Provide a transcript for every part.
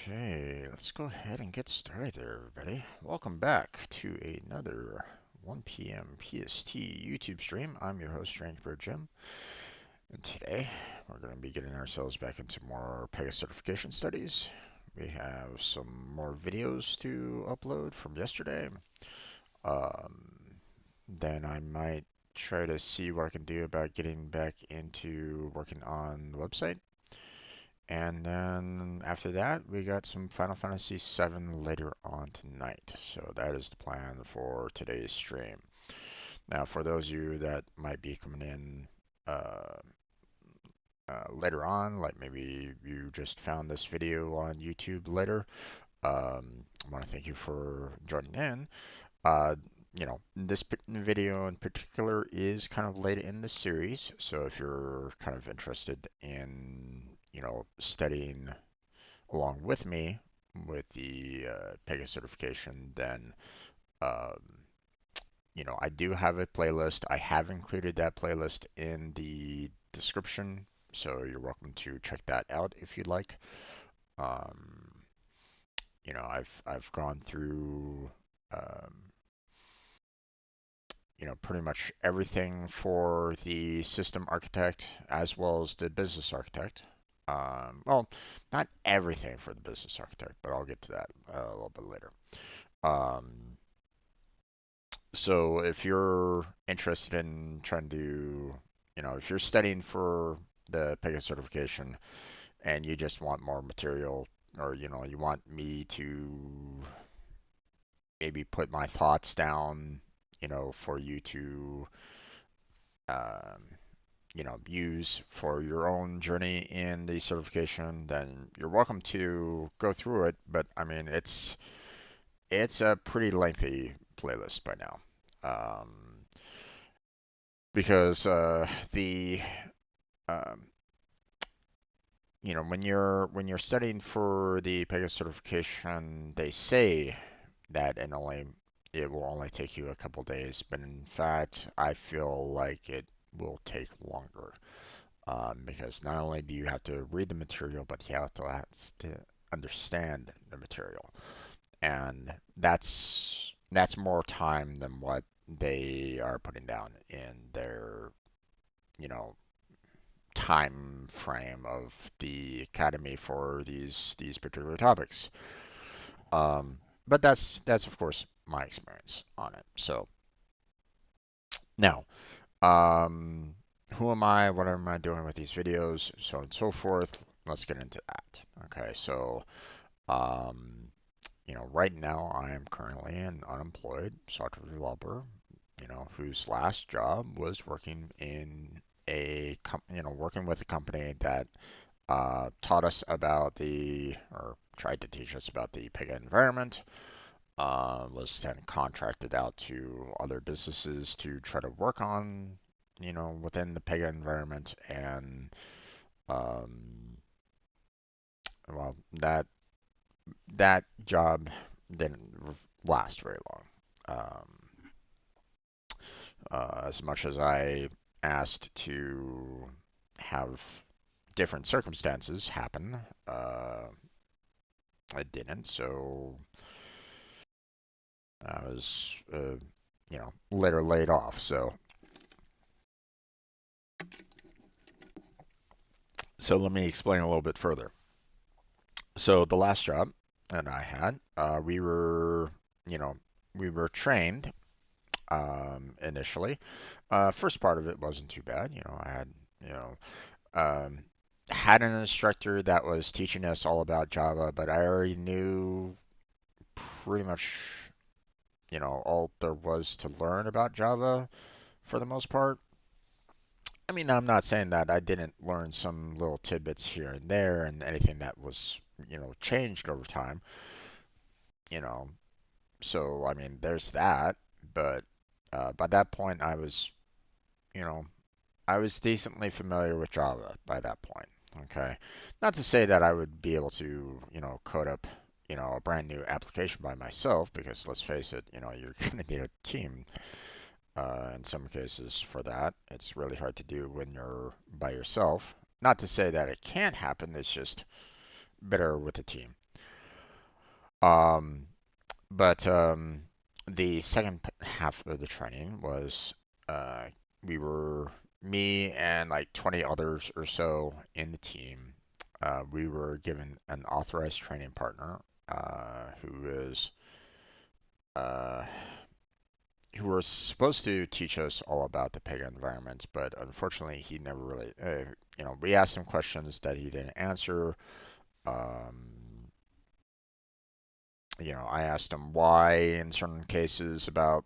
Okay, let's go ahead and get started there, everybody. Welcome back to another 1 p.m. PST YouTube stream. I'm your host, Strangebird Jim, and today we're going to be getting ourselves back into more Pega certification studies. We have some more videos to upload from yesterday. Um, then I might try to see what I can do about getting back into working on the website. And then after that, we got some Final Fantasy VII later on tonight. So that is the plan for today's stream. Now, for those of you that might be coming in uh, later on, like maybe you just found this video on YouTube later, I want to thank you for joining in. Uh, this video in particular is kind of late in the series, so if you're kind of interested in, studying along with me with the Pega certification, then, um, I do have a playlist. I have included that playlist in the description, so you're welcome to check that out if you'd like. Um, I've gone through um, pretty much everything for the system architect as well as the business architect. Well, not everything for the business architect, but I'll get to that a little bit later. Um, so if you're interested in trying to, if you're studying for the Pega certification and you just want more material, or you want me to maybe put my thoughts down, for you to um, use for your own journey in the certification, then you're welcome to go through it. But I mean, it's a pretty lengthy playlist by now, because the um, when you're studying for the Pega certification, they say that it will only take you a couple days, but in fact, I feel like it will take longer. Because not only do you have to read the material, but you have to understand the material, and that's more time than what they are putting down in their you know time frame of the academy for these particular topics. Um, but that's of course my experience on it. So now, um, who am I? What am I doing with these videos? So on and so forth. Let's get into that. Okay, so right now I am currently an unemployed software developer, whose last job was working in working with a company that taught us about or tried to teach us about the Pega environment. Was then contracted out to other businesses to try to work on, within the Pega environment, and um, well, that job didn't last very long. As much as I asked to have different circumstances happen, it didn't. So I was, later laid off. So let me explain a little bit further. So the last job that I had, you know, we were trained initially. First part of it wasn't too bad. I had, you know, um, had an instructor that was teaching us all about Java, but I already knew pretty much, all there was to learn about Java for the most part. I mean, I'm not saying that I didn't learn some little tidbits here and there and anything that was, changed over time, you know. So, I mean, there's that. But by that point, you know, I was decently familiar with Java by that point. Okay. Not to say that I would be able to, code up, a brand new application by myself, because let's face it, you're going to need a team in some cases for that. It's really hard to do when you're by yourself. Not to say that it can't happen, it's just better with a team. Um, but the second half of the training was uh, we were me and like 20 others or so in the team. We were given an authorized training partner who is uh, who was supposed to teach us all about the Pega environment, but unfortunately he never really, we asked him questions that he didn't answer. Um, I asked him why in certain cases about,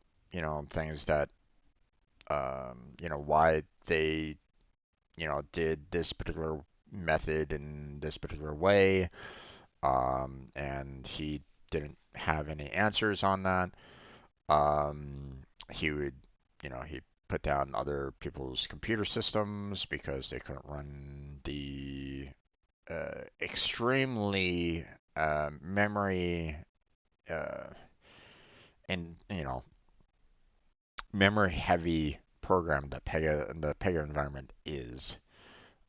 things that, why they, did this particular method in this particular way, and he didn't have any answers on that. He would, he put down other people's computer systems because they couldn't run the extremely memory uh, and memory heavy program that the Pega environment is.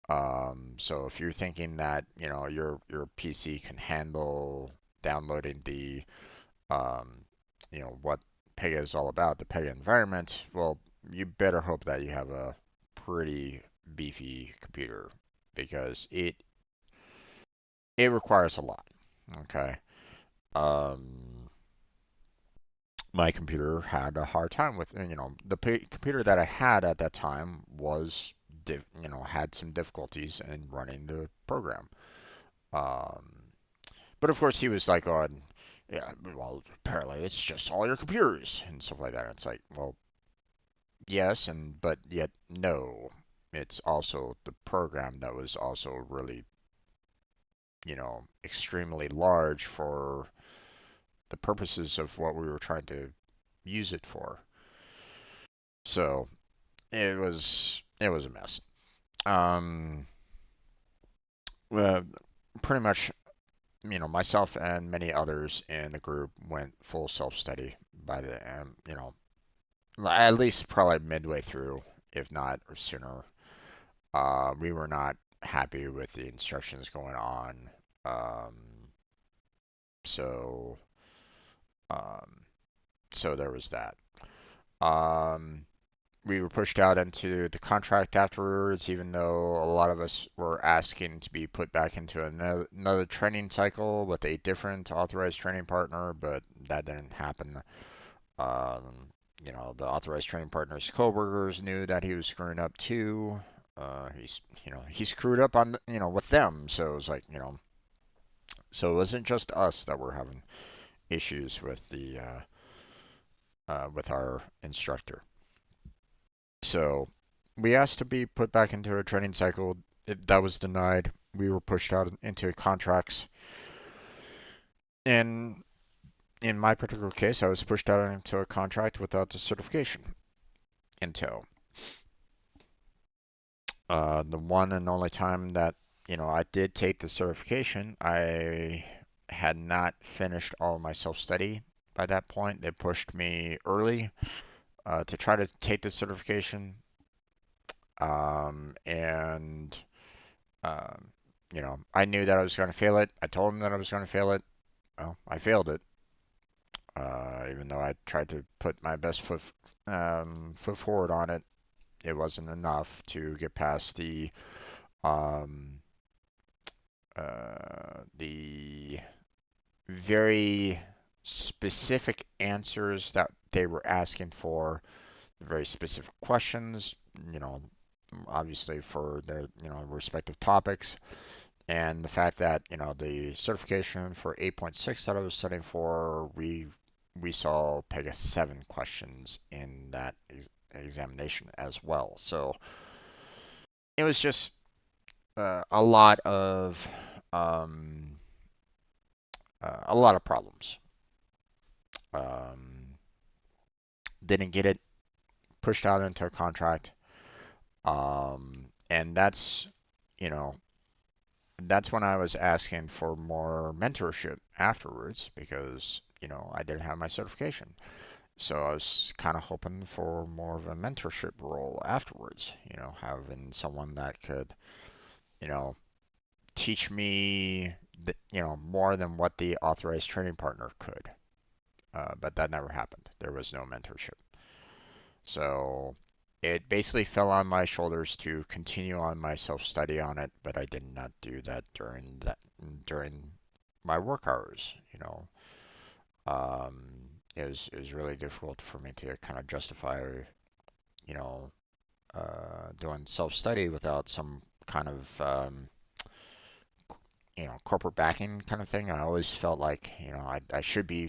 So if you're thinking that your PC can handle downloading the what Pega is all about, the Pega environment, well, you better hope that you have a pretty beefy computer because it requires a lot. Okay. Um, my computer had a hard time with, the computer that I had at that time was, had some difficulties in running the program. Um, but of course, he was like, on, yeah, well, apparently it's just all your computers and stuff like that. It's like, well, yes, and but yet no. It's also the program that was also really, extremely large for the purposes of what we were trying to use it for. So it was a mess. Um, uh, Pretty much, myself and many others in the group went full self-study by the at least probably midway through, if not or sooner. We were not happy with the instructions going on. Um, so um, so there was that. Um, we were pushed out into the contract afterwards, even though a lot of us were asking to be put back into another training cycle with a different authorized training partner, but that didn't happen. Um, the authorized training partner's coworkers knew that he was screwing up too. He screwed up on, with them, so it was like, so it wasn't just us that were having issues with with our instructor. So we asked to be put back into a training cycle. That was denied. We were pushed out into contracts. And in my particular case, I was pushed out into a contract without the certification until the one and only time that I did take the certification, I had not finished all of my self-study by that point. They pushed me early to try to take the certification, and um, I knew that I was going to fail it. I told them that I was going to fail it. Well, I failed it, even though I tried to put my best foot forward on it. It wasn't enough to get past um, the very specific answers that they were asking for, very specific questions, you know, obviously for their, respective topics, and the fact that, the certification for 8.6 that I was studying for, we saw Pega 7 questions in that examination as well. So it was just a lot of um, a lot of problems. Um, didn't get it, pushed out into a contract, and you know, that's when I was asking for more mentorship afterwards because I didn't have my certification. So I was kind of hoping for more of a mentorship role afterwards. Having someone that could, you know, teach me more than what the authorized training partner could. But that never happened. There was no mentorship. So it basically fell on my shoulders to continue on my self-study on it, but I did not do that during my work hours. It was really difficult for me to kind of justify, you know, doing self-study without some kind of corporate backing kind of thing. I always felt like, I should be,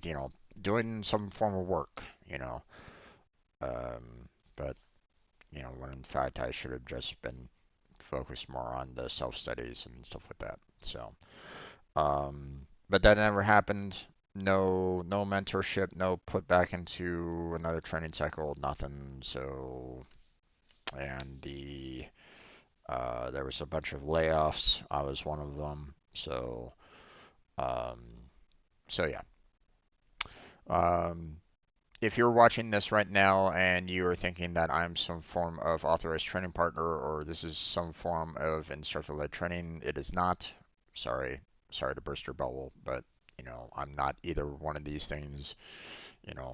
doing some form of work, but, when in fact I should have just been focused more on the self-studies and stuff like that. So, but that never happened. No mentorship, no put back into another training cycle, nothing. So, and there was a bunch of layoffs. I was one of them. Um, so yeah. Um, if you're watching this right now and you are thinking that I'm some form of authorized training partner or this is some form of instructor-led training, it is not. Sorry, sorry to burst your bubble, but I'm not either one of these things.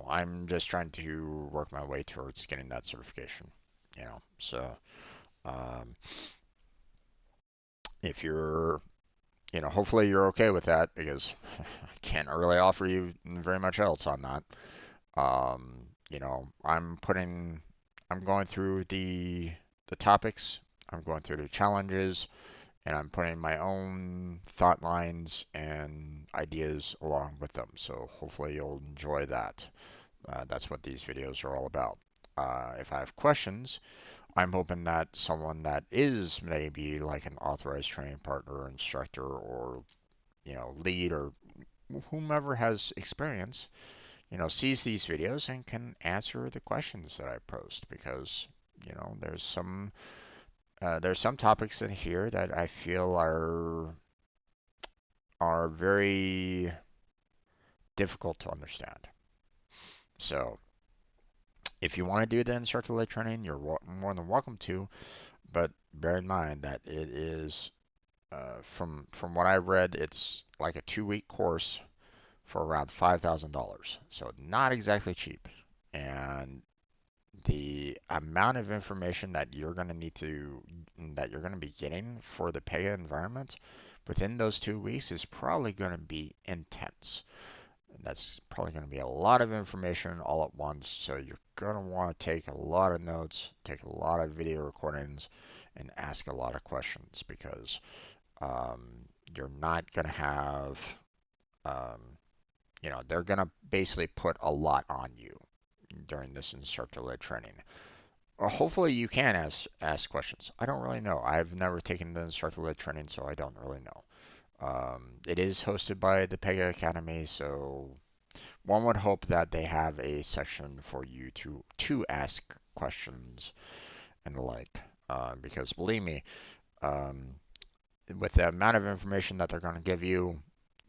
I'm just trying to work my way towards getting that certification. So um, if you're, hopefully you're okay with that because I can't really offer you very much else on that. I'm going through the topics, I'm going through the challenges, and I'm putting my own thought lines and ideas along with them. So hopefully you'll enjoy that. That's what these videos are all about. If I have questions, I'm hoping that someone that is maybe like an authorized training partner or instructor or lead or whomever has experience sees these videos and can answer the questions that I post because there's some topics in here that I feel are very difficult to understand. So if you want to do the instructor-led training, you're more than welcome to, but bear in mind that it is from what I read, it's like a 2-week course for around $5,000. So not exactly cheap. And the amount of information that you're going to be getting for the Pega environment within those 2 weeks is probably going to be intense. And that's probably going to be a lot of information all at once. So you're going to want to take a lot of notes, take a lot of video recordings, and ask a lot of questions because um, you're not going to have, um, they're going to basically put a lot on you during this instructor-led training. Or hopefully you can ask questions. I don't really know. I've never taken the instructor-led training, so I don't really know. It is hosted by the Pega Academy, so one would hope that they have a section for you to ask questions and the like. Because believe me, um, with the amount of information that they're going to give you,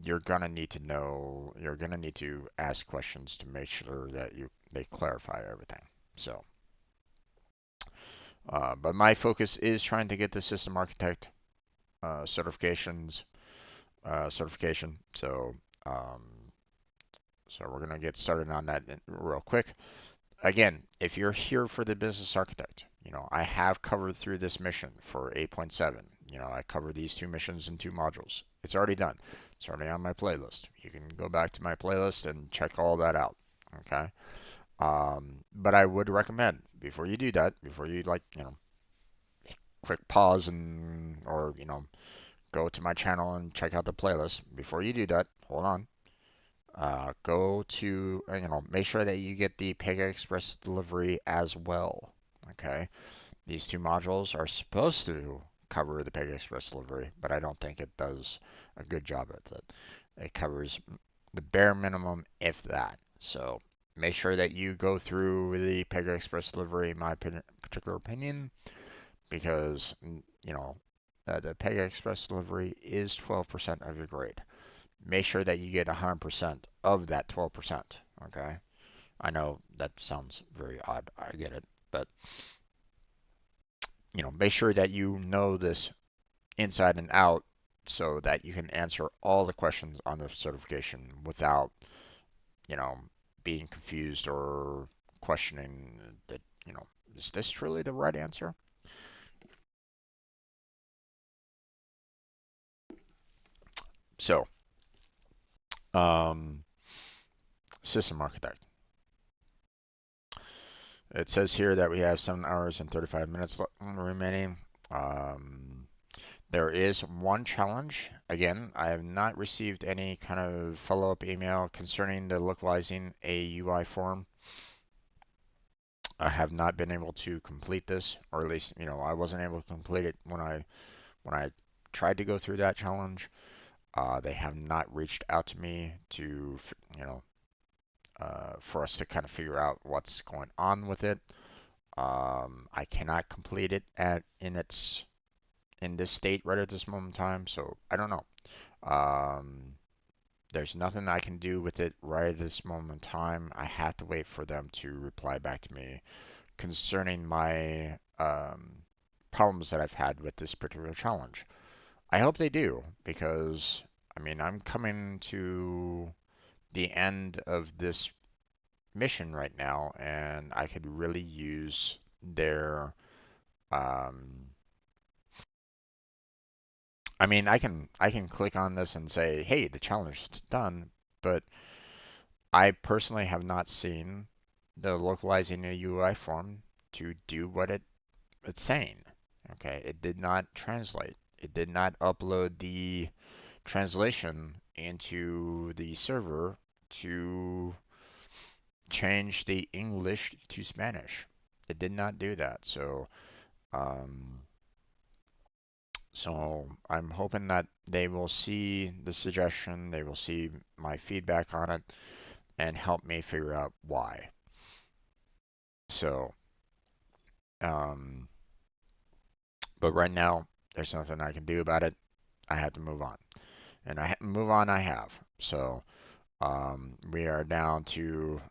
you're going to need to know, you're going to need to ask questions to make sure that they clarify everything. So, but my focus is trying to get the system architect certification. Um, so we're going to get started on that real quick. Again, if you're here for the business architect, I have covered through this mission for 8.7. I covered these 2 missions in 2 modules. It's already done. It's already on my playlist. You can go back to my playlist and check all that out. Okay. But I would recommend before you do that, before you click pause or go to my channel and check out the playlist. Before you do that, hold on. Go to, make sure that you get the Pega Express delivery as well. Okay. These 2 modules are supposed to cover the Pega Express delivery, but I don't think it does a good job at it. It covers the bare minimum, if that. So make sure that you go through the Pega Express delivery, in my particular opinion, because the Pega Express delivery is 12% of your grade. Make sure that you get 100% of that 12%. Okay, I know that sounds very odd. I get it, but make sure that you know this inside and out so that you can answer all the questions on the certification without, you know, being confused or questioning that, is this truly the right answer? So, um, system architect. It says here that we have 7 hours and 35 minutes remaining. Um, there is one challenge. Again, I have not received any kind of follow-up email concerning the localizing a UI form. I have not been able to complete this, or at least, I wasn't able to complete it when I tried to go through that challenge. They have not reached out to me to, for us to kind of figure out what's going on with it. I cannot complete it in this state right at this moment in time, so I don't know. Um, there's nothing I can do with it right at this moment in time. I have to wait for them to reply back to me concerning my problems that I've had with this particular challenge. I hope they do, because I mean, I'm coming to the end of this mission right now, and I could really use their um, I mean, I can click on this and say, "Hey, the challenge is done," but I personally have not seen the localizing a UI form to do what it's saying. Okay, it did not translate. It did not upload the translation into the server to change the English to Spanish. It did not do that. Um, so I'm hoping that they will see the suggestion, they will see my feedback on it, and help me figure out why. So, um, but right now, there's nothing I can do about it. I have to move on, and move on. I have. So, we are down to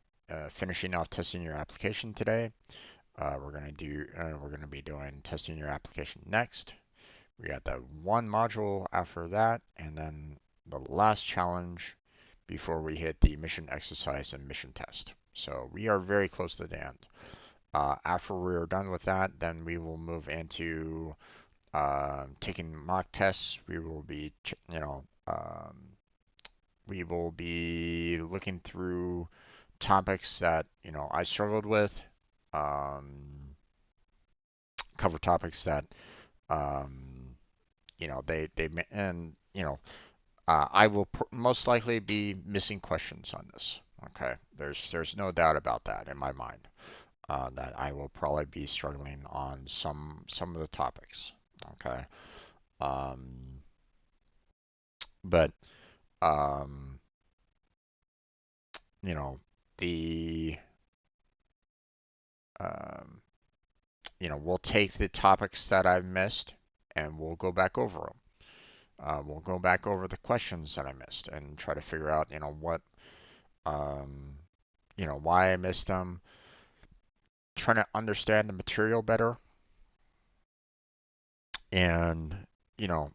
finishing off testing your application today. We're gonna be doing testing your application next. We got that one module after that, and then the last challenge before we hit the mission exercise and mission test. So we are very close to the end. After we're done with that, then we will move into taking mock tests. We will be looking through topics that I struggled with, um, cover topics that they and I will most likely be missing questions on this. Okay, there's no doubt about that in my mind. That I will probably be struggling on some of the topics. Okay, um, but um, you know the um, we'll take the topics that I've missed and we'll go back over them. We'll go back over the questions that I missed and try to figure out, um, why I missed them. Trying to understand the material better, and you know,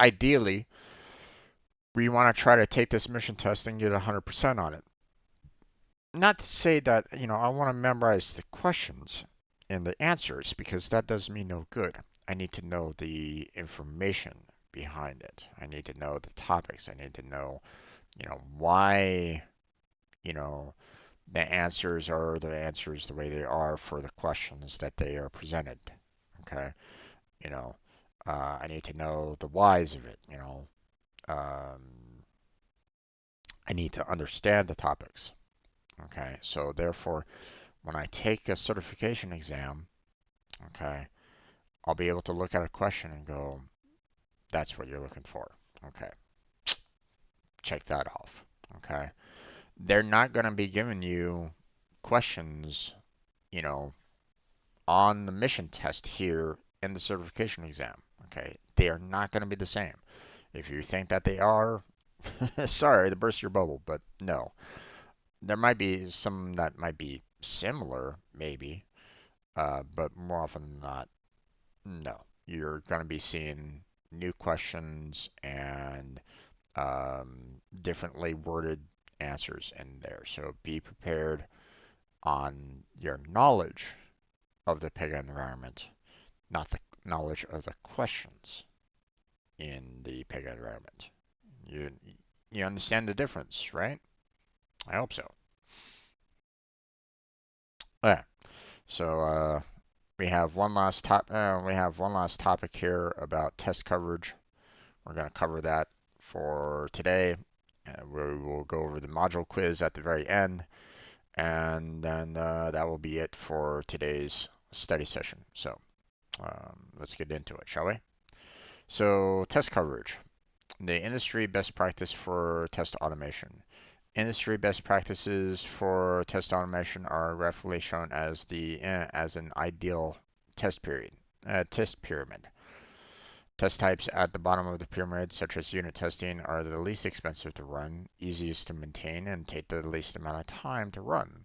ideally, we want to try to take this mission test and get 100% on it. Not to say that, I want to memorize the questions and the answers because that does me no good. I need to know the information behind it. I need to know the topics. I need to know, why, you know, the answers are the answers the way they are for the questions that they are presented. Okay. You know, I need to know the whys of it. Um, I need to understand the topics. Okay. So therefore, when I take a certification exam, okay, I'll be able to look at a question and go, that's what you're looking for. Okay. Check that off. Okay. They're not going to be giving you questions, you know, on the mission test here in the certification exam. Okay. They are not going to be the same. If you think that they are, sorry to burst your bubble, but no. There might be some that might be similar, maybe, but more often than not, no. You're going to be seeing new questions and differently worded answers in there. So be prepared on your knowledge of the Pega environment, not the knowledge of the questions in the Pega environment. You you understand the difference, right? I hope so. Yeah. So we have one last topic here about test coverage. We're going to cover that for today. We will go over the module quiz at the very end, and then that will be it for today's study session. So let's get into it, shall we? So test coverage, the industry best practice for test automation. Industry best practices for test automation are roughly shown as as an ideal test pyramid. Test types at the bottom of the pyramid, such as unit testing, are the least expensive to run, easiest to maintain, and take the least amount of time to run,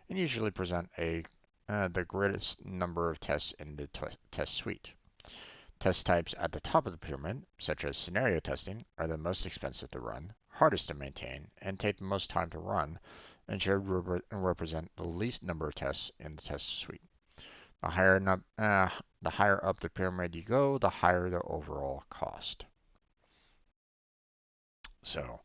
and usually present the greatest number of tests in the test suite. Test types at the top of the pyramid, such as scenario testing, are the most expensive to run, hardest to maintain, and take the most time to run, and should represent the least number of tests in the test suite. The higher up the pyramid you go, the higher the overall cost. So,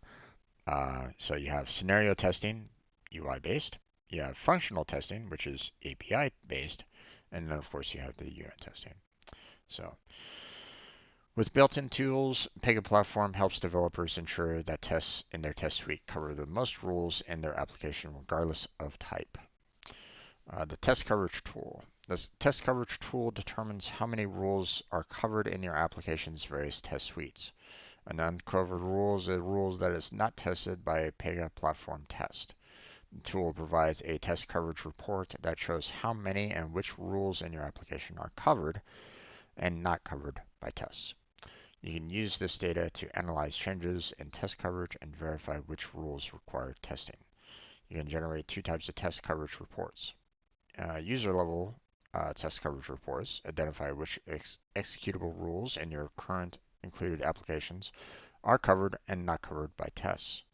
so you have scenario testing, UI based. You have functional testing, which is API based, and then of course you have the unit testing. So, with built-in tools, Pega Platform helps developers ensure that tests in their test suite cover the most rules in their application, regardless of type. The test coverage tool. This test coverage tool determines how many rules are covered in your application's various test suites. An uncovered rule is a rule that is not tested by a Pega platform test. The tool provides a test coverage report that shows how many and which rules in your application are covered and not covered by tests. You can use this data to analyze changes in test coverage and verify which rules require testing. You can generate two types of test coverage reports. User-level test coverage reports identify which executable rules in your current included applications are covered and not covered by tests.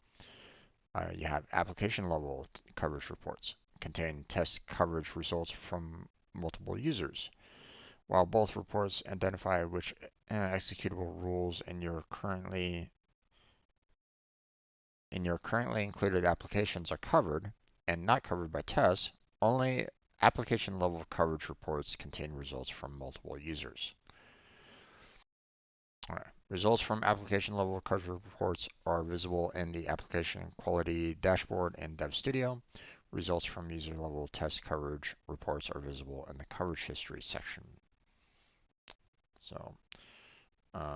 You have application-level coverage reports, contain test coverage results from multiple users. While both reports identify which executable rules in your currently included applications are covered and not covered by tests, only application level coverage reports contain results from multiple users. All right. Results from application level coverage reports are visible in the application quality dashboard in DevStudio. Results from user level test coverage reports are visible in the coverage history section. So, it'd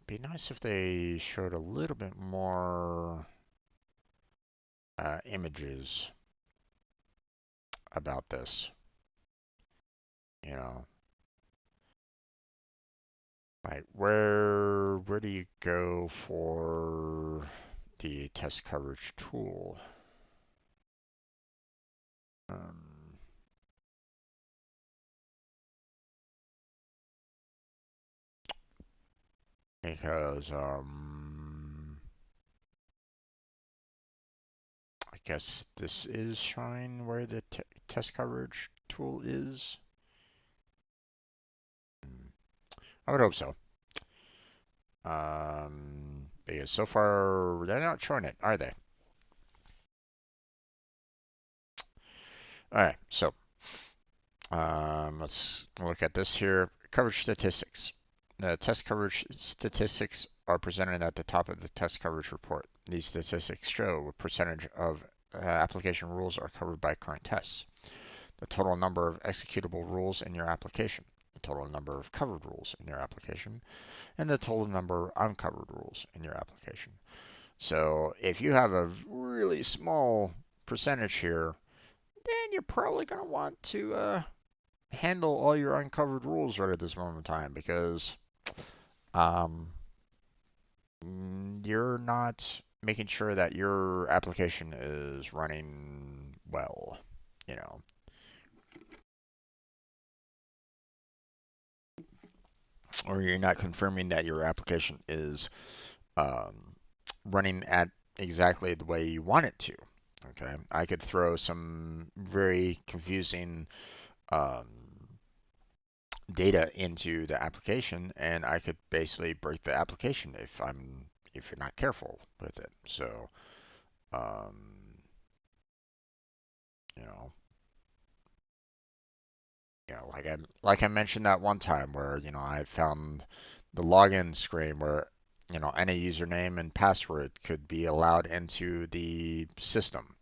be nice if they showed a little bit more images about this. You know, like where do you go for the test coverage tool? Um, because I guess this is showing where the test coverage tool is. I would hope so. Because so far they're not showing it, are they? All right, so let's look at this here. Coverage statistics. The test coverage statistics are presented at the top of the test coverage report. These statistics show what percentage of application rules are covered by current tests, the total number of executable rules in your application, the total number of covered rules in your application, and the total number of uncovered rules in your application. So if you have a really small percentage here, then you're probably going to want to handle all your uncovered rules right at this moment in time because um, you're not making sure that your application is running well, you know. or you're not confirming that your application is um, running at exactly the way you want it to. Okay, I could throw some very confusing um, data into the application, and I could basically break the application if you're not careful with it. So, um, you know, like I mentioned that one time where I found the login screen where any username and password could be allowed into the system.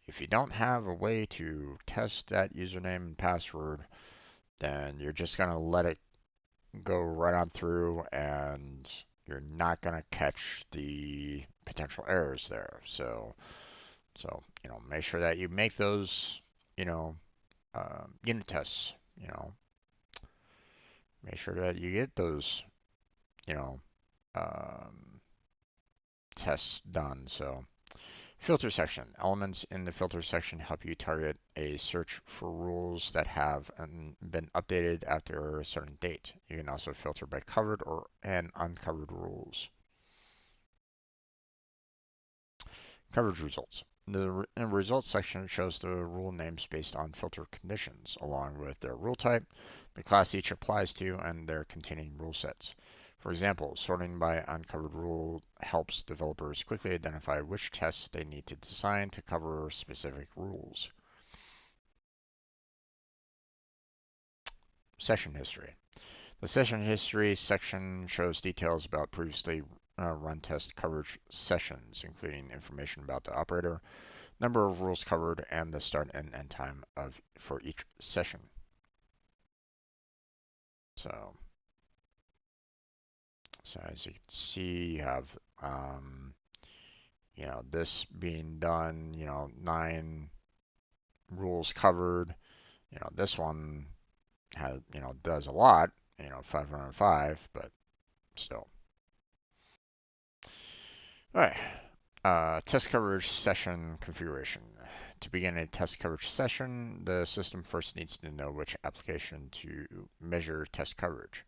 If you don't have a way to test that username and password, then you're just gonna let it go right on through, and you're not gonna catch the potential errors there. So make sure that you make those you know unit tests. Make sure that you get those you know um, tests done. So filter section. Elements in the filter section help you target a search for rules that have been updated after a certain date. You can also filter by covered and uncovered rules. Coverage results. The results section shows the rule names based on filter conditions, along with their rule type, the class each applies to, and their containing rule sets. For example, sorting by uncovered rule helps developers quickly identify which tests they need to design to cover specific rules. Session history. The session history section shows details about previously run test coverage sessions, including information about the operator, number of rules covered, and the start and end time for each session. So, so as you can see, you have this being done, 9 rules covered. This one does a lot, 505, but still. All right. Test coverage session configuration. To begin a test coverage session, the system first needs to know which application to measure test coverage.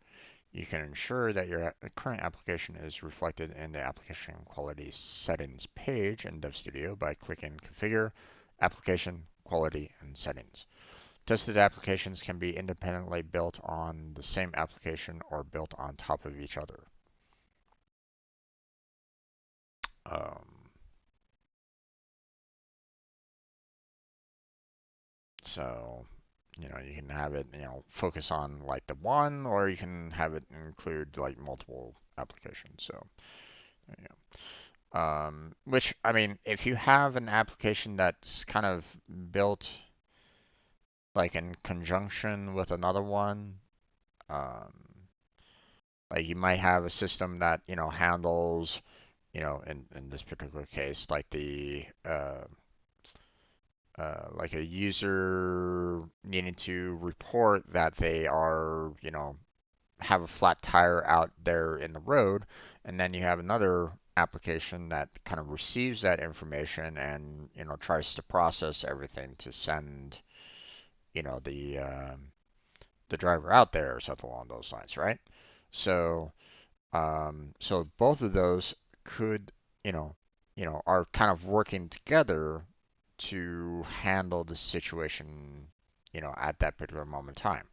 You can ensure that your current application is reflected in the application quality settings page in DevStudio by clicking Configure, Application, Quality, and Settings. Tested applications can be independently built on the same application or built on top of each other. Um, so, you can have it, focus on like the one, or you can have it include like multiple applications. So, which, I mean, if you have an application that's kind of built like in conjunction with another one, um, like you might have a system that, handles, in this particular case, like like a user needing to report that they are, have a flat tire out there in the road, and then you have another application that kind of receives that information and tries to process everything to send the driver out there or something along those lines, right? So so both of those could you know are kind of working together to handle the situation at that particular moment in time.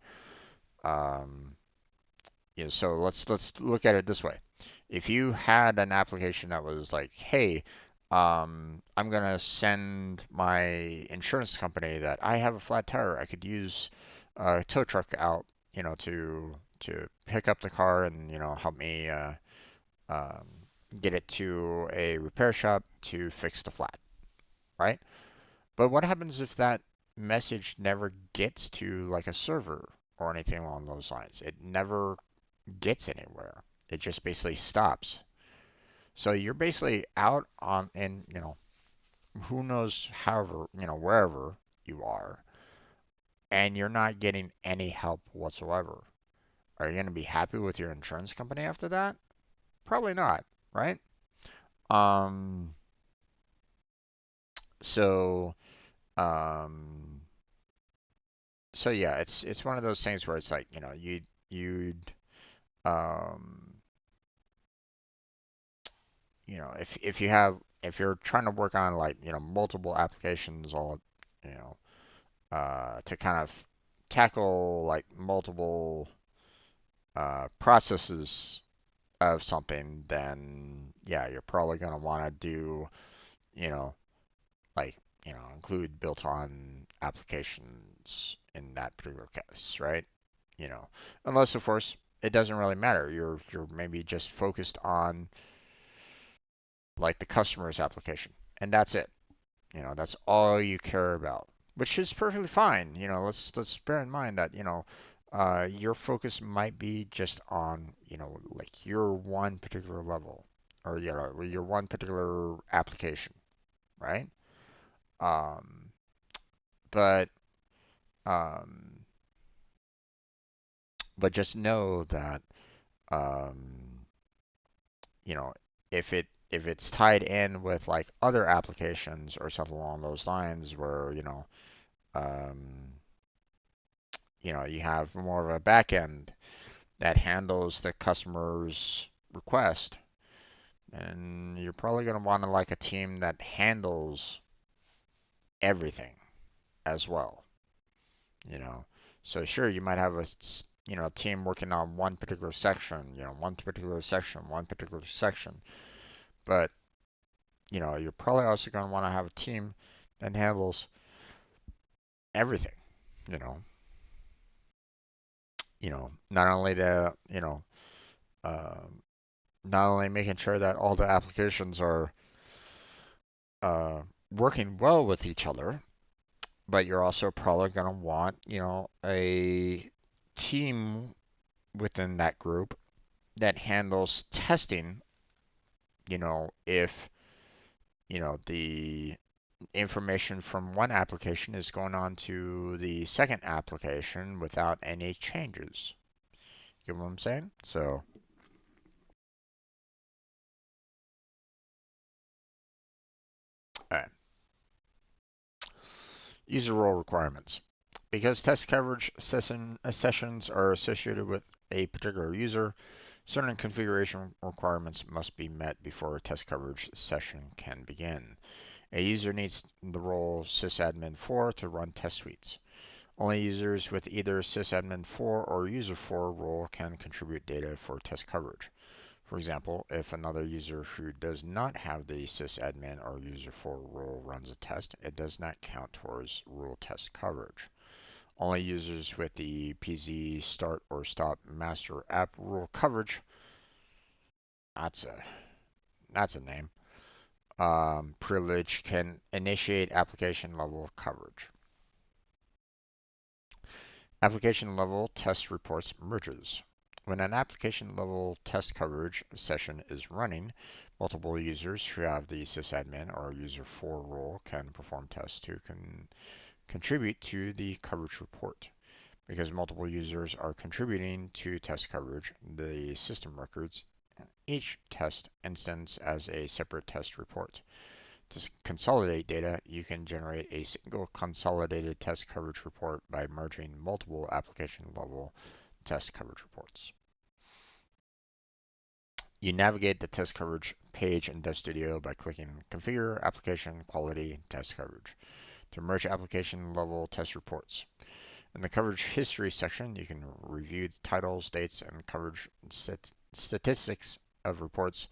Um, so let's look at it this way. If you had an application that was like, hey, I'm gonna send my insurance company that I have a flat tire, I could use a tow truck out, to pick up the car and help me um, get it to a repair shop to fix the flat, right? But what happens if that message never gets to like a server or anything along those lines? It never gets anywhere. It just basically stops. So you're basically out on, and who knows, however, wherever you are, and you're not getting any help whatsoever. Are you going to be happy with your insurance company after that? Probably not, right? Um, so, um, so yeah, it's one of those things where it's like, you'd um, you know, if you're trying to work on like, you know, multiple applications all, you know, to kind of tackle like multiple processes of something, then yeah, you're probably going to want to do, you know, like, you know, include built-on applications in that particular case, right? You know, unless of course it doesn't really matter. You're maybe just focused on like the customer's application, and that's it. You know, that's all you care about, which is perfectly fine. You know, let's bear in mind that, you know, your focus might be just on, you know, like your one particular level, or you know, your one particular application, right? Um, but um, but just know that, um, you know, if it's tied in with like other applications or something along those lines, where um, you know, you have more of a back end that handles the customer's request, and you're probably going to want to like a team that handles everything as well, you know. So sure, you might have a you know, team working on one particular section, you know, one particular section, but you know, you're probably also going to want to have a team that handles everything, you know. You know, not only the, you know, um, not only making sure that all the applications are uh, working well with each other, but you're also probably going to want, you know, a team within that group that handles testing, you know, if, you know, the information from one application is going on to the second application without any changes. You know what I'm saying? So, all right. User role requirements. Because test coverage sessions are associated with a particular user, certain configuration requirements must be met before a test coverage session can begin. A user needs the role sysadmin 4 to run test suites. Only users with either sysadmin 4 or user 4 role can contribute data for test coverage. For example, if another user who does not have the sysadmin or user 4 role runs a test, it does not count towards rule test coverage. Only users with the PZ start or stop master app rule coverage, that's a that's a name, privilege can initiate application level coverage. Application level test reports merges. When an application level test coverage session is running, multiple users who have the sysadmin or user 4 role can perform tests to contribute to the coverage report. Because multiple users are contributing to test coverage, the system records each test instance as a separate test report. To consolidate data, you can generate a single consolidated test coverage report by merging multiple application level test coverage reports. You navigate the test coverage page in DevStudio by clicking Configure Application Quality Test Coverage to merge application level test reports. In the coverage history section, you can review the titles, dates, and coverage statistics of reports,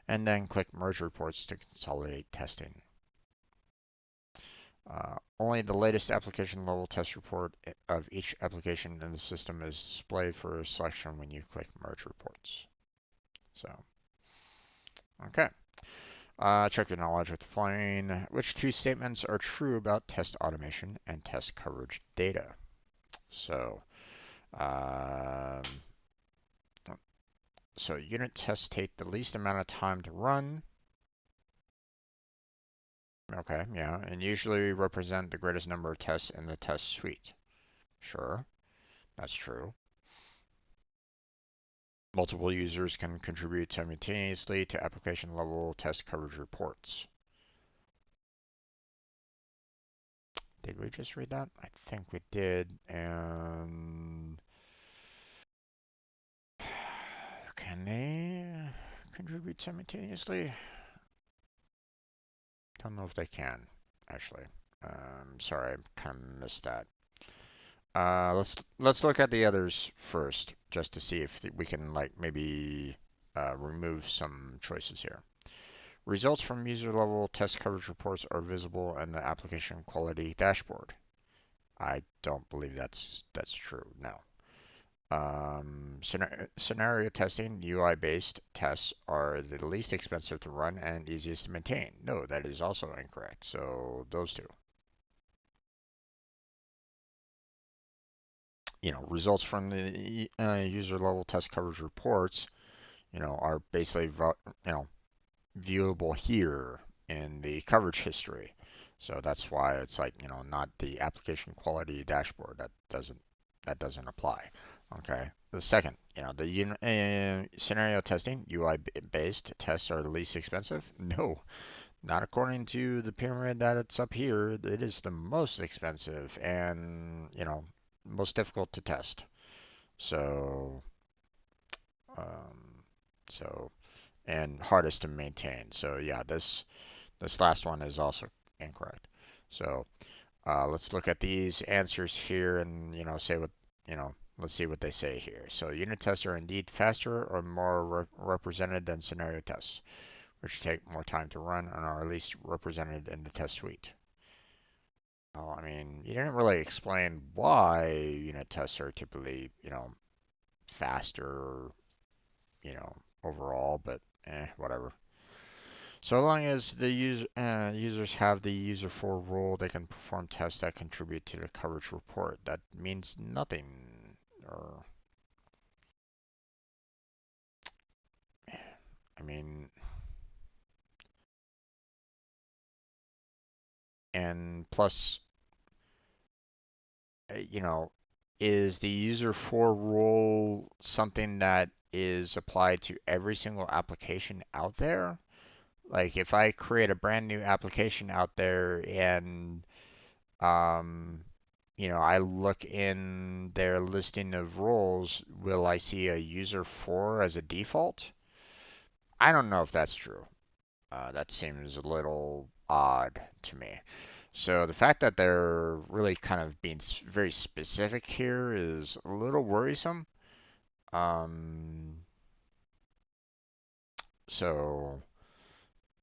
and then click Merge Reports to consolidate testing. Only the latest application level test report of each application in the system is displayed for selection when you click Merge Reports. So, okay. Check your knowledge with the following. Which two statements are true about test automation and test coverage data? So, um, so unit tests take the least amount of time to run. Okay, yeah, and usually represent the greatest number of tests in the test suite. Sure, that's true. Multiple users can contribute simultaneously to application level test coverage reports. Did we just read that? I think we did, and read simultaneously? Don't know if they can, actually. Sorry, I kind of missed that. Let's look at the others first, just to see if we can like maybe remove some choices here. Results from user level test coverage reports are visible in the application quality dashboard. I don't believe that's true. No. Scenario testing, UI-based tests are the least expensive to run and easiest to maintain. No, that is also incorrect. So those two. Results from the user level test coverage reports, are basically, viewable here in the coverage history. So that's why it's like, not the application quality dashboard. That doesn't apply. Okay. The second, the scenario testing, UI-based tests are the least expensive. No, not according to the pyramid that it's up here. It is the most expensive and, most difficult to test. So, um, so, and hardest to maintain. So yeah, this last one is also incorrect. So let's look at these answers here and say what let's see what they say here. So unit tests are indeed faster or more represented than scenario tests, which take more time to run and are least represented in the test suite. Well, I mean, you didn't really explain why unit tests are typically faster, overall, but whatever. So long as the users have the user for role, they can perform tests that contribute to the coverage report. That means nothing. Or, I mean, and plus, you know, is the user for role something that is applied to every single application out there? Like, if I create a brand new application out there and um, I look in their listing of roles, will I see a user for as a default? I don't know if that's true. That seems a little odd to me. So the fact that they're really kind of being very specific here is a little worrisome. Um, so,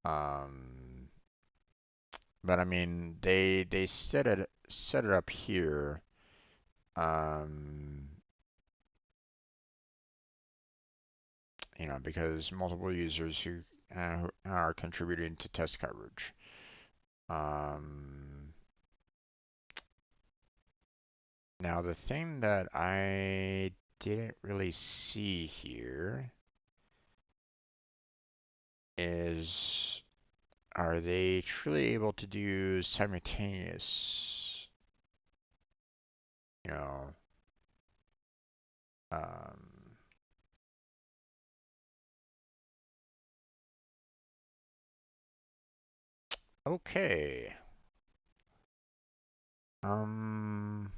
um, but I mean, they set it up here. Um, because multiple users who are contributing to test coverage. Um, Now, the thing that I didn't really see here is, are they truly able to do simultaneous, you know, um, okay. Um,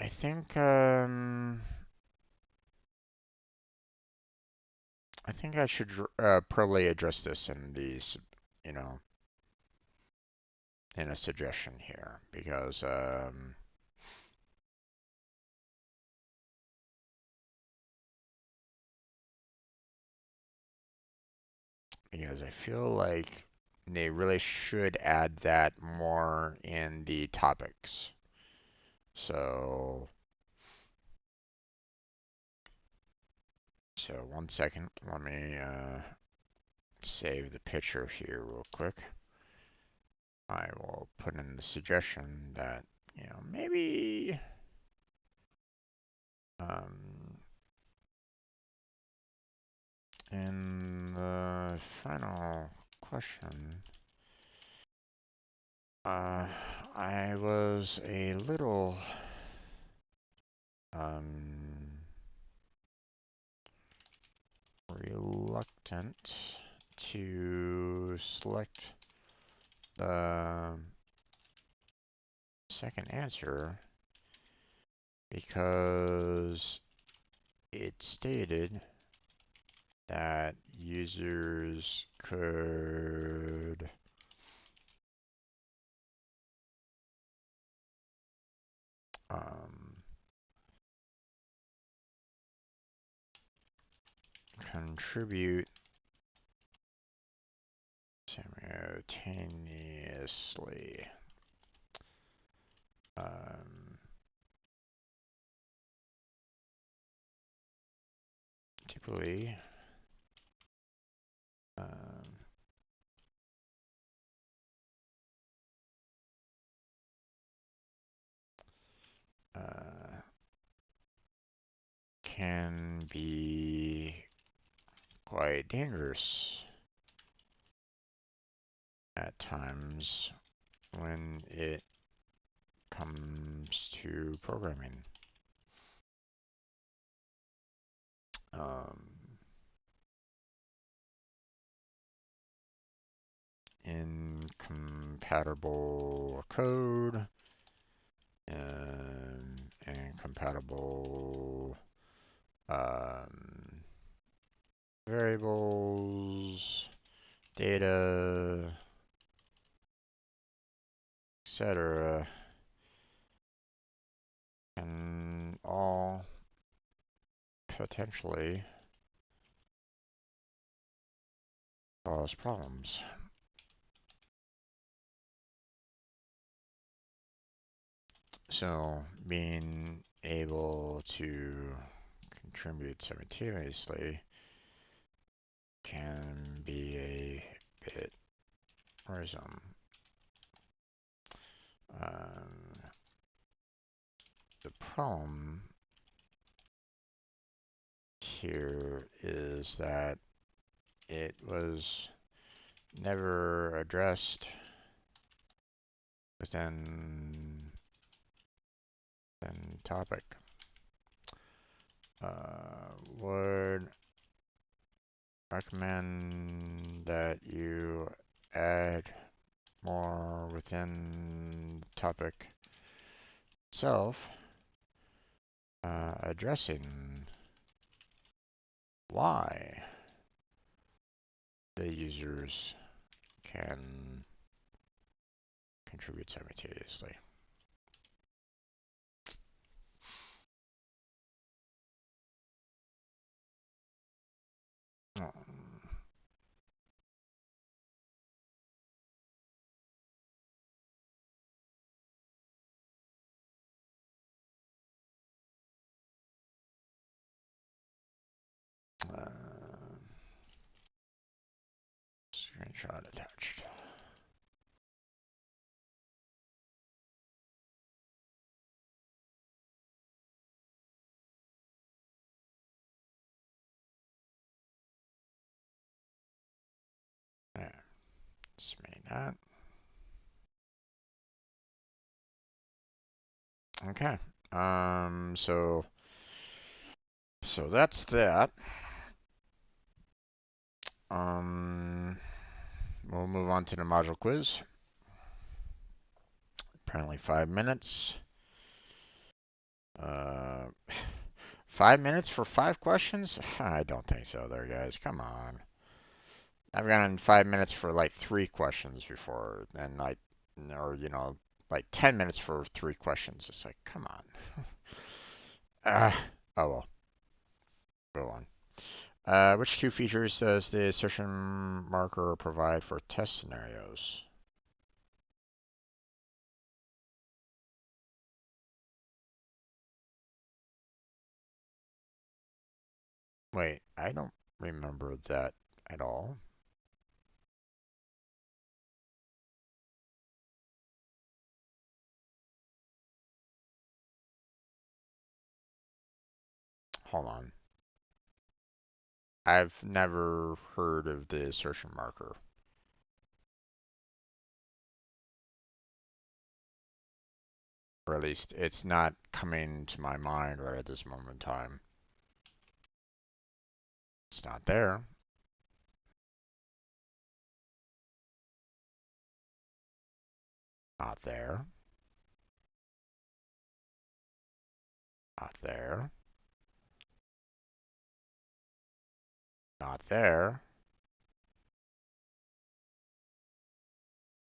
I think, I think I should probably address this in these, you know, in a suggestion here because I feel like they really should add that more in the topics. So, so 1 second. Let me save the picture here real quick. I will put in the suggestion that maybe um, in the final question, I was a little um, reluctant to select the second answer because it stated that users could contribute simultaneously. Typically, can be quite dangerous at times when it comes to programming. Incompatible code and incompatible variables, data, etc. can all potentially cause problems. So being able to contribute simultaneously can be a bit worrisome. The problem here is that it was never addressed within the topic. Would recommend that you add more within the topic itself, addressing why the users can contribute simultaneously. Screenshot attached. Yeah, submitting that. Okay. So that's that. We'll move on to the module quiz. Apparently 5 minutes. 5 minutes for 5 questions? I don't think so there, guys. Come on. I've gotten 5 minutes for like 3 questions before, and like, or, you know, like 10 minutes for 3 questions. It's like, come on. Oh well. Go on. Which two features does the assertion marker provide for test scenarios? Wait, I don't remember that at all. Hold on. I've never heard of the assertion marker. Or at least it's not coming to my mind right at this moment in time. It's not there. Not there. Not there. Not there.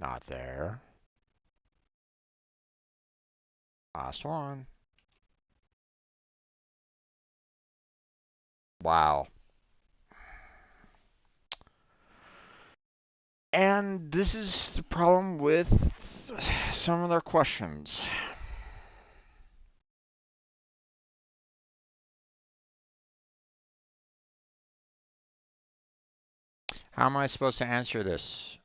Not there. Last one. Wow. And this is the problem with some of their questions. How am I supposed to answer this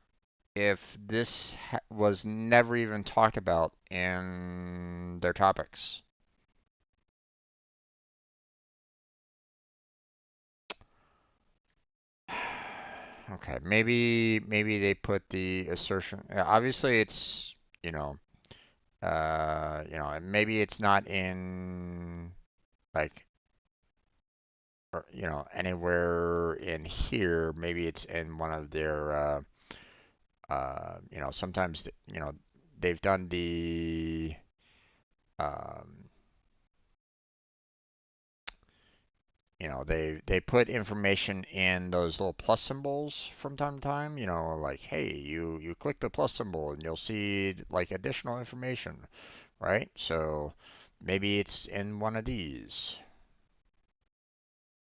if this was never even talked about in their topics? Okay, maybe they put the assertion. Obviously, it's and maybe it's not in like or, anywhere in here. Maybe it's in one of their sometimes they've done the um, they put information in those little plus symbols from time to time, like, hey, you click the plus symbol and you'll see like additional information, right? So maybe it's in one of these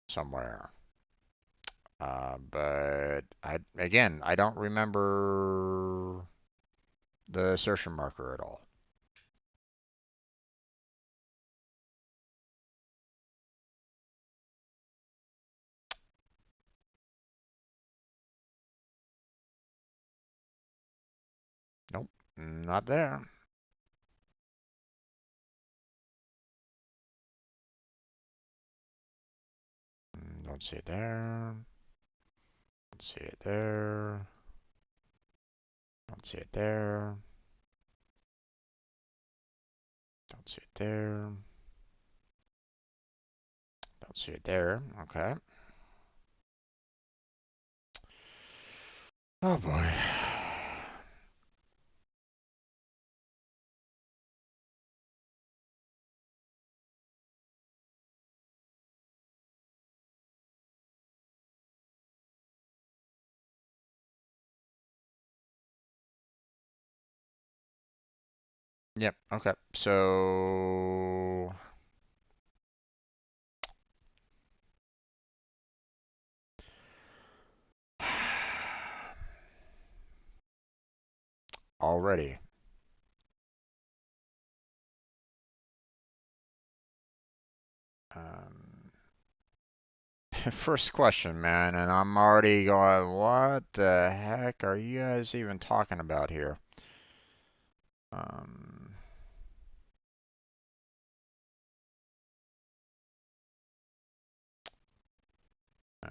somewhere. But I don't remember the assertion marker at all. Nope, not there. Don't see it there. Don't see it there. Don't see it there. Don't see it there. Don't see it there. Okay. Oh boy. Yep. Okay. So already. Um, First question, man, and I'm already going, what the heck are you guys even talking about here? Um, uh,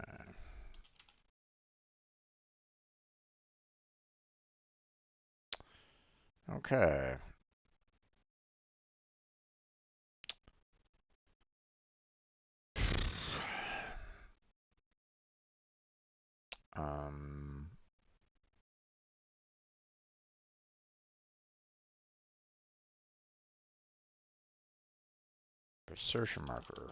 okay. Um, Insertion marker.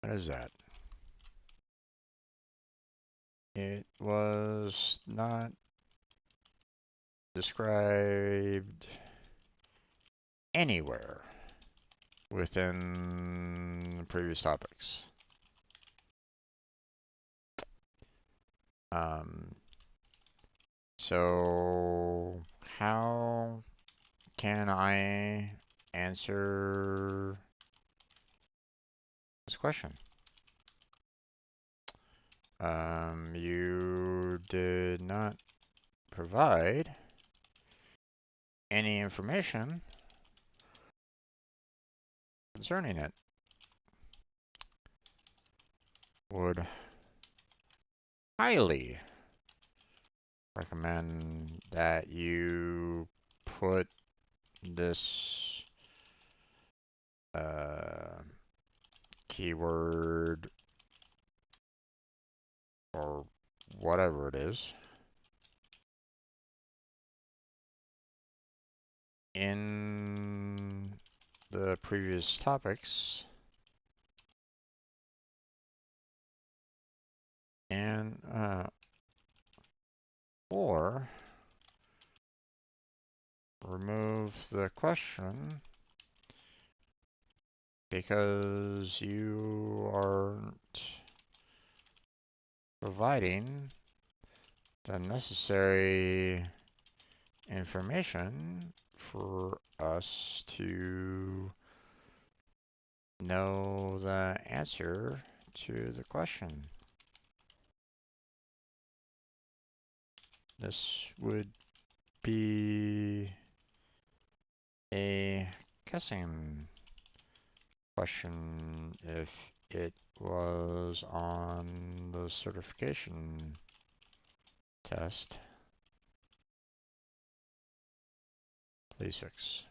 What is that? It was not described anywhere within the previous topics. Um, so how can I answer this question? You did not provide any information concerning it. Would highly recommend that you put this uh, keyword or whatever it is in the previous topics and or remove the question because you aren't providing the necessary information for us to know the answer to the question. This would be a guessing question if it was on the certification test. Please fix.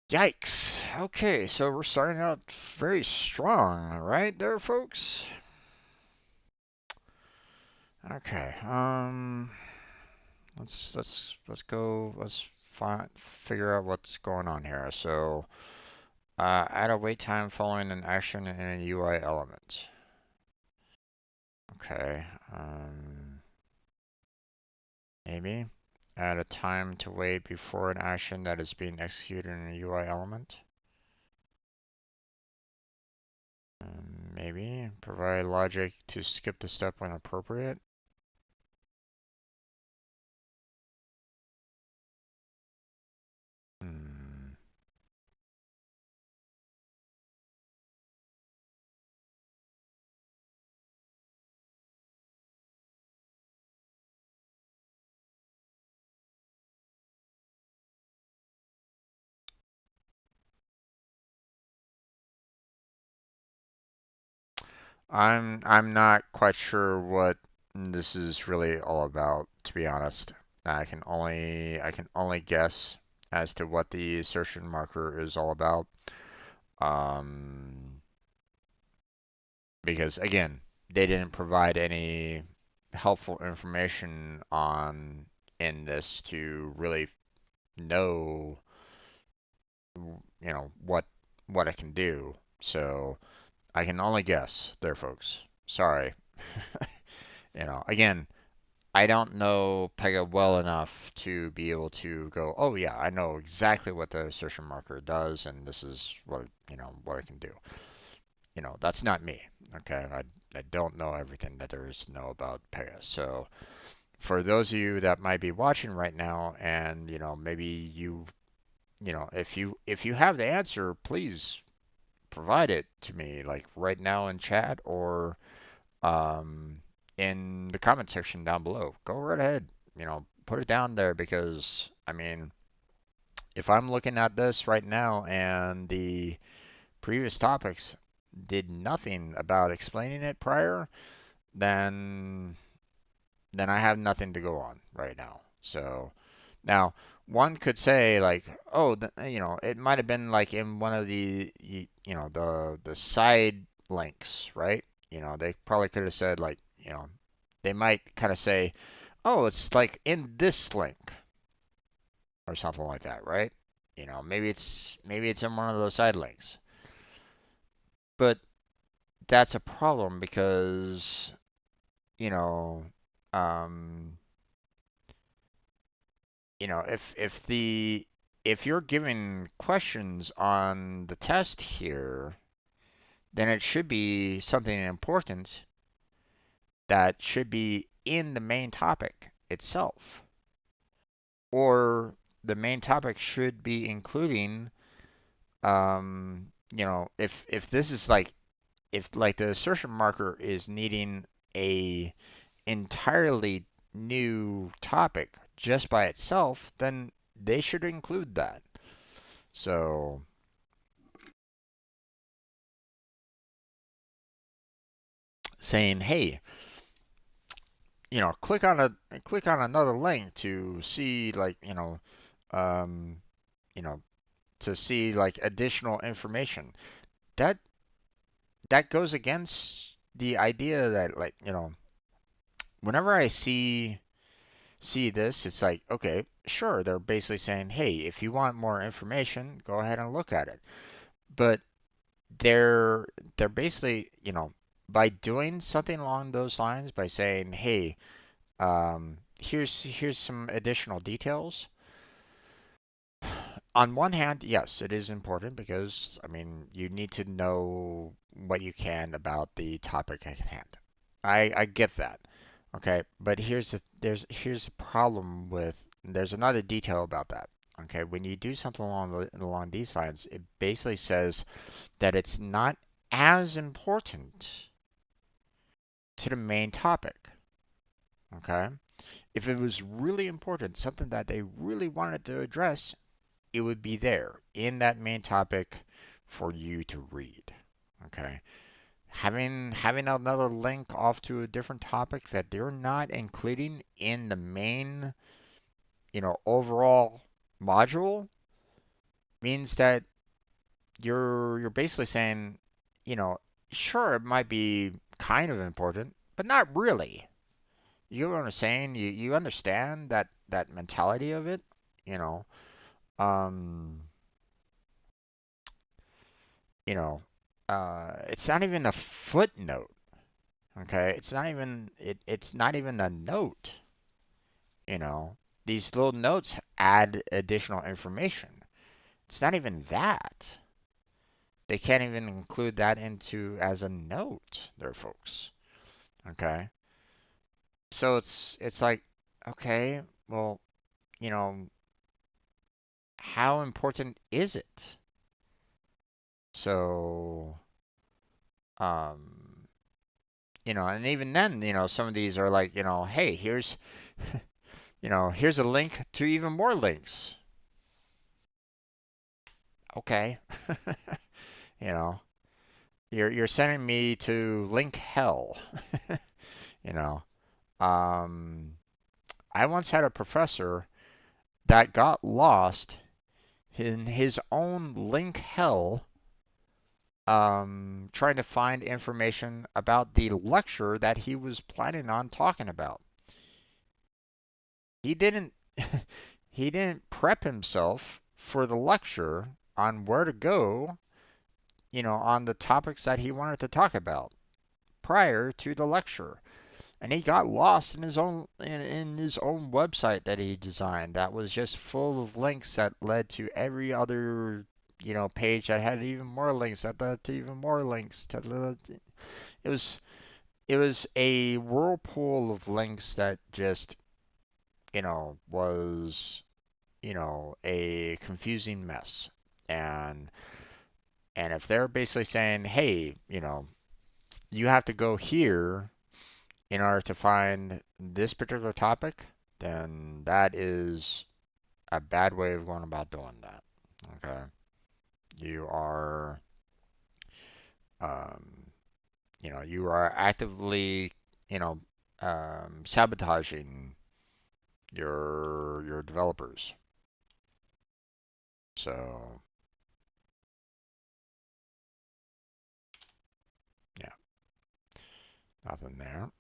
Yikes. Okay, so we're starting out very strong, right there, folks? Okay. Let's figure out what's going on here. So, add a wait time following an action in a UI element. Okay. Maybe add a time to wait before an action that is being executed in a UI element. Maybe provide logic to skip the step when appropriate. Hmm. I'm not quite sure what this is really all about, to be honest. I can only guess as to what the assertion marker is all about. Um, because again, they didn't provide any helpful information on in this to really know, what I can do. So I can only guess there, folks. Sorry. Again, I don't know Pega well enough to be able to go, oh yeah, I know exactly what the assertion marker does, and this is what I can do. That's not me. Okay, I don't know everything that there is to know about Pega. So for those of you that might be watching right now, and maybe if you have the answer, please provide it to me, like right now in chat or um, in the comment section down below. Go right ahead, put it down there because I mean, if I'm looking at this right now and the previous topics did nothing about explaining it prior, then I have nothing to go on right now. So now one could say like, oh, it might have been like in one of the side links, right? They probably could have said like, they might kind of say, oh, it's like in this link or something like that, right? Maybe it's in one of those side links. But that's a problem because, you know, um, if you're given questions on the test here, then it should be something important that should be in the main topic itself. Or the main topic should be including, if this is like, if like the assertion marker is needing a entirely new topic just by itself, then they should include that. So saying, hey, click on another link to see like, um, you know, to see like additional information. That that goes against the idea that, like, whenever I see this, it's like, okay, sure, they're basically saying, hey, if you want more information, go ahead and look at it. But they're they're basically, by doing something along those lines, by saying, hey, here's some additional details. On one hand, yes, it is important because, I mean, you need to know what you can about the topic at hand. I get that. Okay, but here's a problem with there's another detail about that. Okay, when you do something along these lines, it basically says that it's not as important to the main topic. Okay, if it was really important, something that they really wanted to address, it would be there in that main topic for you to read. Okay. Having another link off to a different topic that they're not including in the main, overall module means that you're basically saying, you know, sure it might be kind of important, but not really. You know what I'm saying? You understand that mentality of it, you know. Um, you know, it's not even a footnote. Okay, it's not even a note. You know, these little notes add additional information. It's not even that. They can't even include that into as a note, there, folks. Okay, so it's like, okay, well, you know, how important is it? So, um, and even then, some of these are like, hey, here's a link to even more links. Okay. you know, you're sending me to link hell. you know. Um I once had a professor that got lost in his own link hell trying to find information about the lecture that he was planning on talking about. He didn't he didn't prep himself for the lecture on where to go, on the topics that he wanted to talk about prior to the lecture. And he got lost in his own website that he designed that was just full of links that led to every other page that had even more links that led to even more links it was it was a whirlpool of links that just was a confusing mess. And and if they're basically saying, hey, you have to go here in order to find this particular topic, then that is a bad way of going about doing that. Okay. You are, um, you are actively, you know, sabotaging your developers. So yeah, nothing there.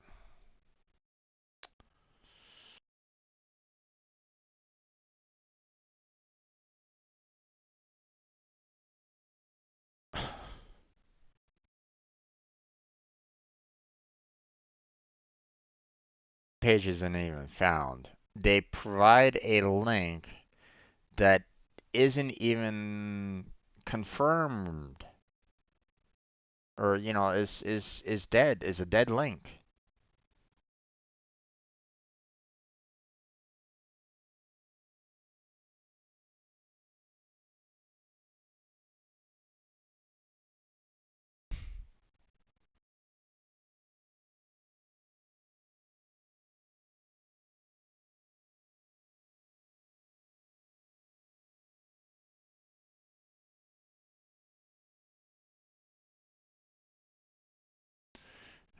Page isn't even found. They provide a link that isn't even confirmed, or is dead, is a dead link.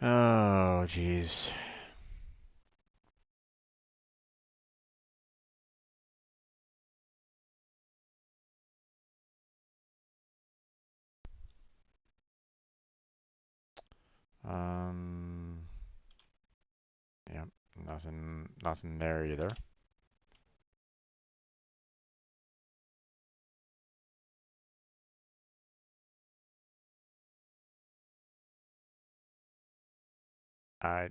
Oh, jeez. Um, yeah, nothing there either. I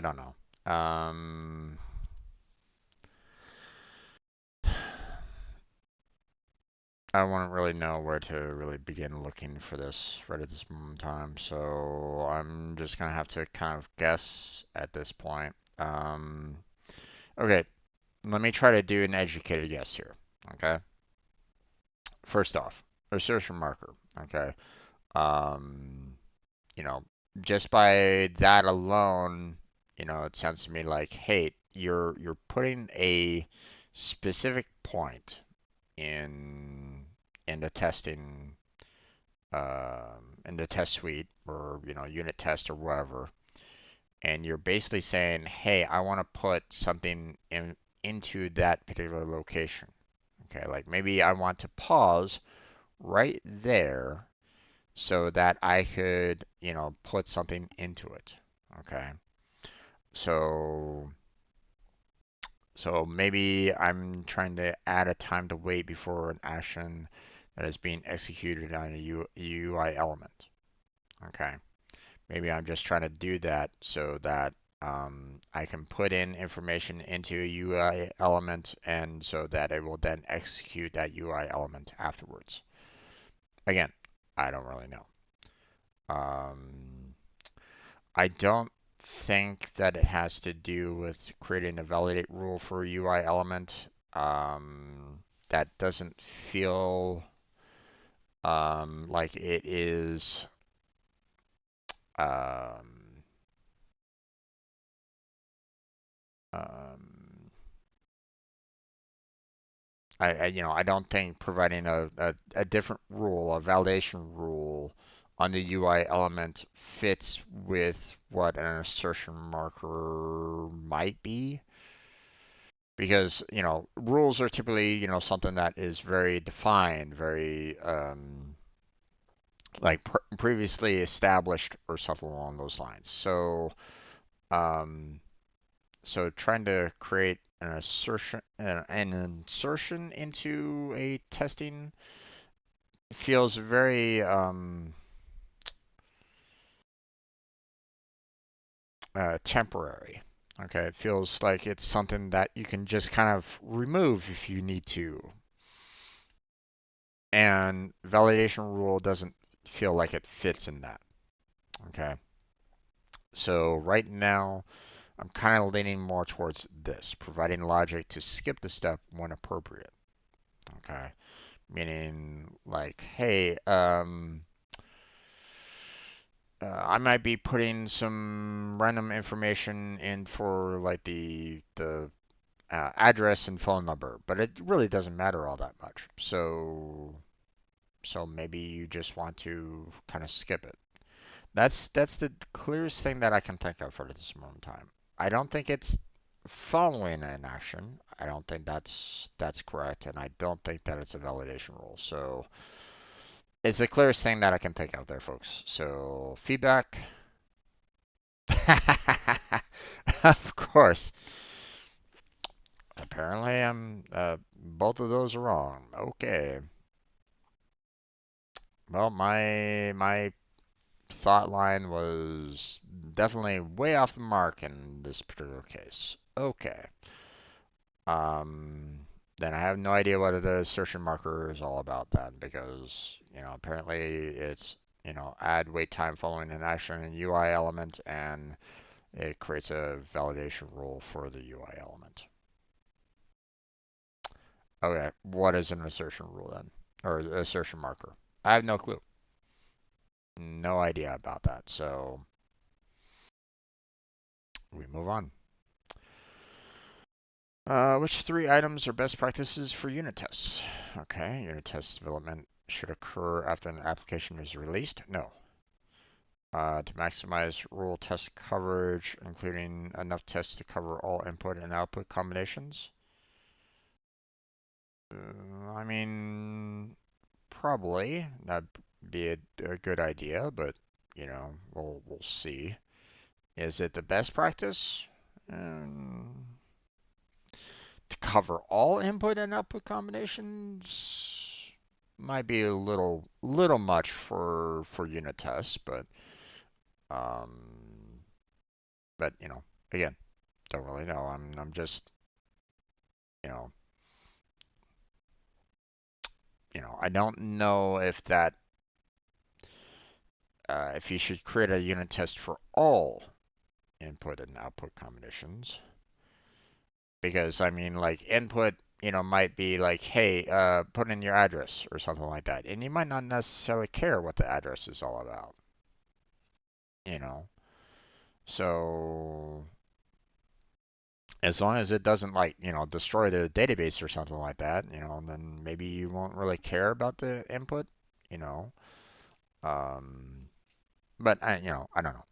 don't know. Um, I wouldn't really know where to really begin looking for this right at this moment in time, so I'm just gonna have to kind of guess at this point. Okay, let me try to do an educated guess here. Okay, first off, assertion marker. Okay, um, you know, just by that alone, it sounds to me like, hey, you're putting a specific point in in the testing in the test suite or unit test or whatever, and you're basically saying, hey, I want to put something into that particular location. Okay, like maybe I want to pause right there so that I could, put something into it. Okay. So maybe I'm trying to add a time to wait before an action that is being executed on a UI element. Okay. Maybe I'm just trying to do that so that I can put in information into a UI element and so that it will then execute that UI element afterwards. Again, I don't really know. Um, I don't think that it has to do with creating a validate rule for a UI element. That doesn't feel like it is. Um, um, I don't think providing a different rule, a validation rule on the UI element fits with what an assertion marker might be. Because, rules are typically, something that is very defined, very like previously established or something along those lines. Um, so trying to create an insertion into a testing feels very temporary. Okay, it feels like it's something that you can just kind of remove if you need to. And validation rule doesn't feel like it fits in that. Okay, so right now I'm kind of leaning more towards this, providing logic to skip the step when appropriate. Okay, meaning like, hey, I might be putting some random information in for like the address and phone number, but it really doesn't matter all that much. So maybe you just want to kind of skip it. That's the clearest thing that I can think of for this moment in time. I don't think it's following an action. I don't think that's correct, and I don't think that it's a validation rule. So it's the clearest thing that I can think of there, folks. So feedback. Of course. Apparently, I'm both of those are wrong. Okay. Well, my thought line was definitely way off the mark in this particular case. Okay. Um, then I have no idea what the assertion marker is all about then, because apparently it's add wait time following an action in UI element, and it creates a validation rule for the UI element. Okay, what is an assertion rule then, or assertion marker? I have no clue. No idea about that. So we move on. Which three items are best practices for unit tests? Okay, unit test development should occur after an application is released? No. To maximize rule test coverage, including enough tests to cover all input and output combinations? I mean, probably. That'd be a good idea, but we'll see. Is it the best practice? Um, to cover all input and output combinations might be a little much for unit tests, um, but again, don't really know. I'm just you know I don't know if you should create a unit test for all input and output combinations. Because I mean, like input, might be like, hey, put in your address or something like that, and you might not necessarily care what the address is all about, you know. So as long as it doesn't like, destroy the database or something like that, then maybe you won't really care about the input, you know. Um, but I don't know.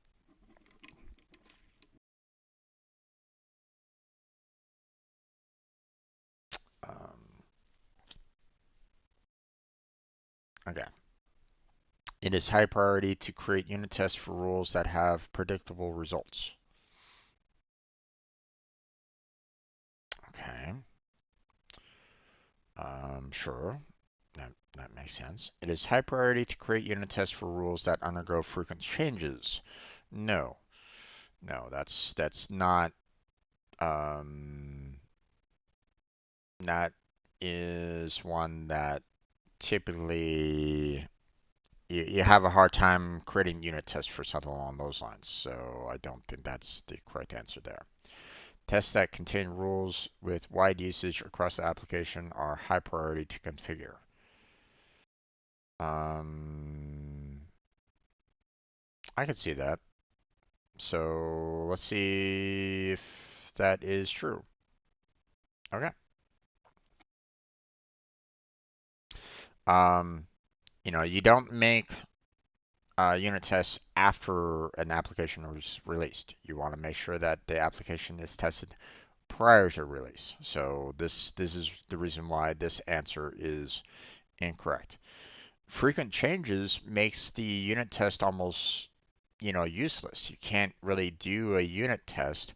Um, okay. It is high priority to create unit tests for rules that have predictable results. Okay. Sure. That makes sense. It is high priority to create unit tests for rules that undergo frequent changes. No, no, that's not. Um, that is one that typically you have a hard time creating unit tests for something along those lines. So I don't think that's the correct answer there. Tests that contain rules with wide usage across the application are high priority to configure. Um, I can see that. So let's see if that is true. Okay. Um, you don't make unit tests after an application was released. You want to make sure that the application is tested prior to release. So this is the reason why this answer is incorrect. Frequent changes makes the unit test almost, useless. You can't really do a unit test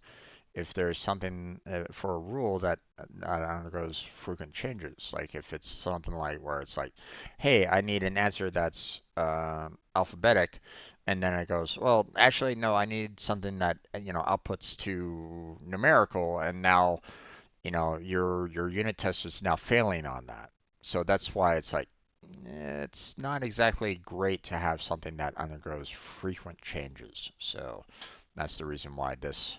if there's something for a rule that undergoes frequent changes. Like if it's something like where it's like, hey, I need an answer that's alphabetic, and then it goes, well, actually, no, I need something that outputs to numerical, and now your unit test is now failing on that. So that's why it's like it's not exactly great to have something that undergoes frequent changes. So that's the reason why this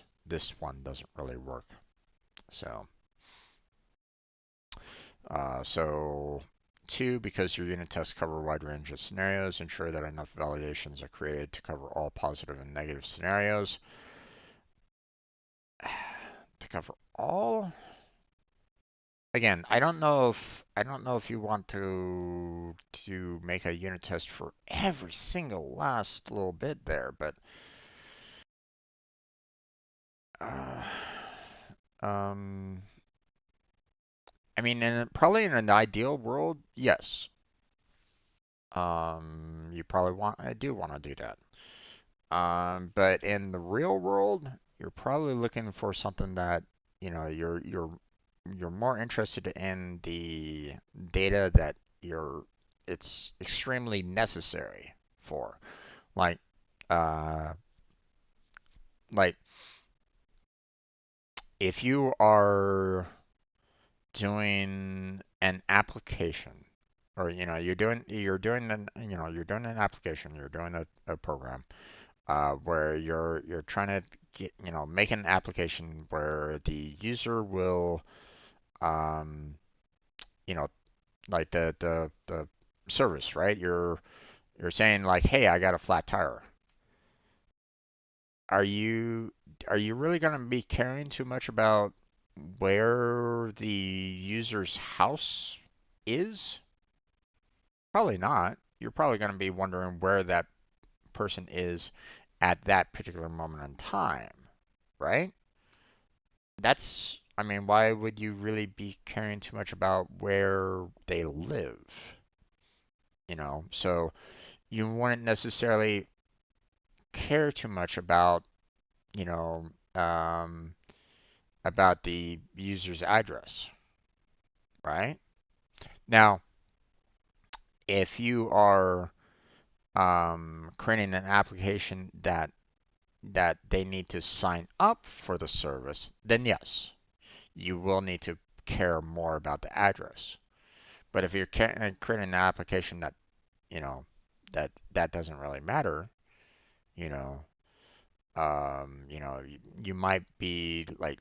one doesn't really work. So so two, because your unit tests cover a wide range of scenarios, ensure that enough validations are created to cover all positive and negative scenarios. To cover all, again, I don't know if you want to make a unit test for every single last little bit there, but uh, um, I mean, probably in an ideal world, yes. You probably I do want to do that. But in the real world, you're probably looking for something that, you're more interested in the data that it's extremely necessary for. Like, uh, like if you are doing an application, or you're doing an application, you're doing a program, where you're trying to make an application where the user will, um, you know, like the service, right? You're saying like, hey, I got a flat tire. Are you are you really going to be caring too much about where the user's house is? Probably not. You're probably going to be wondering where that person is at that particular moment in time, right? I mean, why would you really be caring too much about where they live? So you wouldn't necessarily, care too much about, you know, um, about the user's address, right? Now, if you are creating an application that they need to sign up for the service, then yes, you will need to care more about the address. But if you're creating an application that, you know, that doesn't really matter, you know, you might be like,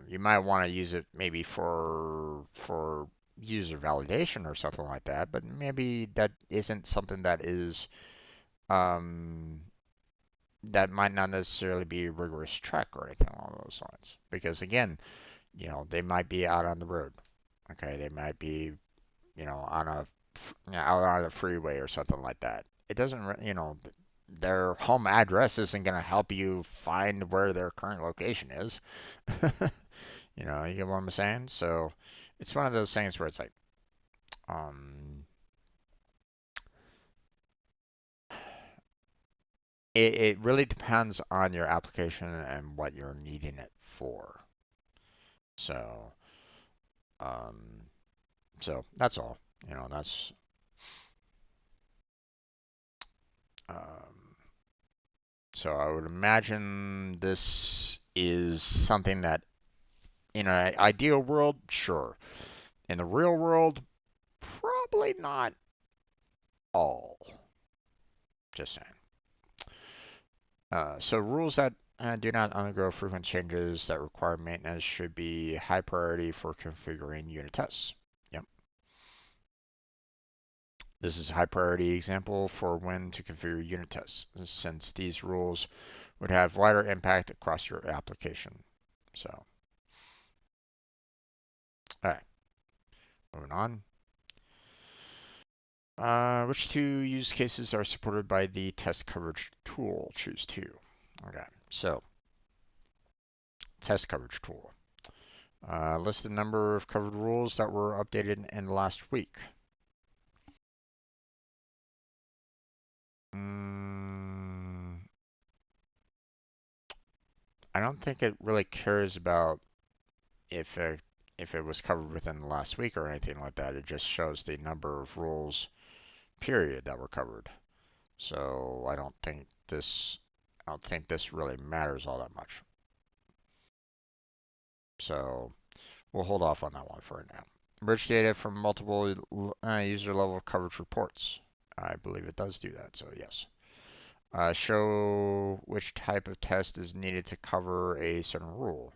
you might want to use it maybe for user validation or something like that, but maybe that isn't something that is um, that might not necessarily be a rigorous check or anything along those lines. Because again, they might be out on the road. Okay, they might be, on out on a freeway or something like that. It doesn't, their home address isn't going to help you find where their current location is. You get what I'm saying? So it's one of those things where it's like, um, it really depends on your application and what you're needing it for. So, um, so that's all. That's um, so I would imagine this is something that in an ideal world, sure. In the real world, probably not all. Just saying. So rules that do not undergo frequent changes that require maintenance should be high priority for configuring unit tests. Yep. This is a high priority example for when to configure unit tests, since these rules would have wider impact across your application. So, all right, moving on. Which two use cases are supported by the test coverage tool? Choose two. Okay, so test coverage tool. List the number of covered rules that were updated in the last week. Mm, I don't think it really cares about if it was covered within the last week or anything like that. It just shows the number of rules, period, that were covered. So I don't think this really matters all that much. So we'll hold off on that one for now. Rich data from multiple user level coverage reports. I believe it does do that, so yes. Show which type of test is needed to cover a certain rule.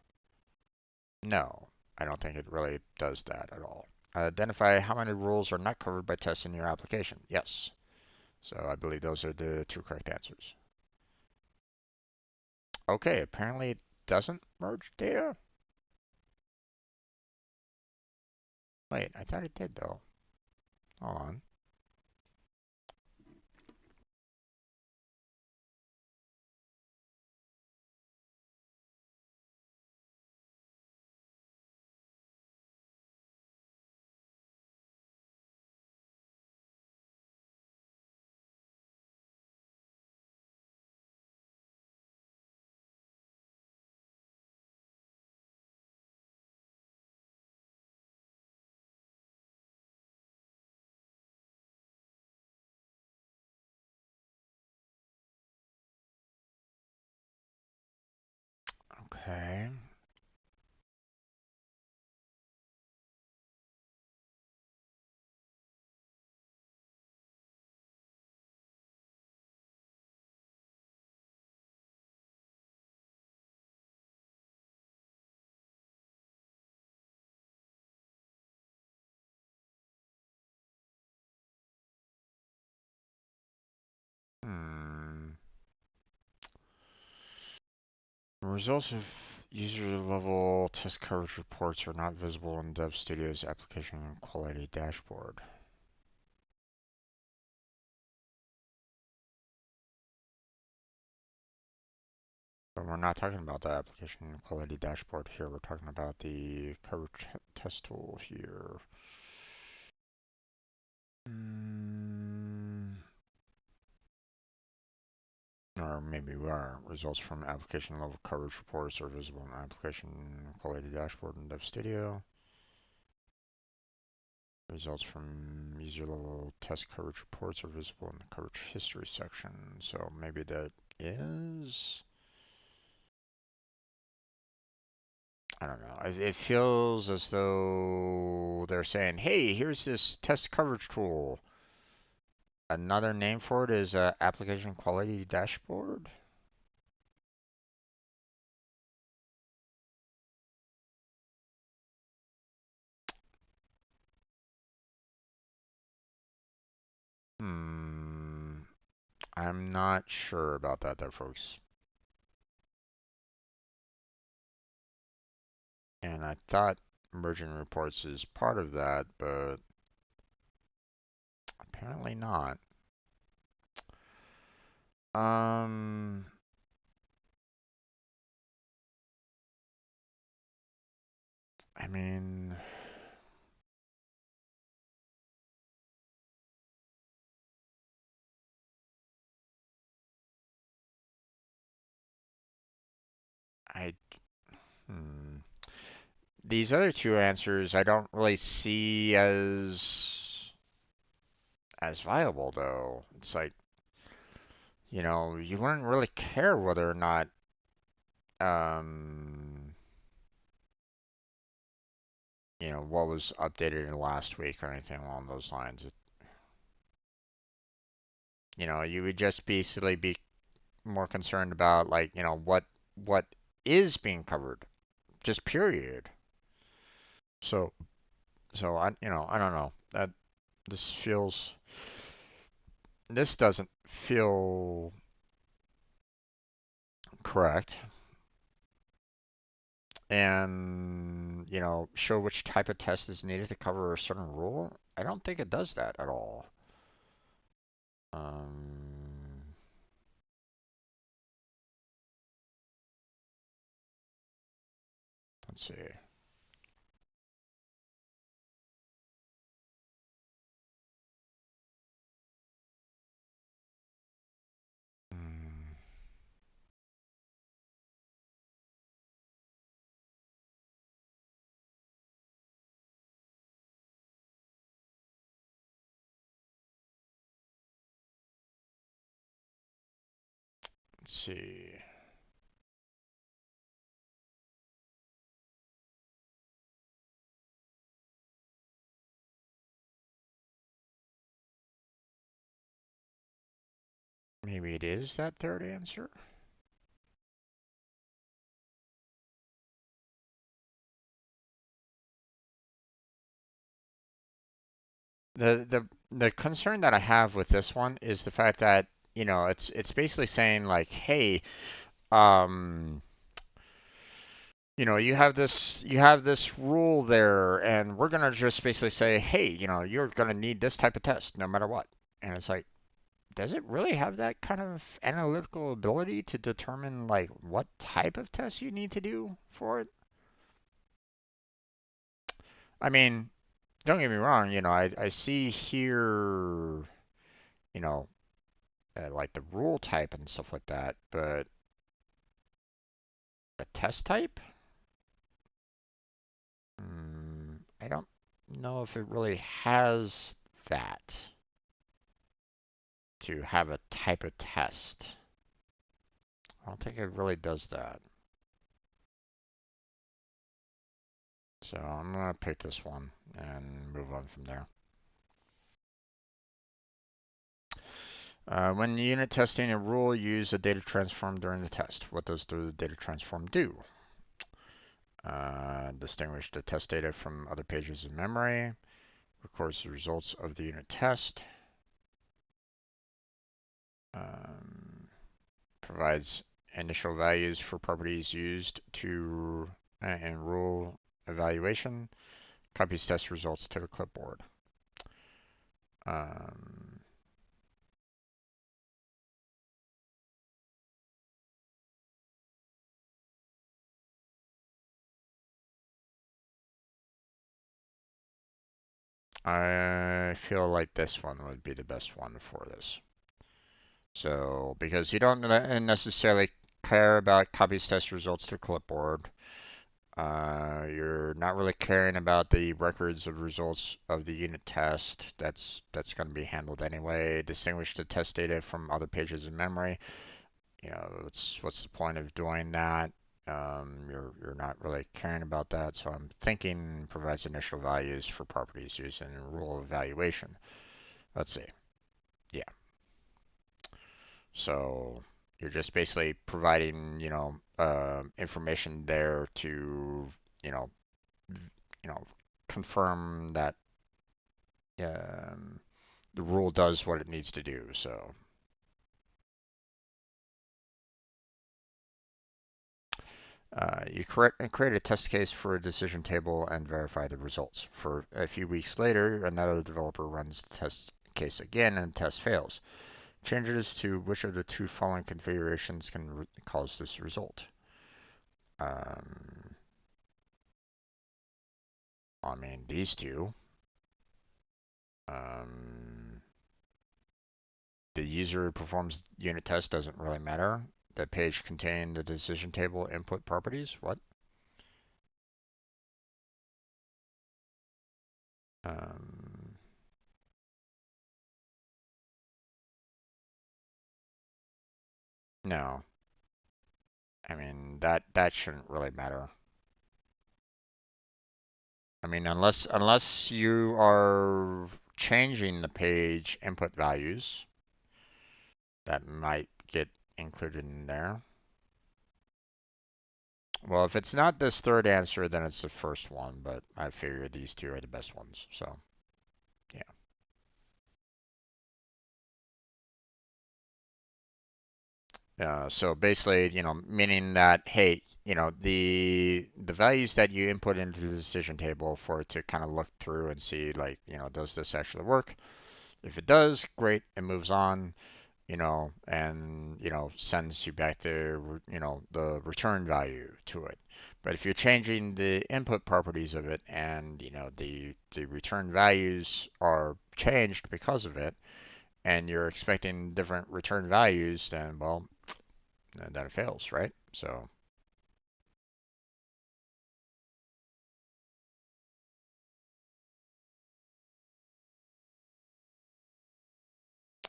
No, I don't think it really does that at all. Identify how many rules are not covered by tests in your application. Yes. So I believe those are the two correct answers. Okay, apparently it doesn't merge data. Wait, I thought it did though. Hold on. Okay. Hmm. Results of user level test coverage reports are not visible in Dev Studio's application quality dashboard. But we're not talking about the application quality dashboard here. We're talking about the coverage test tool here. Mm, or maybe we are. Results from application level coverage reports are visible in application quality dashboard in Dev Studio. Results from user level test coverage reports are visible in the coverage history section. So maybe that is. I don't know. It feels as though they're saying, hey, here's this test coverage tool. Another name for it is application quality dashboard. Hmm. I'm not sure about that there, folks. And I thought merging reports is part of that, but apparently not. Um, I mean, I, hmm. These other two answers I don't really see as viable though. It's like, you wouldn't really care whether or not, um, what was updated in last week or anything along those lines. You would just basically be more concerned about like, what is being covered, just period. So, so I don't know. This feels, this doesn't feel correct. And, show which type of test is needed to cover a certain rule. I don't think it does that at all. Um, let's see. Hmm, let's see. Maybe it is that third answer. The concern that I have with this one is the fact that, it's basically saying like, hey, um, you have this rule there, and we're gonna just basically say, hey, you're gonna need this type of test no matter what. And it's like, does it really have that kind of analytical ability to determine like what type of test you need to do for it? I mean, don't get me wrong, I see here, you know, like the rule type and stuff like that, but a test type? I don't know if it really has that to have a type of test. I don't think it really does that. So I'm going to pick this one and move on from there. When unit testing a rule, use a data transform during the test. What does the data transform do? Distinguish the test data from other pages of memory. Records the results of the unit test. Um, provides initial values for properties used to in rule evaluation. Copies test results to the clipboard. Um, I feel like this one would be the best one for this. So because you don't necessarily care about copies test results to clipboard, you're not really caring about the records of results of the unit test. That's going to be handled anyway. Distinguish the test data from other pages in memory. You know, what's the point of doing that? You're not really caring about that. So I'm thinking provides initial values for properties used in rule evaluation. Let's see. Yeah. So you're just basically providing, information there to, you know, you know, confirm that um, the rule does what it needs to do. So you create a test case for a decision table and verify the results. For a few weeks later, another developer runs the test case again and the test fails. Changes to which of the two following configurations can cause this result. Um, I mean, these two. Um, the user performs unit test doesn't really matter. The page contained the decision table input properties. What? Um, no. I mean that shouldn't really matter. I mean unless you are changing the page input values, that might get included in there. Well, if it's not this third answer, then it's the first one, but I figure these two are the best ones. So, yeah. So basically, meaning that, hey, the values that you input into the decision table for it to kind of look through and see, like, does this actually work? If it does, great, it moves on, and, sends you back the return value to it. But if you're changing the input properties of it and, the return values are changed because of it, and you're expecting different return values, then, well, then it fails, right? So,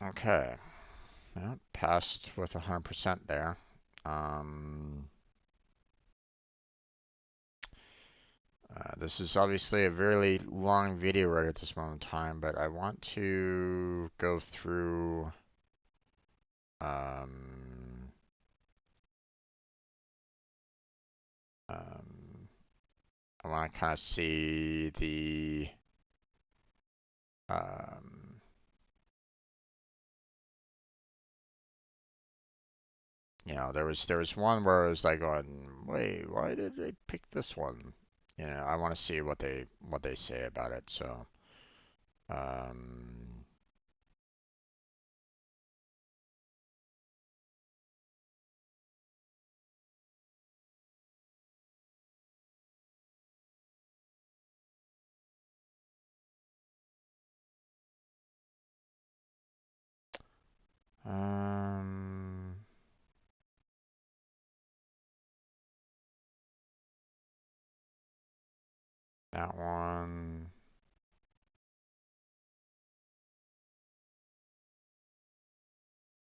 okay. Well, passed with 100% there. Um, this is obviously a very long video right at this moment in time, but I want to go through um, um, I want to kind of see um, there was one where I was like going, wait, why did they pick this one? I want to see what they say about it. So, um, um, that one,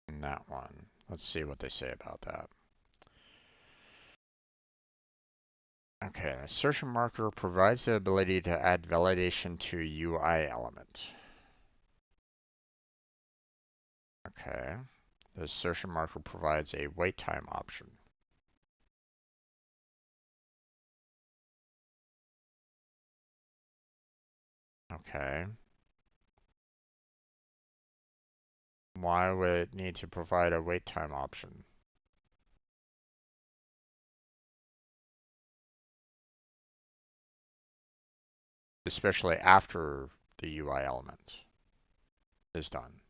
and that one. Let's see what they say about that. Okay, assertion marker provides the ability to add validation to UI element. Okay. The assertion marker provides a wait time option. Okay. Why would it need to provide a wait time option? Especially after the UI element is done.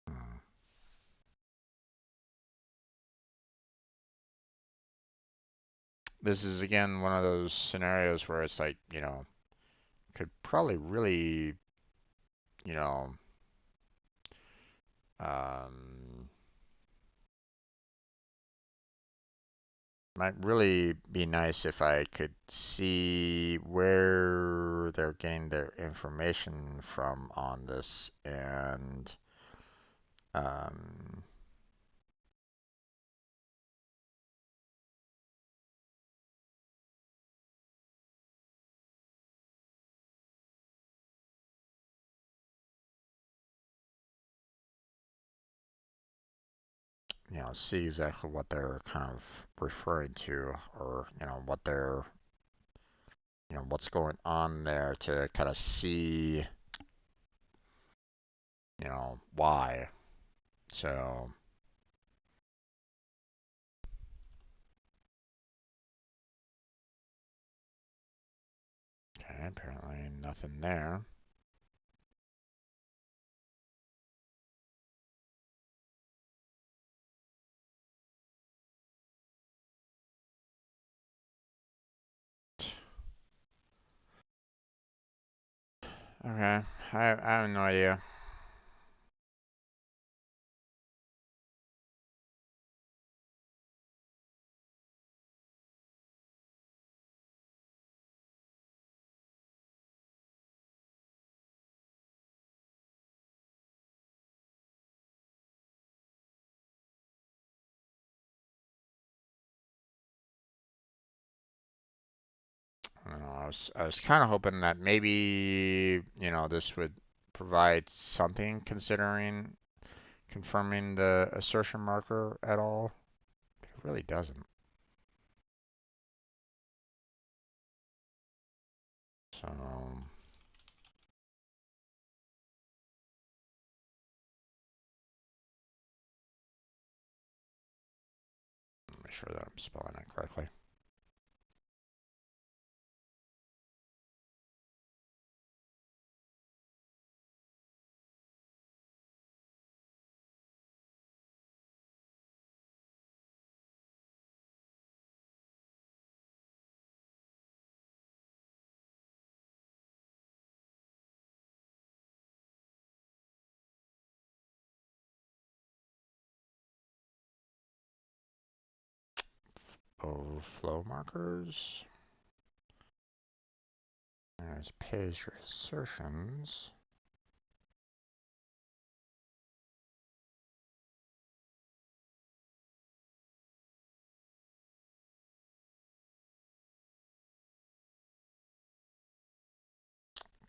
Hmm. this is again one of those scenarios where it's like, could probably really, you know, um, might really be nice if I could see where they're getting their information from on this and, um, see exactly what they're kind of referring to or, what they're, what's going on there to kind of see, why. So, okay, apparently nothing there. Okay, I have no idea. I don't know. I was kind of hoping that maybe, this would provide something considering confirming the assertion marker at all. It really doesn't. So, make sure that I'm spelling it correctly. Overflow markers. There's page assertions.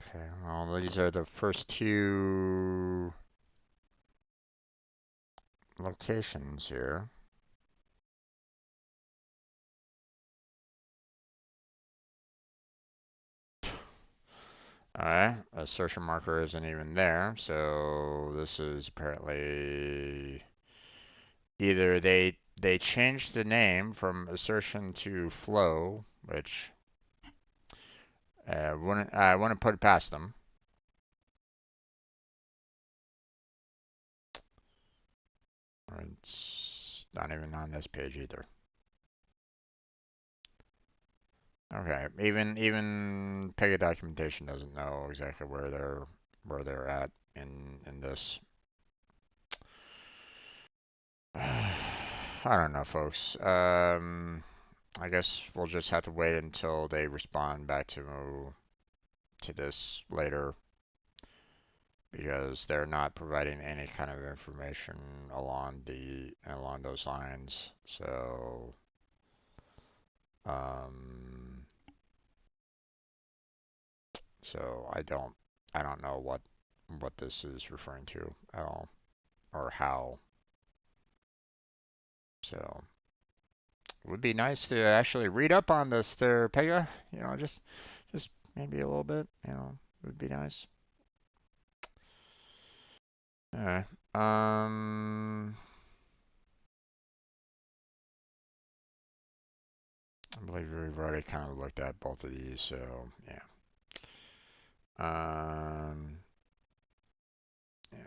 Okay, well, these are the first two locations here. Alright, assertion marker isn't even there, so this is apparently either they changed the name from assertion to flow, which I wouldn't put it past them. It's not even on this page either. Okay, even Pega documentation doesn't know exactly where they're at in this. I don't know, folks. I guess we'll just have to wait until they respond back to this later because they're not providing any kind of information along those lines. So, um, I don't know what this is referring to at all or how. So, it would be nice to actually read up on this there, Pega. Just maybe a little bit. Would be nice. Alright. I believe we've already kind of looked at both of these, so yeah. Um, yeah,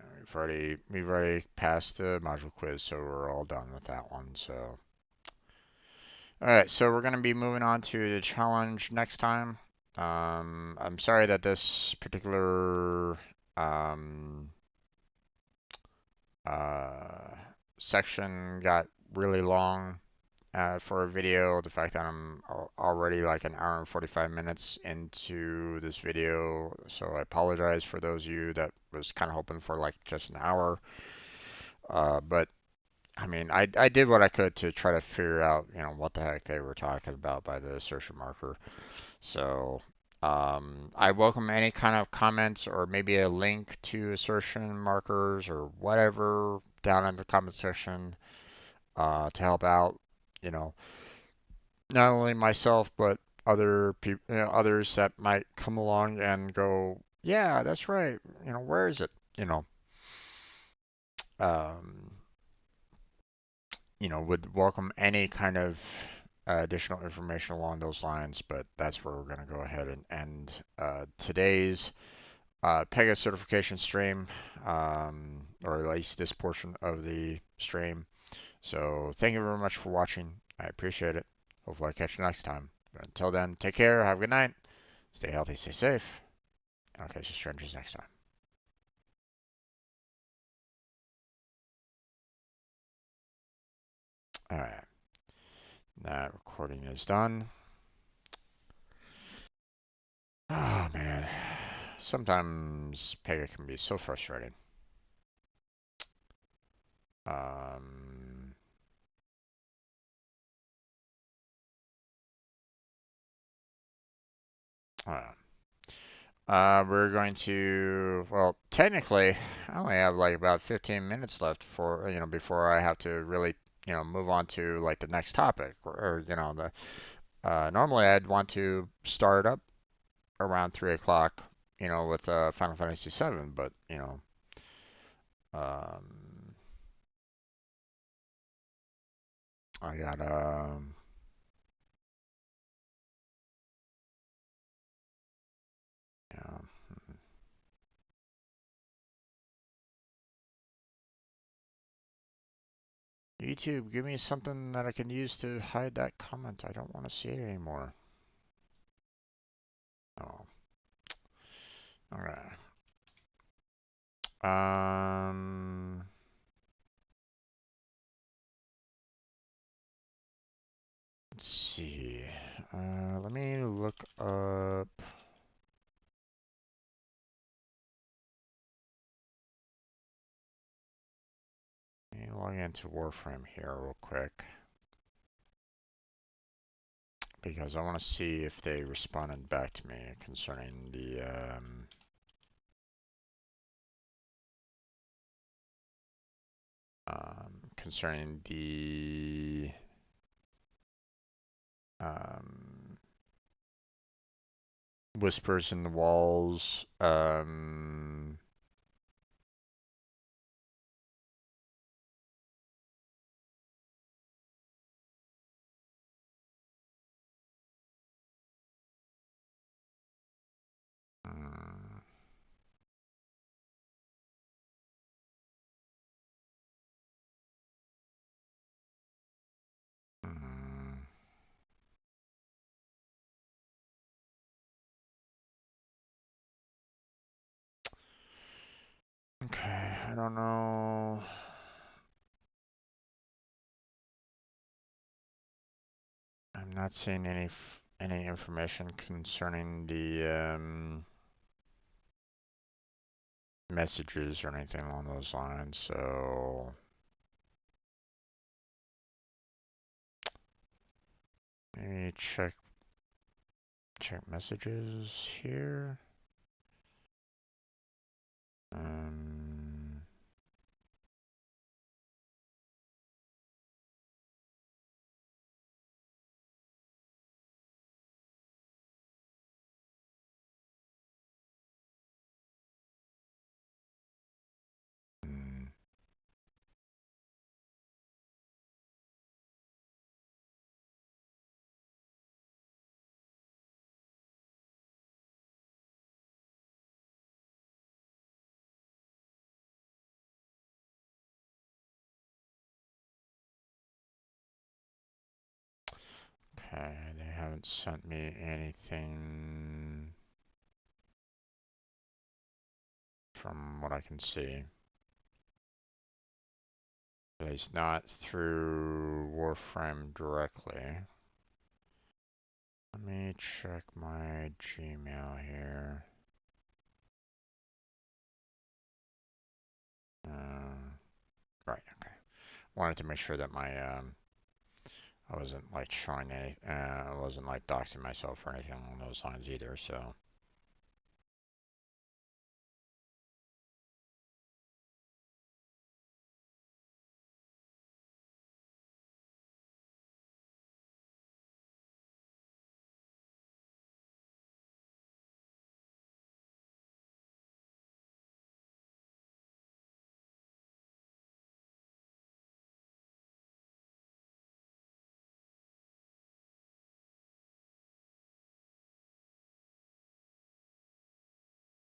we've already passed the module quiz, so we're all done with that one. So All right, so we're going to be moving on to the challenge next time. I'm sorry that this particular um, uh, section got really long for a video. The fact that I'm already like an hour and 45 minutes into this video, so I apologize for those of you that was kind of hoping for like just an hour. But I mean, I did what I could to try to figure out, what the heck they were talking about by the assertion marker. So, I welcome any kind of comments or maybe a link to assertion markers or whatever down in the comment section to help out, you know, not only myself but other people, others that might come along and go, yeah, that's right. Where is it? You know, um, would welcome any kind of additional information along those lines, but that's where we're going to go ahead and end today's Pega certification stream, or at least this portion of the stream. So thank you very much for watching. I appreciate it. Hopefully I catch you next time. But until then, take care. Have a good night. Stay healthy, stay safe. And I'll catch you strangers next time. All right. That recording is done. Oh man. Sometimes Pega can be so frustrating. Um, we're going to, well, technically, I only have like about 15 minutes left for, before I have to really, move on to like the next topic or normally I'd want to start up around 3 o'clock, with Final Fantasy 7, but, um, I got, yeah. YouTube, give me something that I can use to hide that comment. I don't want to see it anymore. Oh, all right. Um, let's see. Let me look up. Let me log into Warframe here real quick because I want to see if they responded back to me concerning the concerning the um, whispers in the walls. Mm, mm. Okay, I don't know. I'm not seeing any information concerning the messages or anything along those lines. So maybe check messages here. Um, mm, Okay, they haven't sent me anything from what I can see. At least not through Warframe directly. Let me check my Gmail here. Right, okay. Wanted to make sure that my I wasn't like showing any, I wasn't like doxing myself or anything along those lines either. So.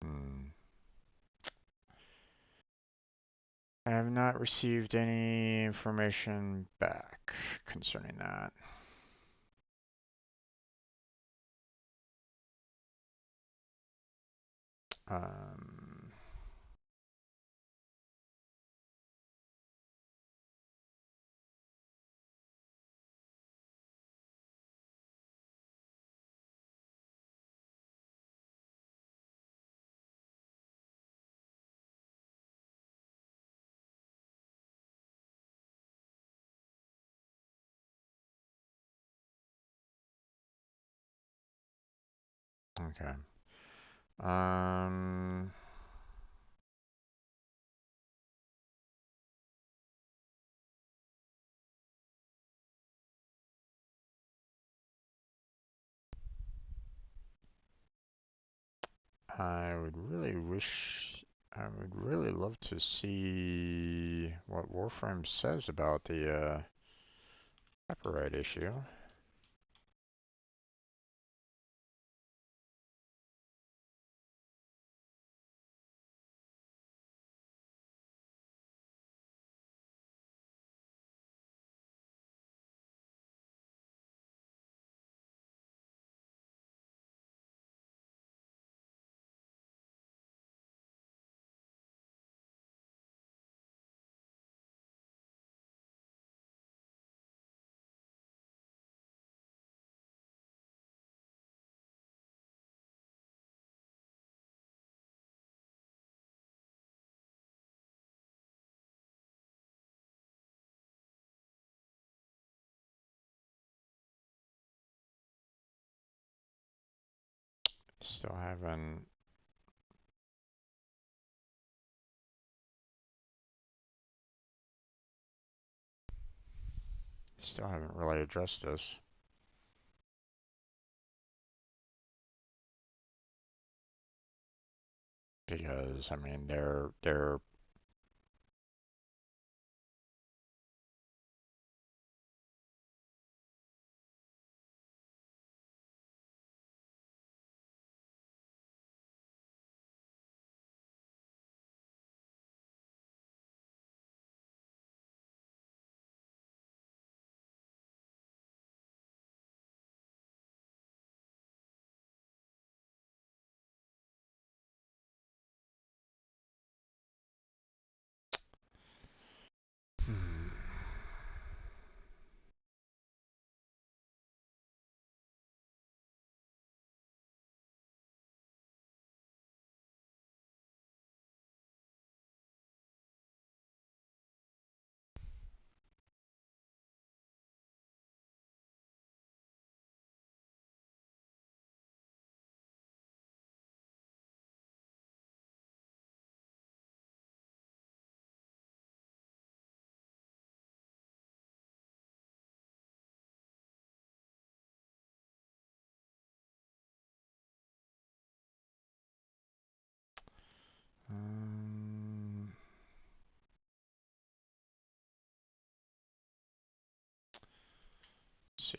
Hmm. I have not received any information back concerning that. Um, okay. Um, I would really wish, I would really love to see what Warframe says about the copyright issue. Still haven't, still haven't really addressed this because I mean they're hmm. Um, let's see.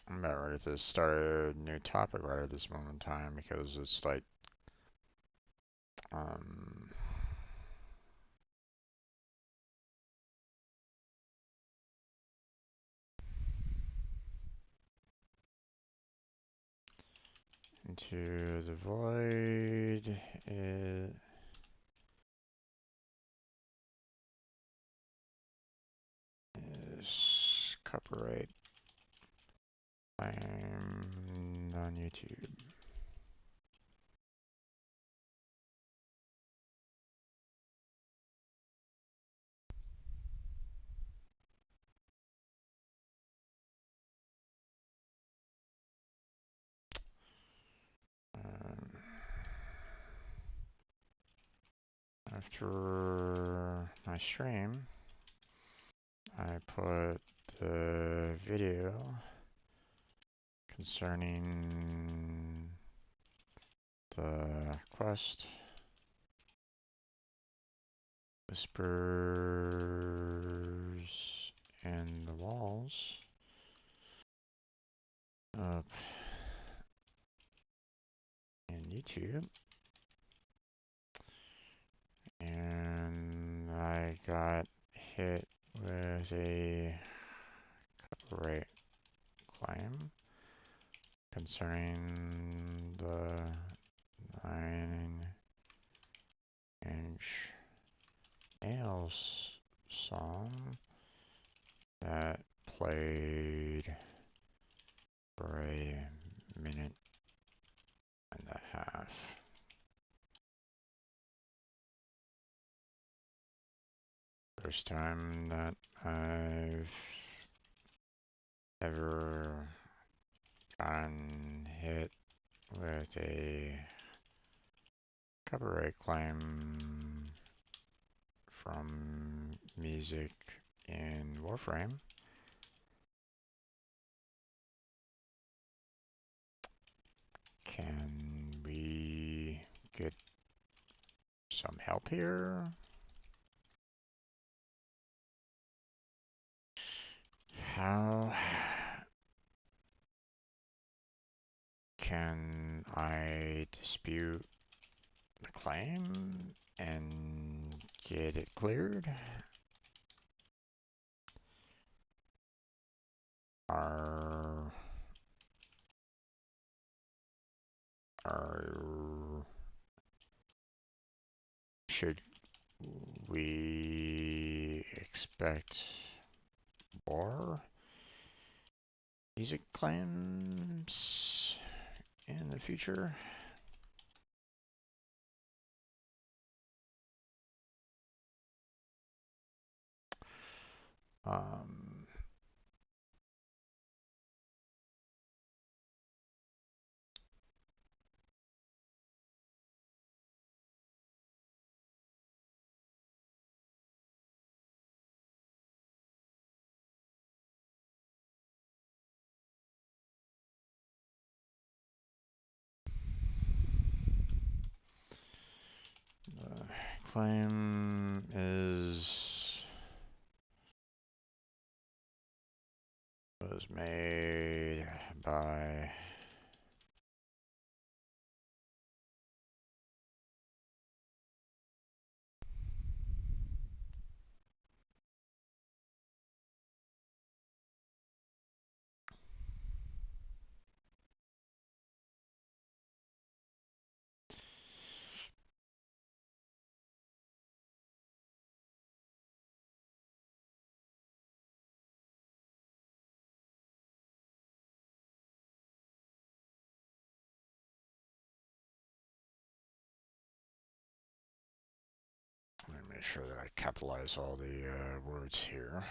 I'm about ready to start a new topic right at this moment in time because it's like, um, into the void is copyright claim on YouTube. Um, After my stream, I put the video concerning the quest whispers in the walls up in YouTube, and I got hit with a copyright claim concerning the 9-inch nails song that played for a minute and a half. First time that I've ever gotten hit with a copyright claim from music in Warframe. Can we get some help here? How can I dispute the claim and get it cleared? Are should we expect more music claims in the future? Um, the claim was made by let me make sure that I capitalize all the words here.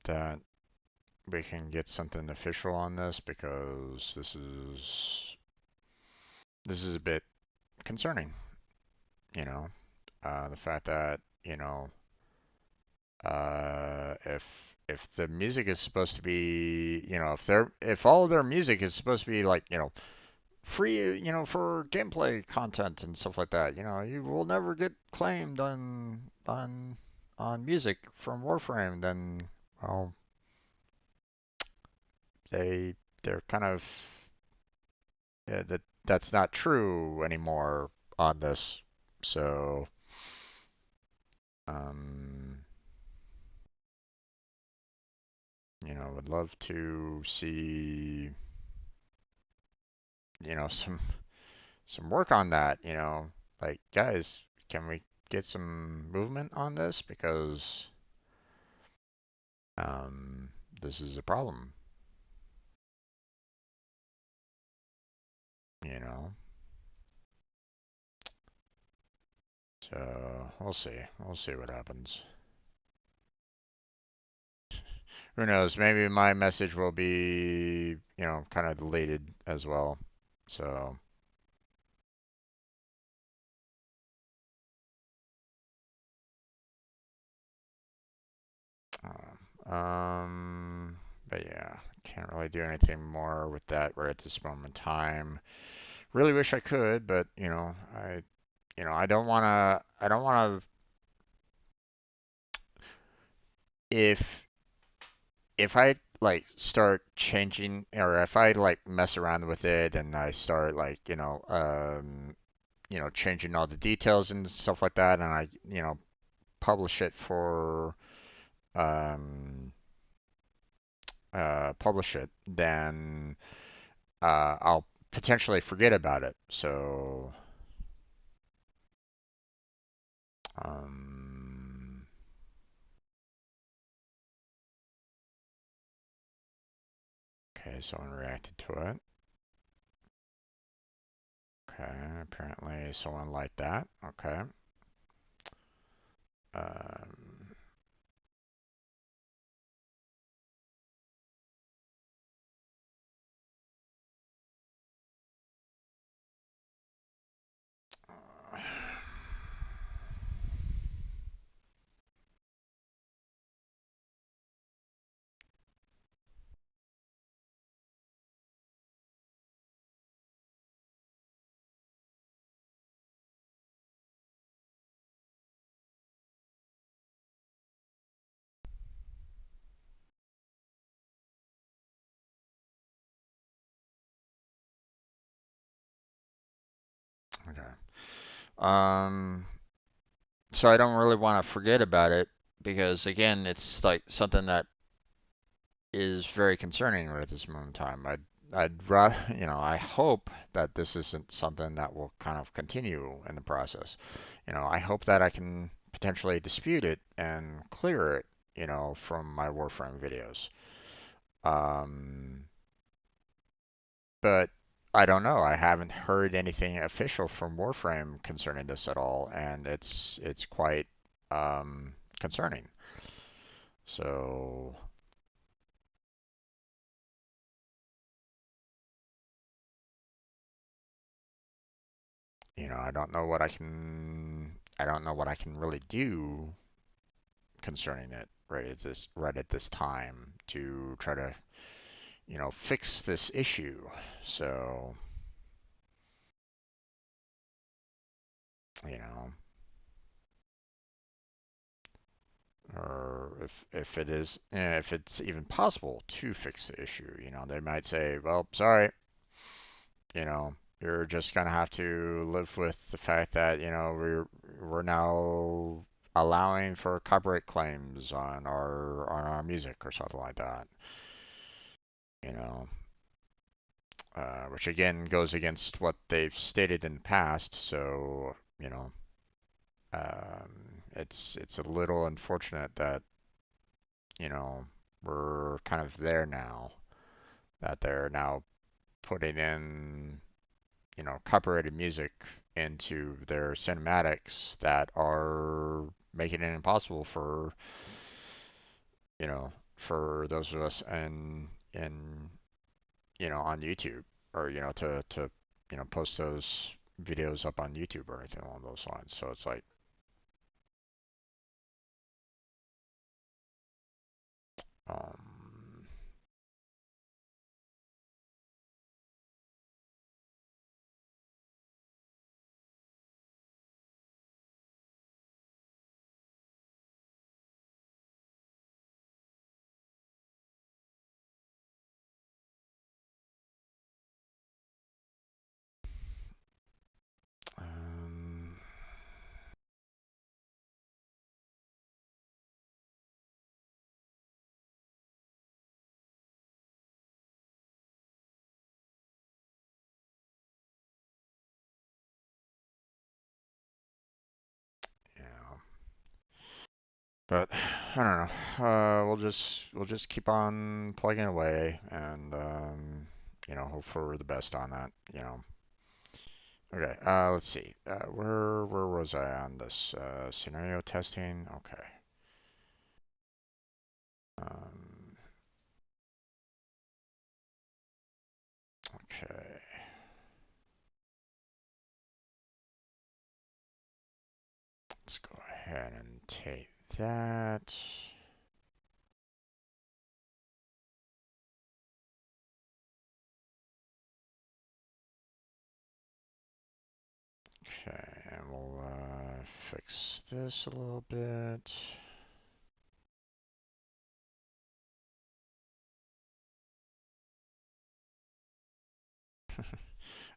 that we can get something official on this because this is a bit concerning, you know. The fact that, if the music is supposed to be, if all of their music is supposed to be like, free, for gameplay content and stuff like that, you will never get claimed on music from Warframe, then well, they they're kind of that's not true anymore on this. So, um, would love to see, some work on that, like guys, can we get some movement on this because um this is a problem, you know. So, we'll see. We'll see what happens. Who knows? Maybe my message will be, kind of deleted as well. So, but yeah, can't really do anything more with that right at this moment in time. Really wish I could, but I don't wanna, if I like start changing or if I like mess around with it and I start like, changing all the details and stuff like that, and I, publish it for, um, publish it, then I'll potentially forget about it. So, um, okay, someone reacted to it. Okay, apparently someone liked that. Okay. Um, okay. Um, so I don't really want to forget about it because again, it's like something that is very concerning right at this moment in time. I'd rather, I hope that this isn't something that will kind of continue in the process. I hope that I can potentially dispute it and clear it, from my Warframe videos. Um, but I don't know. I haven't heard anything official from Warframe concerning this at all, and it's quite concerning. So, I don't know what I can really do concerning it right at this time to try to, fix this issue. So, you know, or if it's even possible to fix the issue, they might say, well, sorry, you know, you're just gonna have to live with the fact that, we're now allowing for copyright claims on our music or something like that. You know, which again goes against what they've stated in the past. So, it's a little unfortunate that, you know, we're kind of there now, that they're now putting in, copyrighted music into their cinematics that are making it impossible for, for those of us in on YouTube, or to post those videos up on YouTube or anything along those lines. So it's like, um, um, you know, but I don't know. We'll just keep on plugging away and hope for the best on that. Okay. Let's see. Where was I on this scenario testing? Okay. Um, okay. Let's go ahead and take that. Okay, and we'll fix this a little bit.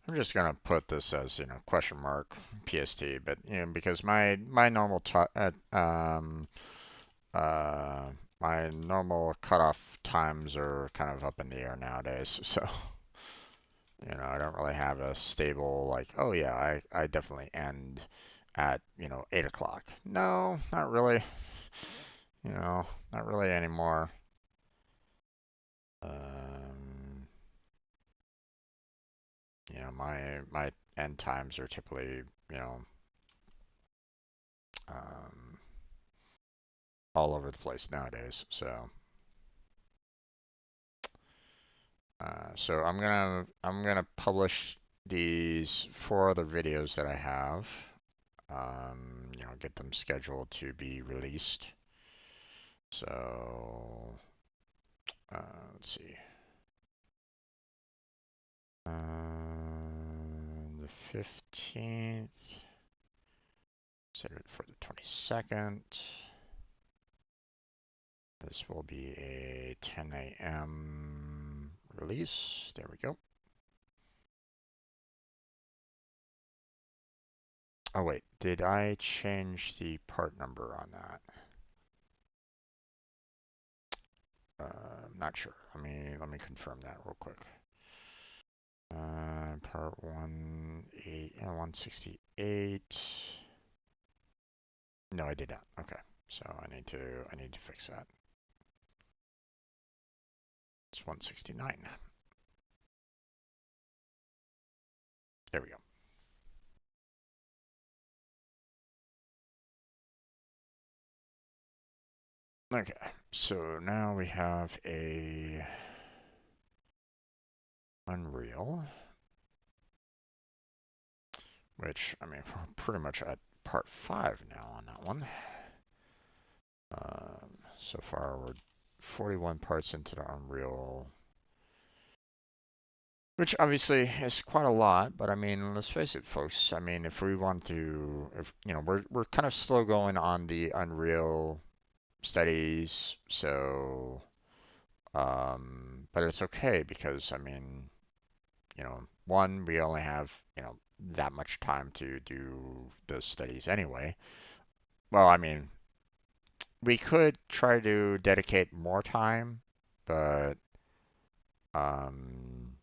I'm just gonna put this as question mark PST, but because my normal my normal cutoff times are kind of up in the air nowadays, so I don't really have a stable like, oh yeah, I definitely end at 8 o'clock. No, not really. Not really anymore. Um, my end times are typically um, all over the place nowadays. So I'm gonna publish these 4 other videos that I have. Get them scheduled to be released. So let's see. The 15th. Set it for the 22nd. This will be a 10 a.m. release. There we go. Oh wait, did I change the part number on that? I'm not sure. Let me confirm that real quick. Part 168. No, I did not. Okay, so I need to fix that. It's 169. There we go. Okay, so now we have a Unreal, which we're pretty much at part 5 now on that one. So far we're 41 parts into the Unreal, which obviously is quite a lot, but let's face it, folks. If we want to, if we're kind of slow going on the Unreal studies, so but it's okay because one, we only have that much time to do the studies anyway. Well, we could try to dedicate more time, but um,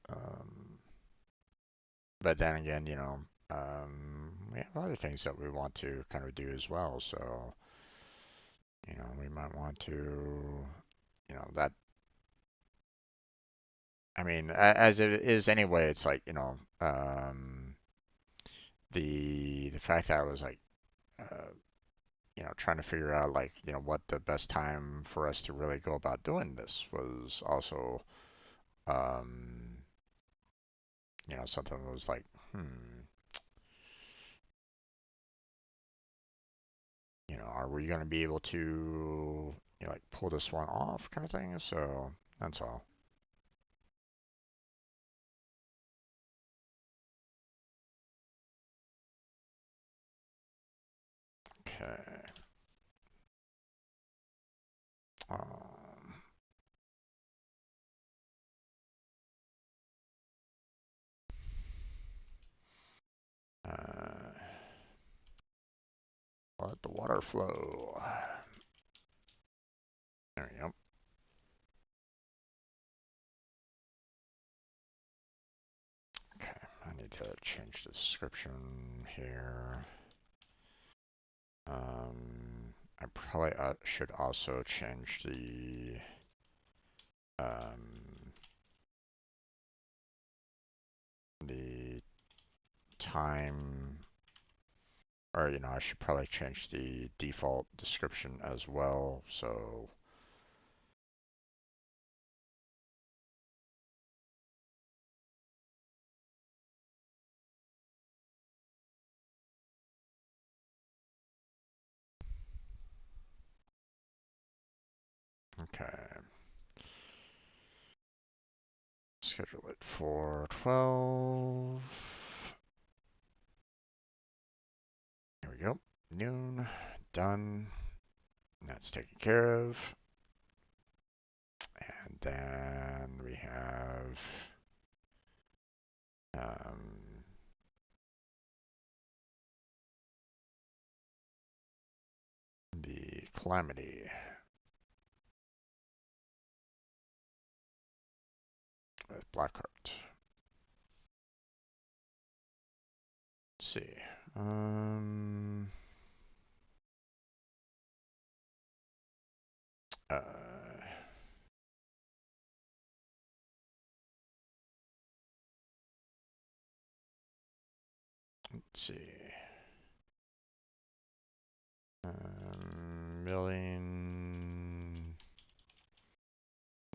um, but then again, we have other things that we want to kind of do as well. So, we might want to, that. As it is anyway, it's like, the fact that I was like, uh, trying to figure out like, what the best time for us to really go about doing this was also, um, something that was like, are we going to be able to, like pull this one off kind of thing? So that's all. Okay. Um, uh, let the water flow. There we go. Okay, I need to change the description here. I probably should also change um, the time, or I should probably change the default description as well. So okay, schedule it for 12. Here we go. Noon, done. That's taken care of. And then we have um, the calamity with Blackheart. Let's see. Um, uh, let's see. Million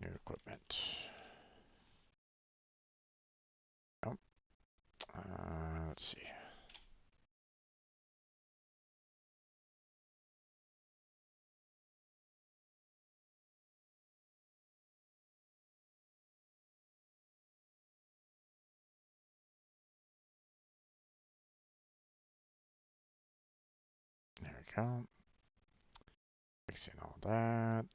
new equipment. Oh, let's see. There we go. Fixing all that.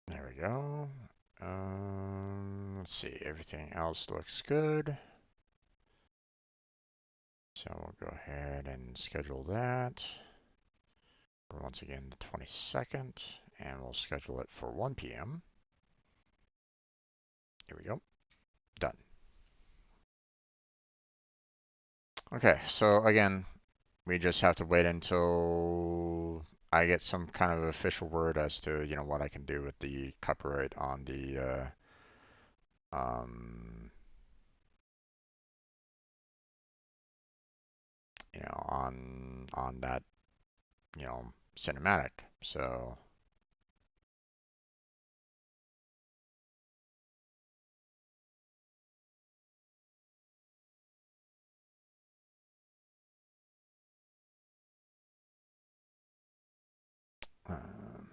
There we go. Let's see. Everything else looks good. So we'll go ahead and schedule that for once again the 22nd, and we'll schedule it for 1 p.m. Here we go. Done. Okay, so again, we just have to wait until I get some kind of official word as to, what I can do with the copyright on the, um, on that, cinematic. So, um,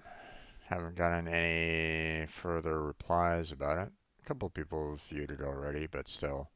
haven't gotten any further replies about it. A couple people have viewed it already, but still.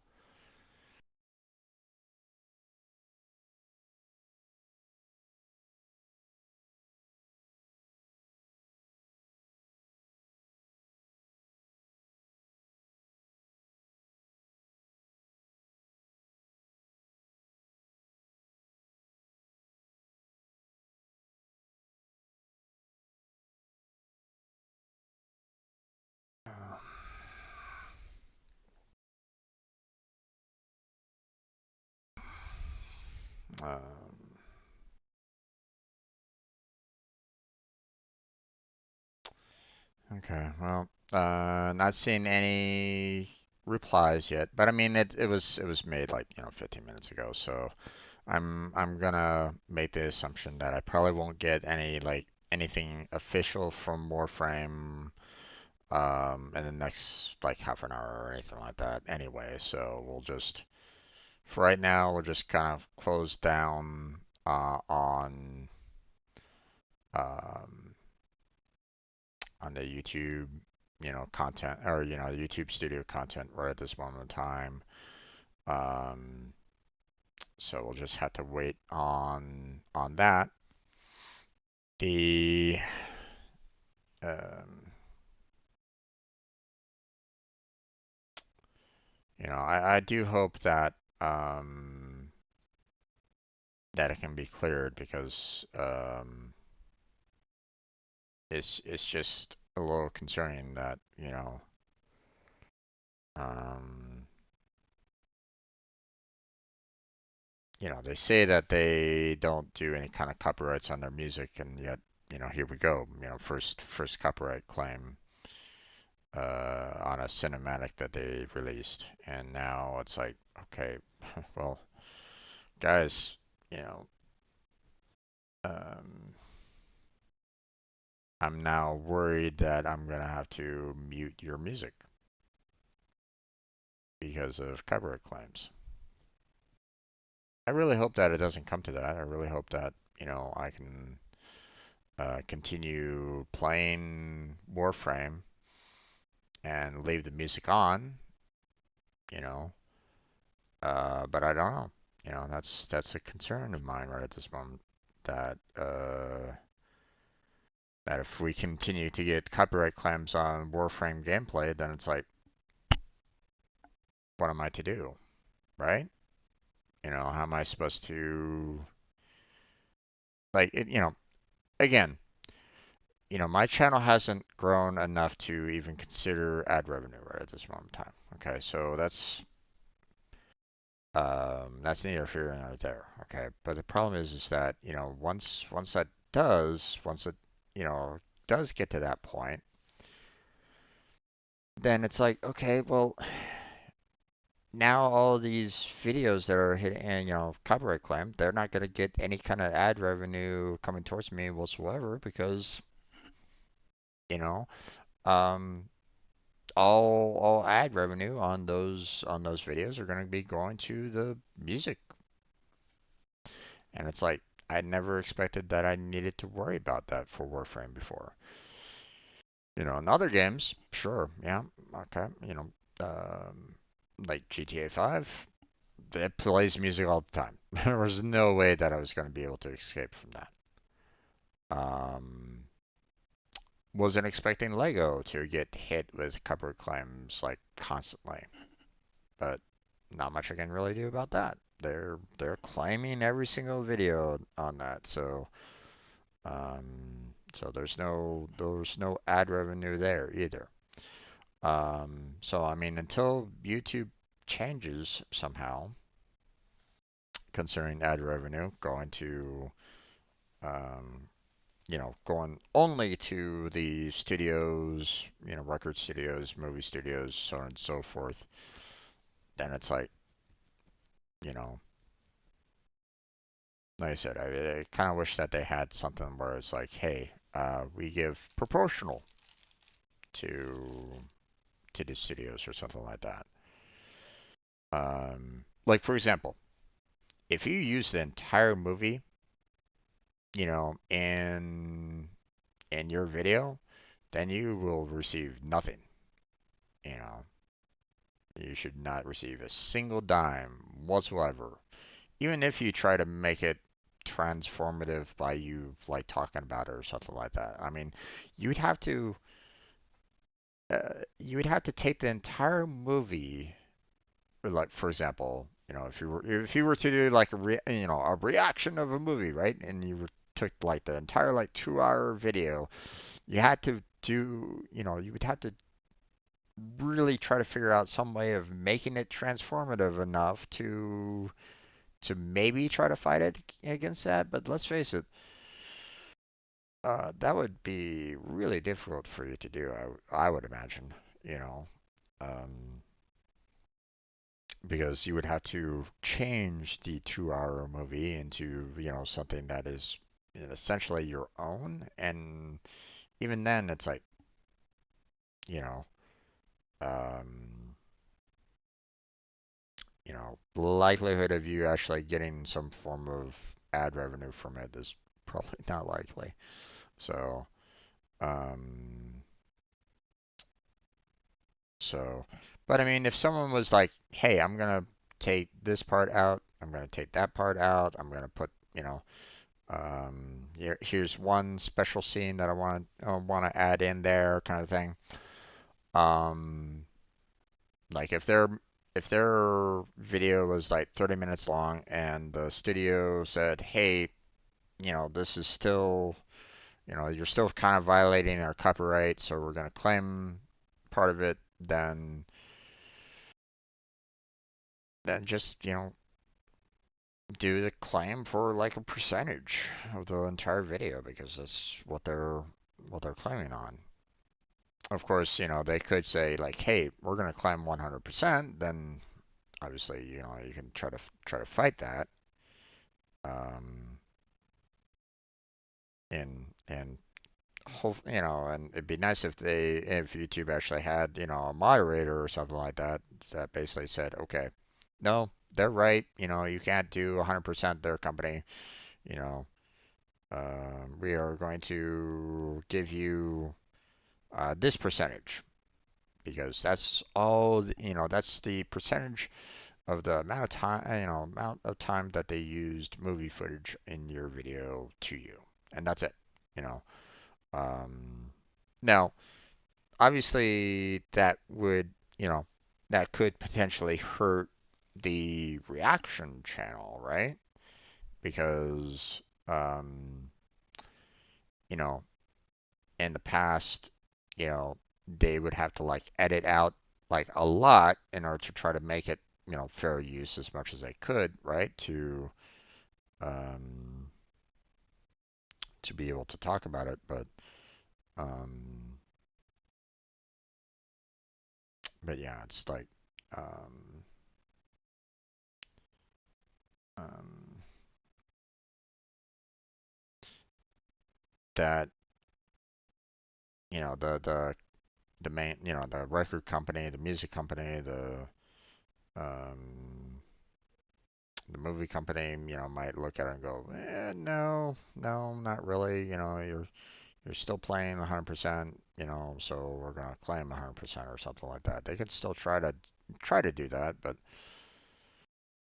Um, okay, well, Not seeing any replies yet, but I mean it was made like 15 minutes ago, so I'm gonna make the assumption that I probably won't get anything official from Warframe in the next like half an hour or anything like that anyway. So for right now we'll just kind of close down um, on the YouTube content or YouTube Studio content right at this moment in time. Um, so we'll just have to wait on that. The um, I do hope that that it can be cleared because it's just a little concerning that um, they say that they don't do any kind of copyrights on their music, and yet here we go, first copyright claim on a cinematic that they released, and now it's like, okay, well, guys, you know, um, I'm now worried that I'm gonna have to mute your music because of copyright claims. I really hope that it doesn't come to that. I really hope that I can continue playing Warframe and leave the music on, you know. But I don't know. That's a concern of mine right at this moment. That that if we continue to get copyright claims on Warframe gameplay, then it's like, what am I to do, right? How am I supposed to like it? Again, my channel hasn't grown enough to even consider ad revenue right at this moment in time. Okay, so that's neither here nor there. Okay, but the problem is that once that once it you know does get to that point, then it's like, okay, well, now all these videos that are hitting copyright claim, they're not going to get any kind of ad revenue coming towards me whatsoever because you know um all ad revenue on those videos are going to be going to the music. And it's like, I never expected that I needed to worry about that for Warframe before. In other games, sure, yeah, okay, like GTA 5, it plays music all the time. There was no way that I was going to be able to escape from that. Um, wasn't expecting Lego to get hit with copyright claims like constantly, but not much I can really do about that. They're claiming every single video on that, so there's no ad revenue there either. So I mean, until YouTube changes somehow concerning ad revenue, um, going only to the studios, record studios, movie studios, so on and so forth, then it's like, you know, like I said, I kind of wish that they had something where it's like, hey, we give proportional to the studios or something like that. Like for example, if you use the entire movie, in your video, then you will receive nothing. You know, you should not receive a single dime whatsoever, even if you try to make it transformative by you like talking about it or something like that. I mean, you would have to you would have to take the entire movie, like for example, if you were to do like a reaction of a movie, right? And took like the entire like 2 hour video, you had to do, you would have to really try to figure out some way of making it transformative enough to maybe try to fight it against that. But let's face it, that would be really difficult for you to do, I would imagine, you know, um, because you would have to change the 2 hour movie into, something that is essentially your own. And even then, it's like, you know, um, likelihood of you actually getting some form of ad revenue from it is probably not likely. So, um, so, but I mean, if someone was like, "Hey, I'm gonna take this part out, I'm gonna take that part out, I'm gonna put, here's one special scene that I want to add in there," kind of thing. Um, like if their video was like 30 minutes long and the studio said, "Hey, this is still, you're still kind of violating our copyright, so we're gonna claim part of it," then just, do the claim for like a percentage of the entire video because that's what they're claiming on. Of course, they could say like, "Hey, we're going to claim 100%." Then obviously, you can try to fight that. Um, and hope, and it'd be nice if YouTube actually had, a moderator or something like that that basically said, "Okay, no, they're right. You can't do 100% their company. You know, we are going to give you this percentage because that's all, that's the percentage of the amount of time, that they used movie footage in your video to you, and that's it, you know. Um, Now, obviously, that could potentially hurt the reaction channel, right? Because, you know, in the past, they would have to like edit out like a lot in order to try to make it, fair use as much as they could, right? Um, to be able to talk about it, um, but yeah, it's like um, um, that the main, the record company, the music company, um, the movie company, might look at it and go, no, no, not really. You're still playing 100%, so we're gonna claim 100% or something like that. They could still try to do that, but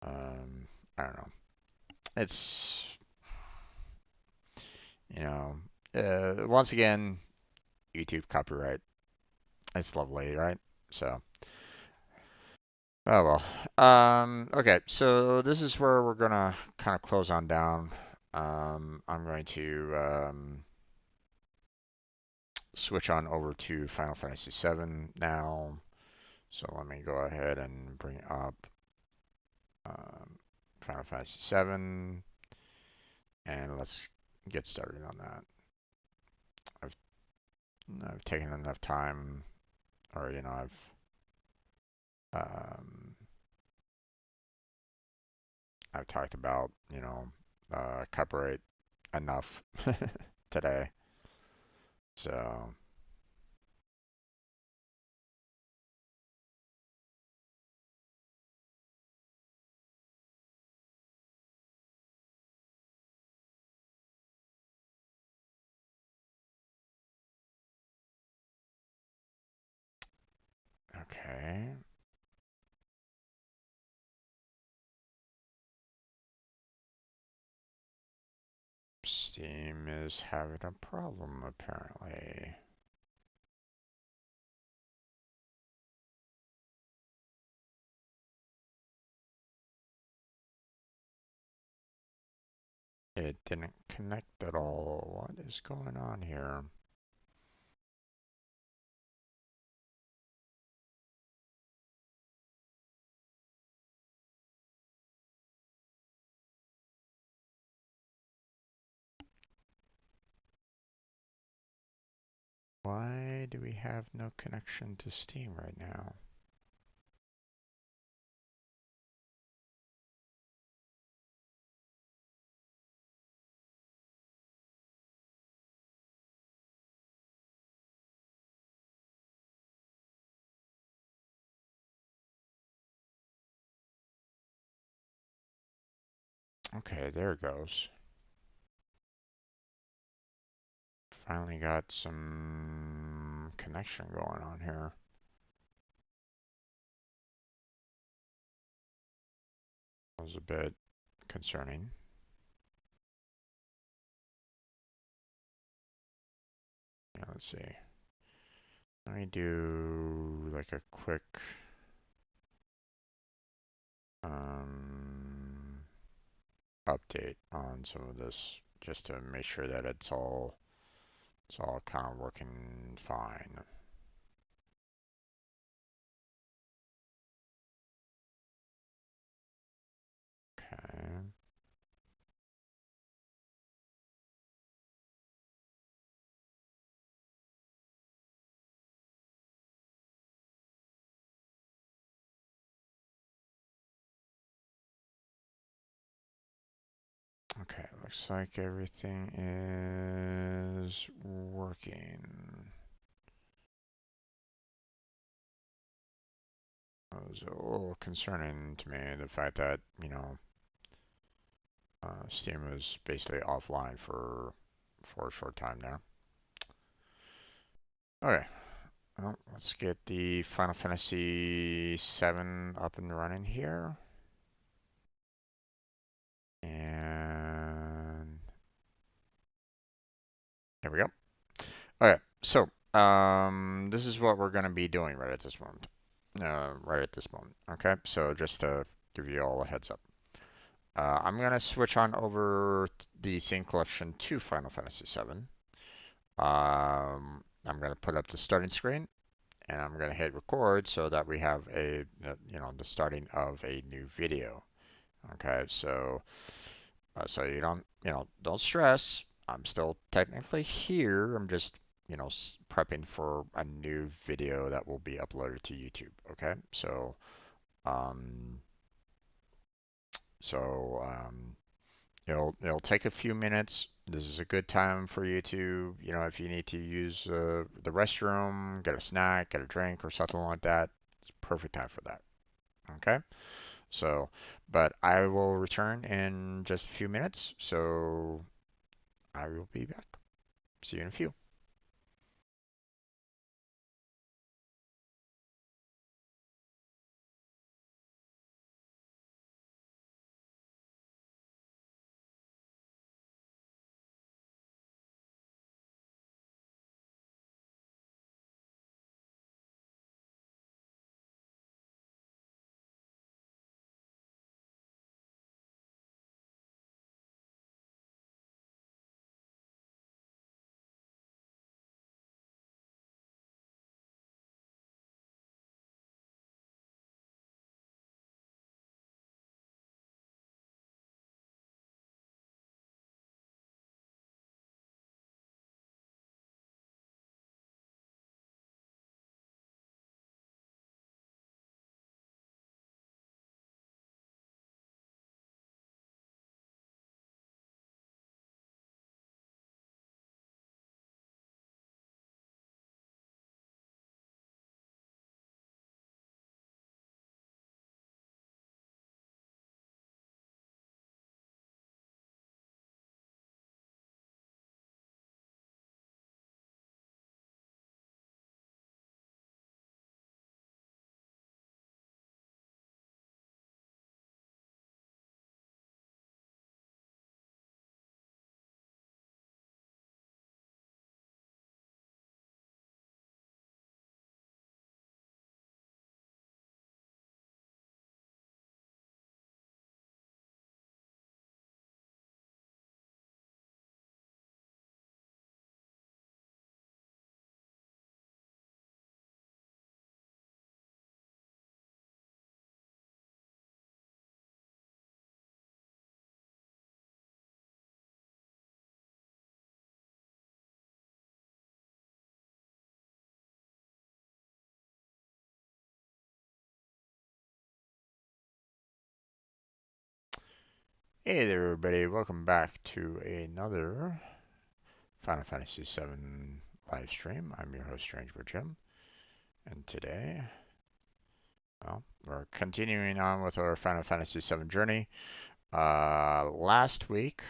I don't know. It's you know, once again, YouTube copyright. It's lovely, right? So, oh well. Okay, so this is where we're gonna kind of close on down. I'm going to switch on over to Final Fantasy VII now. So let me go ahead and bring up um, Final Fantasy VII, and let's get started on that. I've I've taken enough time, or um, I've talked about copyright enough today. So okay, Steam is having a problem apparently. It didn't connect at all. What is going on here? do we have no connection to Steam right now? Okay, there it goes. Finally got some connection going on here. That was a bit concerning. Yeah, let's see. Let me do like a quick um, update on some of this just to make sure that it's all kind of working fine. Okay. Okay, looks like everything is working. It was a little concerning to me, the fact that, Steam was basically offline for a short time there. Okay, well, let's get the Final Fantasy 7 up and running here. And there we go. Okay, so this is what we're going to be doing right at this moment. Right at this moment. Okay, so just to give you all a heads up. I'm going to switch on over the scene collection to Final Fantasy 7. I'm going to put up the starting screen and I'm going to hit record so that we have the starting of a new video. Okay, so you don't stress. I'm still technically here. I'm just, prepping for a new video that will be uploaded to YouTube. Okay, um, so it'll take a few minutes. This is a good time for you to, if you need to use the restroom, get a snack, get a drink, or something like that. It's perfect time for that. Okay, so, but I will return in just a few minutes. So I will be back. See you in a few. Hey there, everybody. Welcome back to another Final Fantasy VII live stream. I'm your host, Strangebird Jim, and today, well, we're continuing on with our Final Fantasy VII journey. Last week,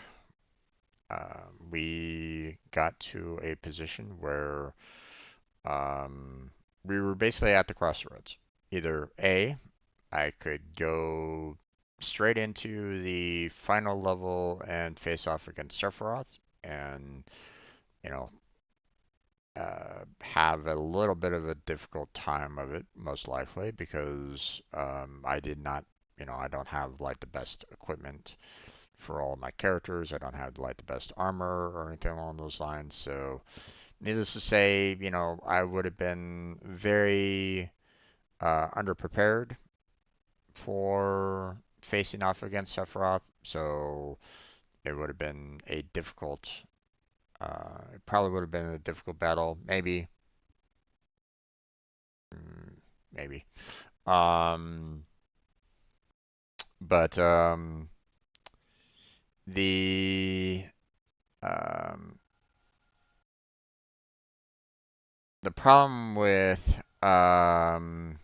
we got to a position where we were basically at the crossroads. Either A, I could go straight into the final level and face off against Sephiroth and, you know, have a little bit of a difficult time of it, most likely, because I did not, I don't have like the best equipment for all of my characters. I don't have like the best armor or anything along those lines. So, needless to say, I would have been very underprepared for facing off against Sephiroth. So, it would have been a difficult it probably would have been a difficult battle, maybe. Maybe. Um, but the um, the problem with the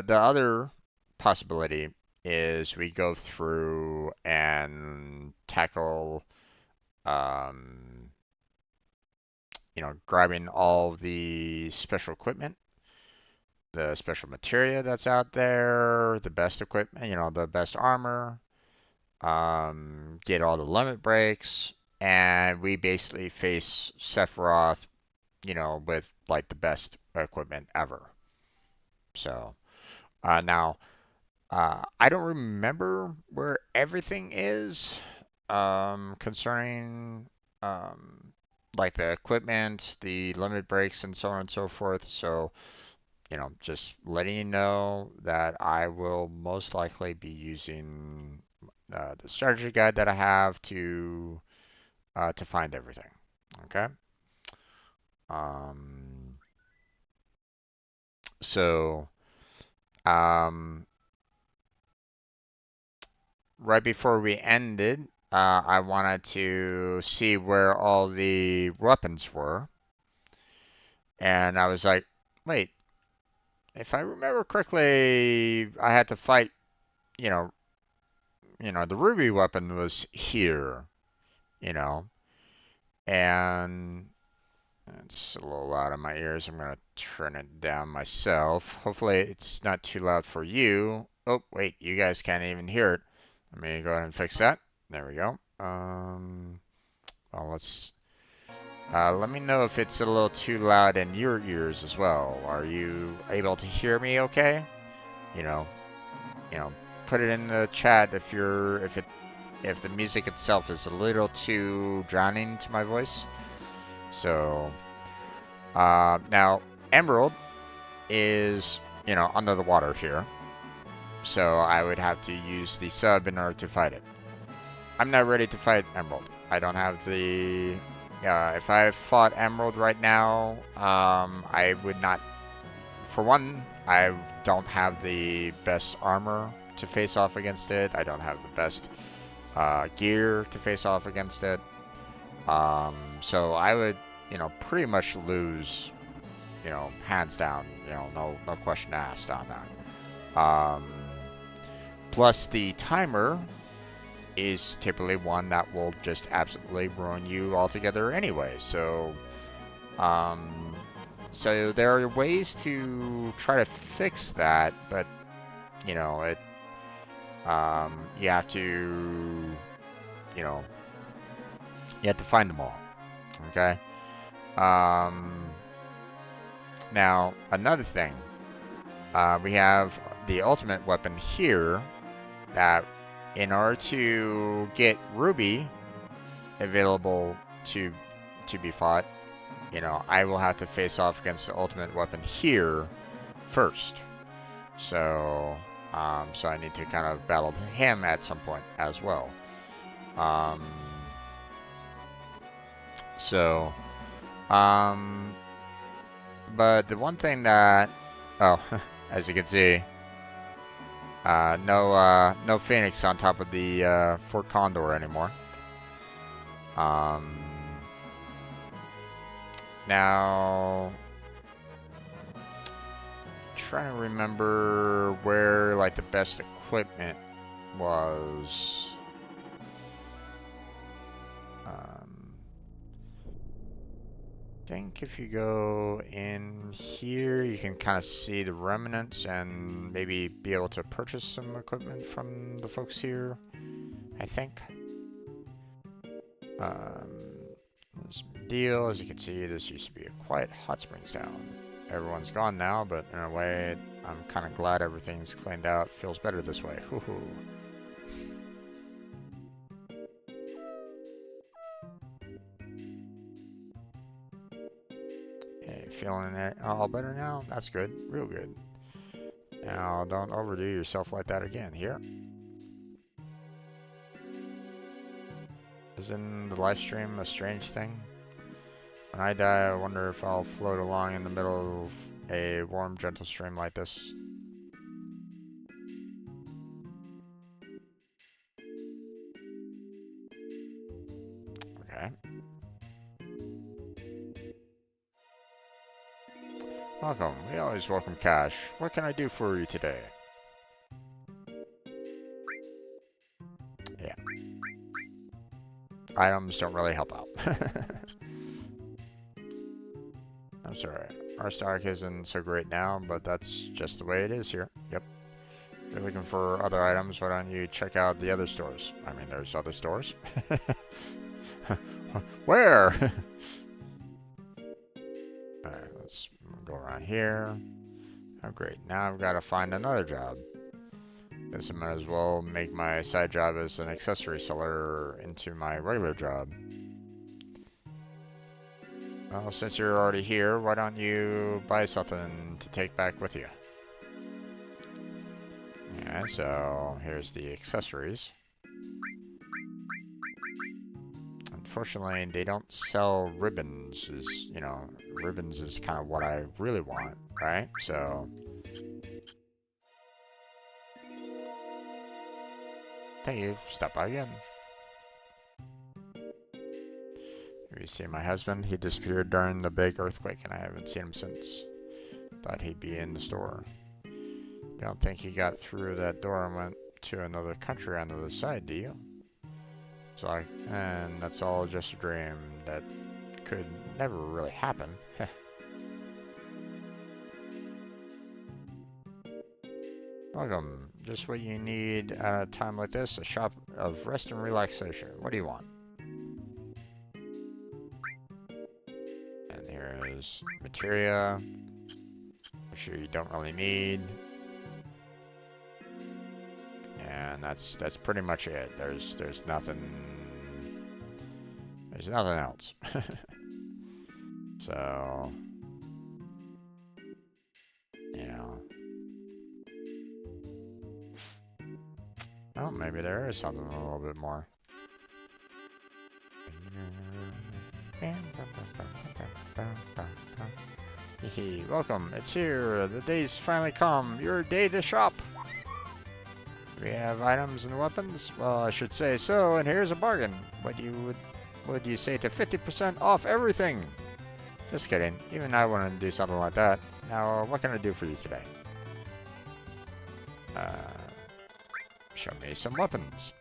other possibility is we go through and tackle um, grabbing all the special equipment, the special materia that's out there, the best equipment, the best armor, get all the limit breaks, and we basically face Sephiroth, with like the best equipment ever. So now I don't remember where everything is concerning like the equipment, the limit breaks, and so on and so forth. So just letting you know that I will most likely be using the strategy guide that I have to find everything. Okay. Um, so um, right before we ended, I wanted to see where all the weapons were, and I was like, wait, if I remember correctly, I had to fight. You know, the ruby weapon was here. You know, and it's a little loud in my ears. I'm gonna turn it down myself. Hopefully it's not too loud for you. Oh, wait, you guys can't even hear it. Let me go ahead and fix that. There we go. Well, let me know if it's a little too loud in your ears as well. Are you able to hear me okay? You know, you know, put it in the chat if the music itself is a little too drowning to my voice. So, now Emerald is, under the water here. So I would have to use the sub in order to fight it. I'm not ready to fight Emerald. I don't have the... if I fought Emerald right now, I would not... For one, I don't have the best armor to face off against it. I don't have the best gear to face off against it. So I would, pretty much lose, hands down. No question asked on that. Plus the timer is typically one that will just absolutely ruin you altogether anyway. So, so there are ways to try to fix that, but you have to, you have to find them all. Okay. Now another thing, we have the ultimate weapon here that in order to get Ruby available to be fought, I will have to face off against the ultimate weapon here first. So, so I need to kind of battle him at some point as well. So, but the one thing that, oh, as you can see, No Phoenix on top of the Fort Condor anymore. Now, trying to remember where like the best equipment was. I think if you go in here, you can kind of see the remnants and maybe be able to purchase some equipment from the folks here, I think. This deal, as you can see, this used to be a quiet hot springs town. Everyone's gone now, but in a way, I'm kind of glad everything's cleaned out. Feels better this way. Hoo-hoo. Feeling it all better now? That's good. Real good. Now, don't overdo yourself like that again. Here. Isn't the live stream a strange thing? When I die, I wonder if I'll float along in the middle of a warm, gentle stream like this. Okay. Welcome. We always welcome cash. What can I do for you today? Yeah. Items don't really help out. I'm sorry. Our stock isn't so great now, but that's just the way it is here. Yep. If you're looking for other items, why don't you check out the other stores? I mean, there's other stores. Where? Alright, let's go around here. Oh, great. Now I've got to find another job. Guess I might as well make my side job as an accessory seller into my regular job. Well, since you're already here, why don't you buy something to take back with you? Yeah, so here's the accessories. Unfortunately, they don't sell ribbons. Ribbons is kind of what I really want, right? So, thank you. Stop by again. Have you seen my husband? He disappeared during the big earthquake, and I haven't seen him since. Thought he'd be in the store. You don't think he got through that door and went to another country on the other side, do you? So and that's all just a dream that could never really happen. Welcome. Just what you need at a time like this, a shop of rest and relaxation. What do you want? And here is materia, which you don't really need. And that's pretty much it. There's nothing else. So, oh, maybe there is something a little bit more. Welcome, it's here. The day's finally come. Your day to shop. We have items and weapons? Well, I should say so, and here's a bargain. What would you say to 50% off everything? Just kidding. Even I wouldn't do something like that. Now, what can I do for you today? Show me some weapons.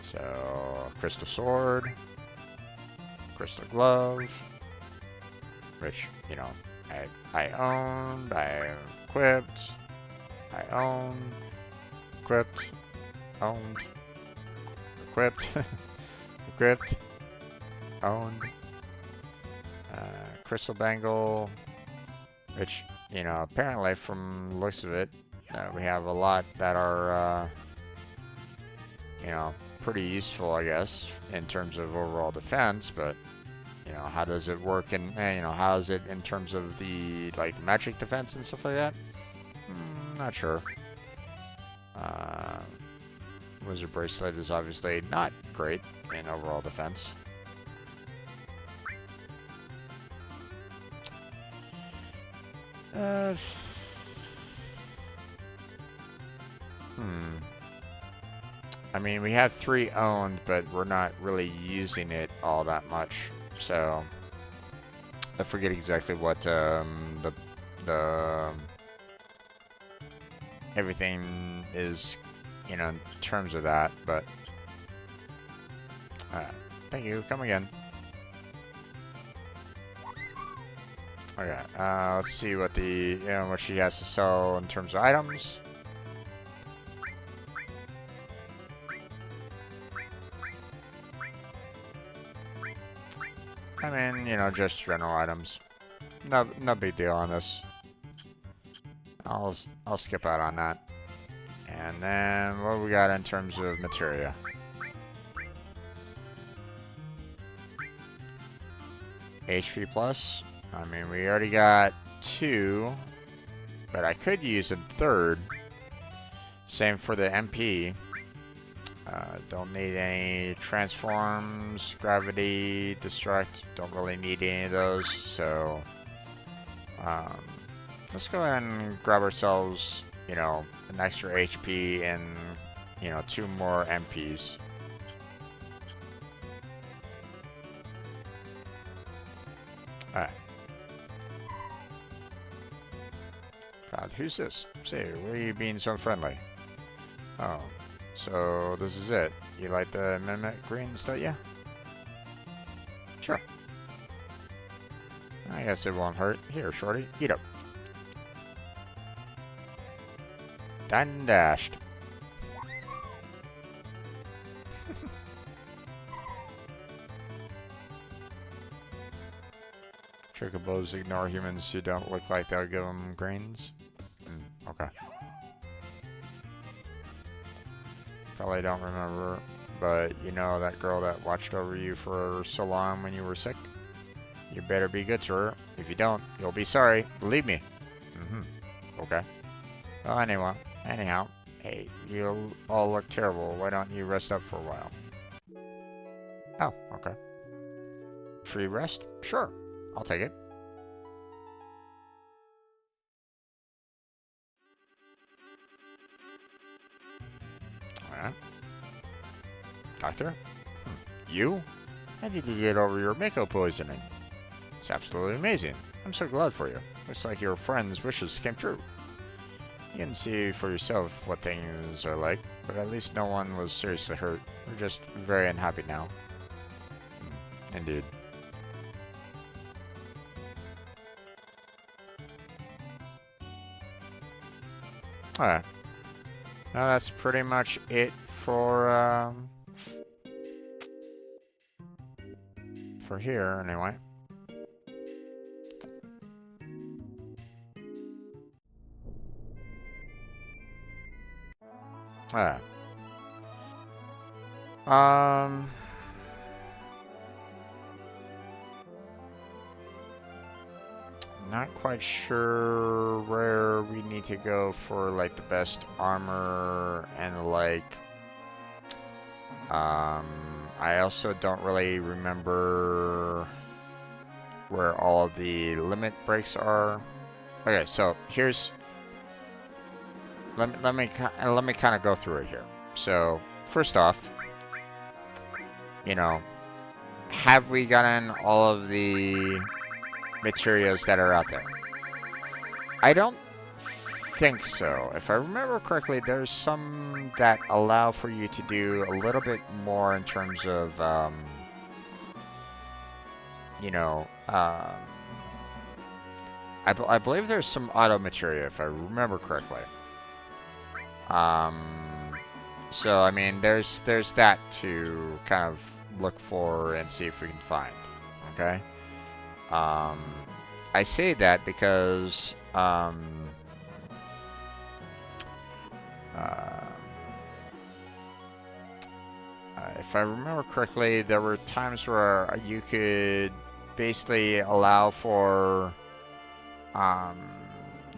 So, crystal sword, crystal glove, which, I owned, I equipped, I own, equipped, owned, equipped, equipped, owned, crystal bangle, which, apparently from the looks of it, we have a lot that are, pretty useful, I guess, in terms of overall defense, but how does it work in, how is it in terms of the, magic defense and stuff like that? Not sure. Wizard Bracelet is obviously not great in overall defense. Hmm. I mean, we have 3 owned, but we're not really using it all that much. So I forget exactly what the everything is, you know, in terms of that. But thank you. Come again. Okay. Let's see what what she has to sell in terms of items. I mean, you know, just general items. No big deal on this. I'll skip out on that. And then what we got in terms of materia? HP plus. I mean, we already got 2, but I could use a 3rd. Same for the MP. Don't need any transforms, gravity, destruct. Don't really need any of those. So let's go ahead and grab ourselves, you know, an extra HP and, you know, 2 more MPs. Alright. God, who's this? Say, why are you being so friendly? Oh, so this is it. You like the mimic greens, don't you? Sure. I guess it won't hurt. Here, shorty, eat up. Done and dashed. Chocobos ignore humans who don't look like they'll give them greens. Okay. Probably don't remember, but you know that girl that watched over you for so long when you were sick? You better be good to her. If you don't, you'll be sorry. Believe me. Okay. Well, anyhow, hey, you all look terrible. Why don't you rest up for a while? Oh, okay. Free rest? Sure. I'll take it. Alright. Doctor? You? How did you get over your Mako poisoning? It's absolutely amazing. I'm so glad for you. Looks like your friend's wishes came true. You can see for yourself what things are like, but at least no one was seriously hurt. We're just very unhappy now. Indeed. Alright. Now that's pretty much it for here, anyway. Alright. Not quite sure where we need to go for like the best armor and like I also don't really remember where all of the limit breaks are. Okay, so here's let me kind of go through it here. So first off, you know, have we gotten all of the materials that are out there? I don't think so. If I remember correctly, there's some that allow for you to do a little bit more in terms of, you know, I believe there's some auto materia, if I remember correctly. So I mean, there's that to kind of look for and see if we can find. Okay. I say that because if I remember correctly, there were times where you could basically allow for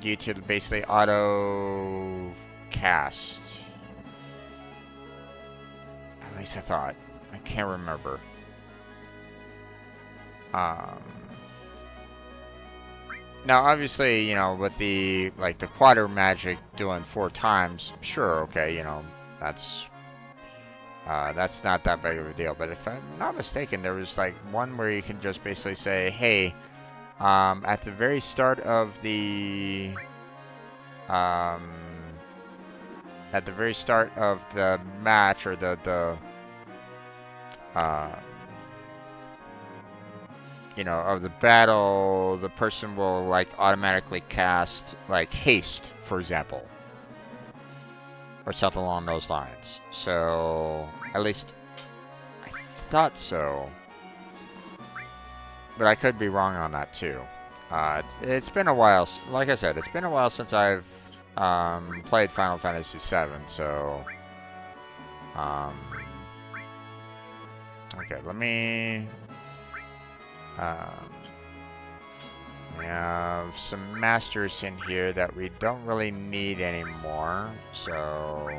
you to basically auto cast. At least I thought. I can't remember. Now, obviously, you know, with the like the quadro magic doing 4 times, sure, okay, you know, that's not that big of a deal. But if I'm not mistaken, there was like one where you can just basically say, hey, at the very start of the um, match or the uh, you know, of the battle, the person will like automatically cast like haste, for example, or something along those lines. So at least I thought so, but I could be wrong on that too. It's been a while. Like I said, it's been a while since I've played Final Fantasy VII. So um, okay, let me. We have some masters in here that we don't really need anymore, so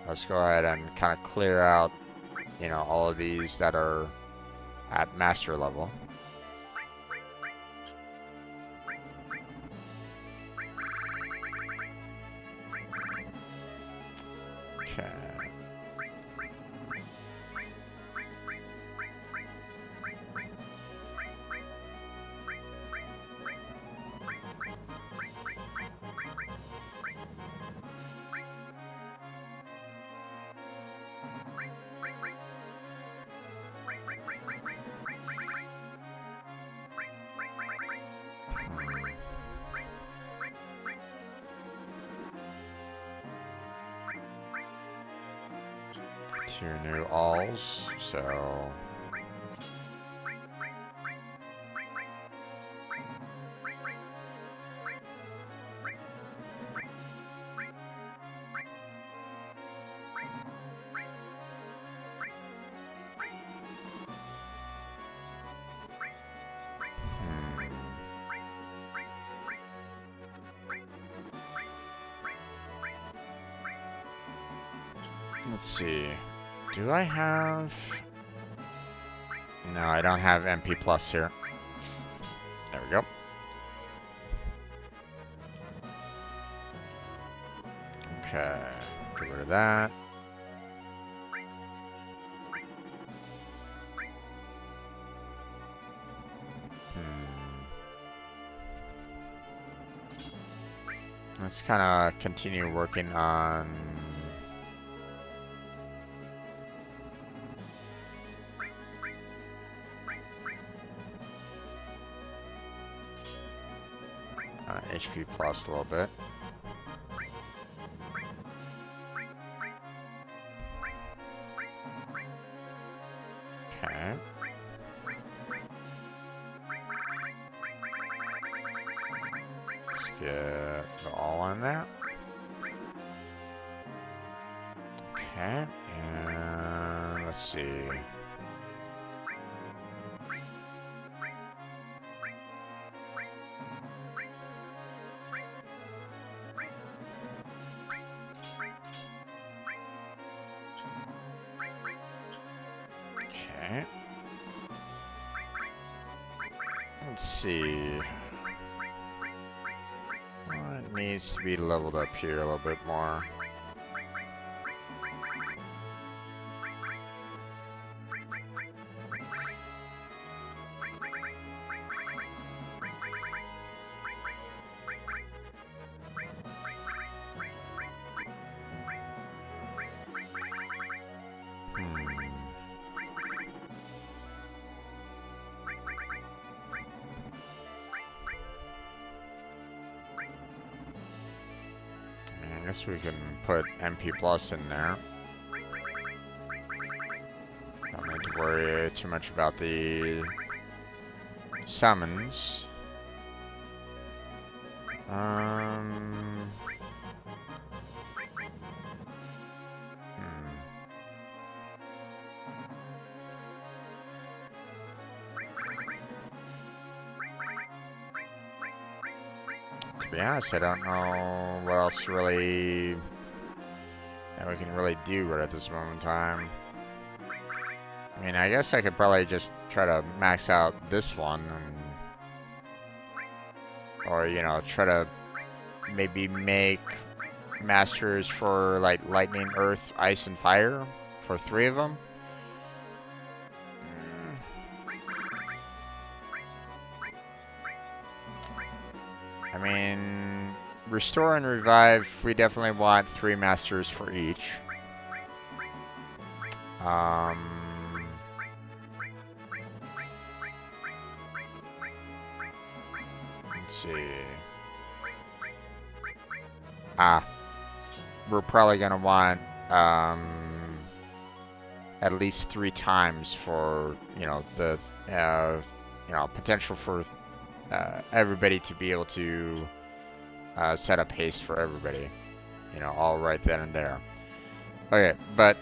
let's go ahead and kind of clear out, you know, all of these that are at master level. Okay. 2 new alls, so let's see. Do I have... No, I don't have MP plus here. There we go. Okay, get rid of that. Let's kind of continue working on... HP plus a little bit. Okay. Let's get the all on that. Okay, and let's see. Okay. Let's see. Well, it needs to be leveled up here a little bit more. I guess we can put MP plus in there. Don't need to worry too much about the summons. To be honest, I don't know what else really that we can really do right at this moment in time. I mean, I guess I could probably just try to max out this one and Or, you know, try to maybe make masters for like lightning, earth, ice, and fire for 3 of them. I mean, restore and revive, we definitely want 3 masters for each. Let's see. We're probably gonna want at least 3 times for, you know, the you know, potential for everybody to be able to set up haste for everybody, you know, all right then and there. Okay, but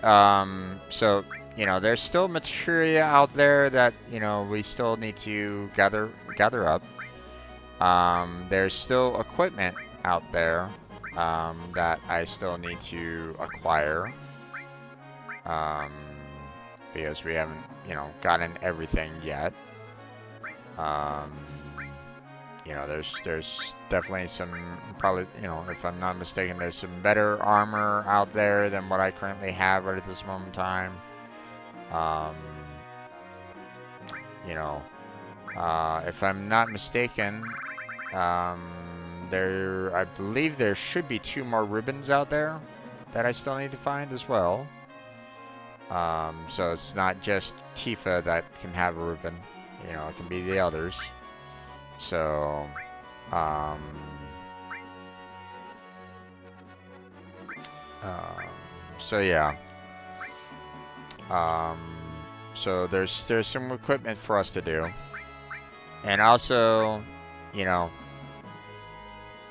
so, you know, there's still materia out there that, you know, we still need to gather up. There's still equipment out there that I still need to acquire because we haven't, you know, gotten everything yet. You know, there's definitely some, probably, you know, if I'm not mistaken, there's some better armor out there than what I currently have right at this moment in time. You know, if I'm not mistaken, I believe there should be 2 more ribbons out there that I still need to find as well. So it's not just Tifa that can have a ribbon, you know, it can be the others. So, so yeah. So there's some equipment for us to do, and also, you know,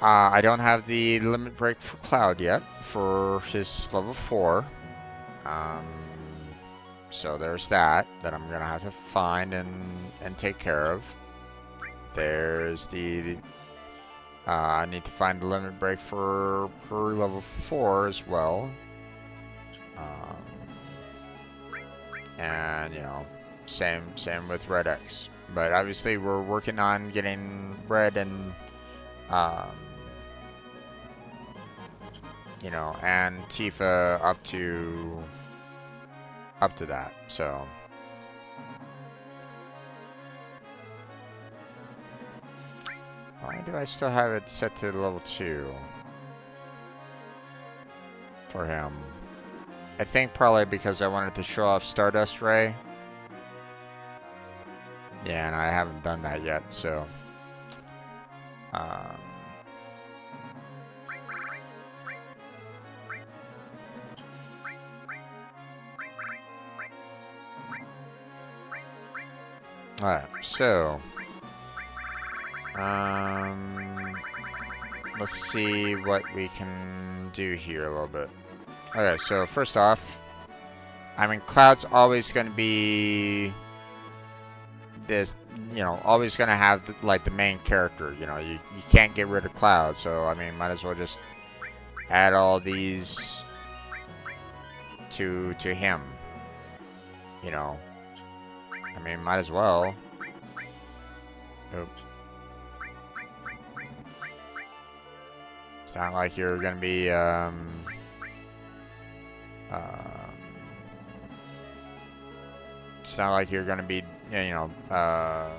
I don't have the limit break for Cloud yet for his level 4. So there's that I'm gonna have to find and take care of. There's the I need to find the limit break for level 4 as well. And, you know, same with Red X. But obviously we're working on getting Red and you know, and Tifa up to that. So why do I still have it set to level 2 for him? I think probably because I wanted to show off Stardust Ray. Yeah, and I haven't done that yet, so alright, so let's see what we can do here a little bit. Okay, so first off, I mean, Cloud's always going to be this, you know, always going to have like the main character. You know, you can't get rid of Cloud, so I mean, might as well just add all these to him. You know, I mean, might as well. Oops. It's not like you're going to be it's not like you're gonna be, you know, yeah,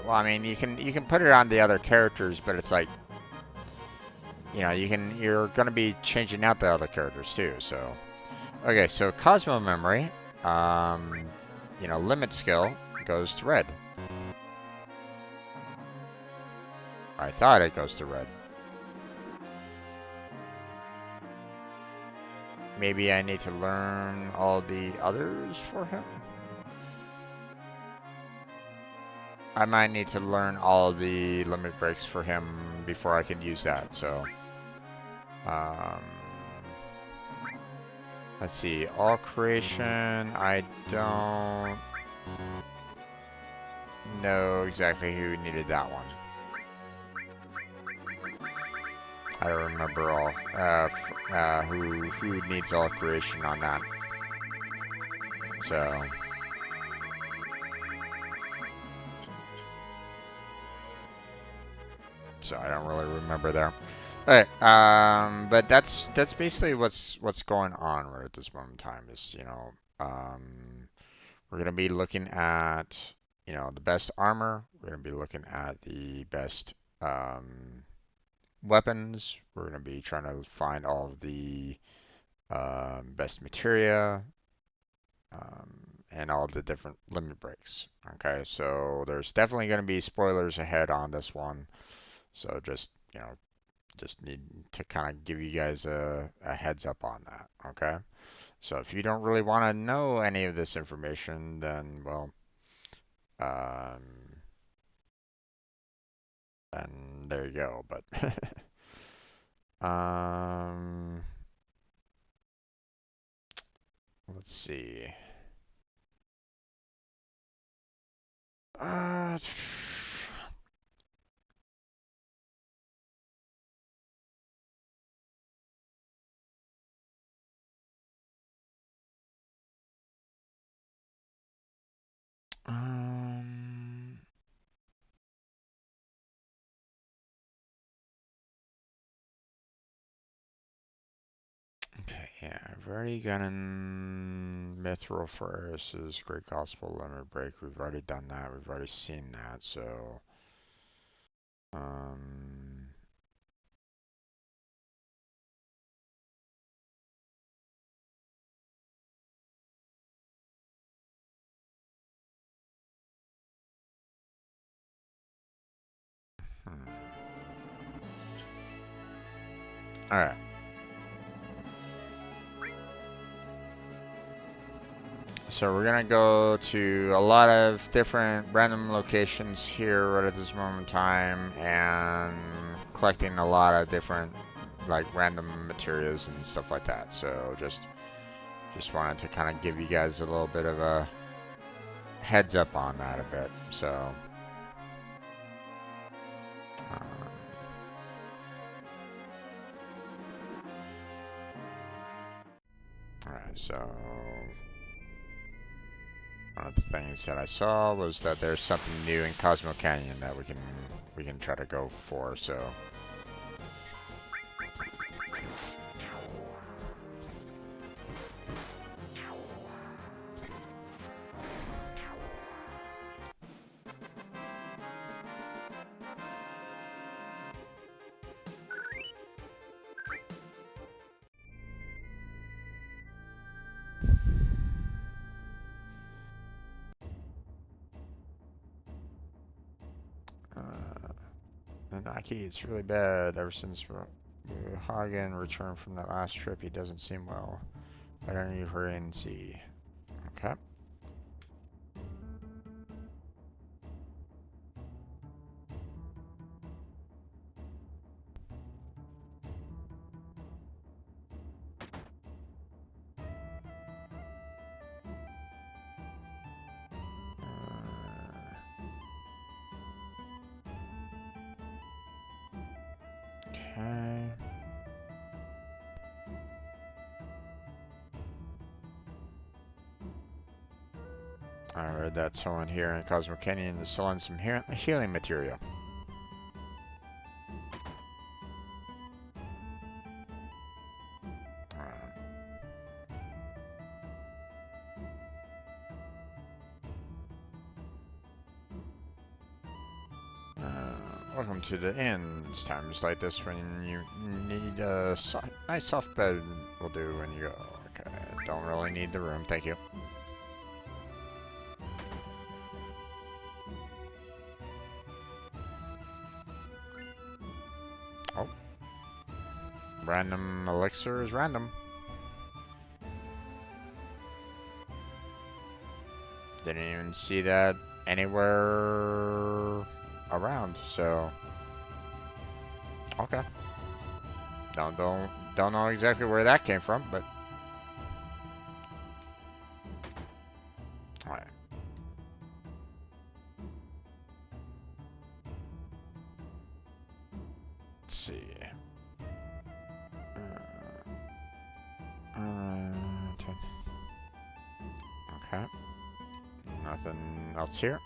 well, I mean, you can put it on the other characters, but it's like, you know, you're gonna be changing out the other characters too. So, okay, so Cosmo Memory, you know, limit skill goes to Red. I thought it goes to Red. Maybe I need to learn all the others for him? I might need to learn all the limit breaks for him before I can use that, so... let's see, all creation, I don't know exactly who needed that one. I don't remember all who needs all creation on that. So so I don't really remember there. Alright, but that's basically what's going on right at this moment in time is, we're gonna be looking at, the best armor. We're gonna be looking at the best weapons. We're gonna be trying to find all of the best materia, and all the different limit breaks. Okay, so there's definitely going to be spoilers ahead on this one. So just need to kind of give you guys a heads up on that. Okay, so if you don't really want to know any of this information, then well, um, then there you go. But um, let's see. Uh, um, Okay, yeah, I've already gotten Mithril Forest's Great Gospel Limit Break. We've already done that. We've already seen that. So, um, hmm. All right. So we're gonna go to a lot of different random locations here right at this moment in time, and collecting a lot of different like random materials and stuff like that. So just wanted to kind of give you guys a little bit of a heads up on that a bit. So. Um, Alright, so one of the things that I saw was that there's something new in Cosmo Canyon that we can try to go for, so Naki, it's really bad. Ever since Hagen returned from that last trip, he doesn't seem well. Why don't you hurry and see? Okay. Okay. I read that someone here in Cosmo Canyon is selling some healing material. Welcome to the inn. It's times like this when you need a nice soft bed will do when you go. Okay, don't really need the room, thank you. Oh. Random elixir is random. Didn't even see that anywhere around, so okay. Don't know exactly where that came from, but alright. Let's see. Okay. Nothing else here.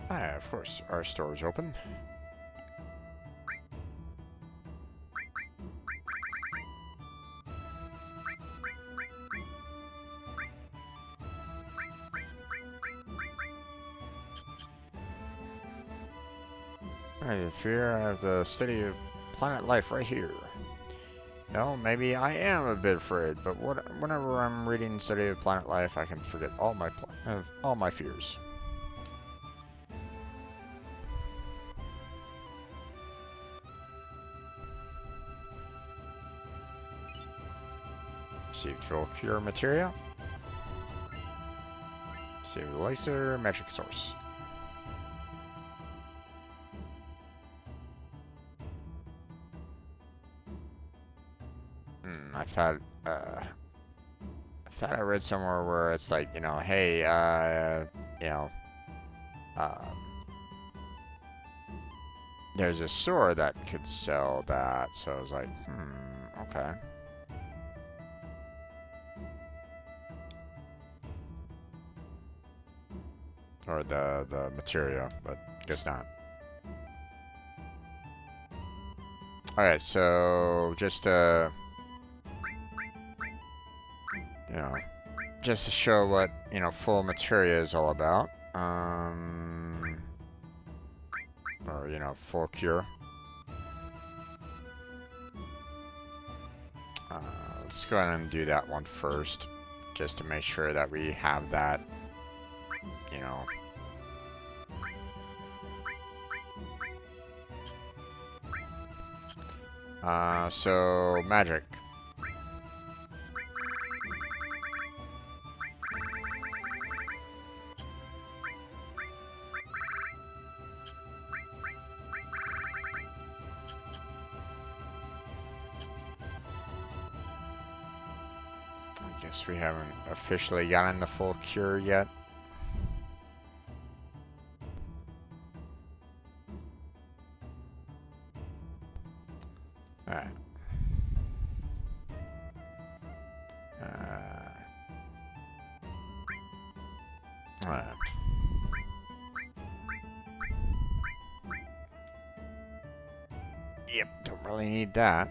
Ah, of course, our store is open. I fear I have the study of planet life right here. No, maybe I am a bit afraid, but whenever I'm reading Study of Planet Life, I can forget all my fears. Received full cure material. Save the laser, magic source. I thought I read somewhere where it's like, hey, you know, um, there's a store that could sell that. So I was like, okay. Or the material, but guess not. Alright, so just you know, just to show what, full materia is all about. Or, full cure. Let's go ahead and do that one first, just to make sure that we have that, you know. So magic. I guess we haven't officially gotten the full cure yet. Alright. Alright. Yep, don't really need that.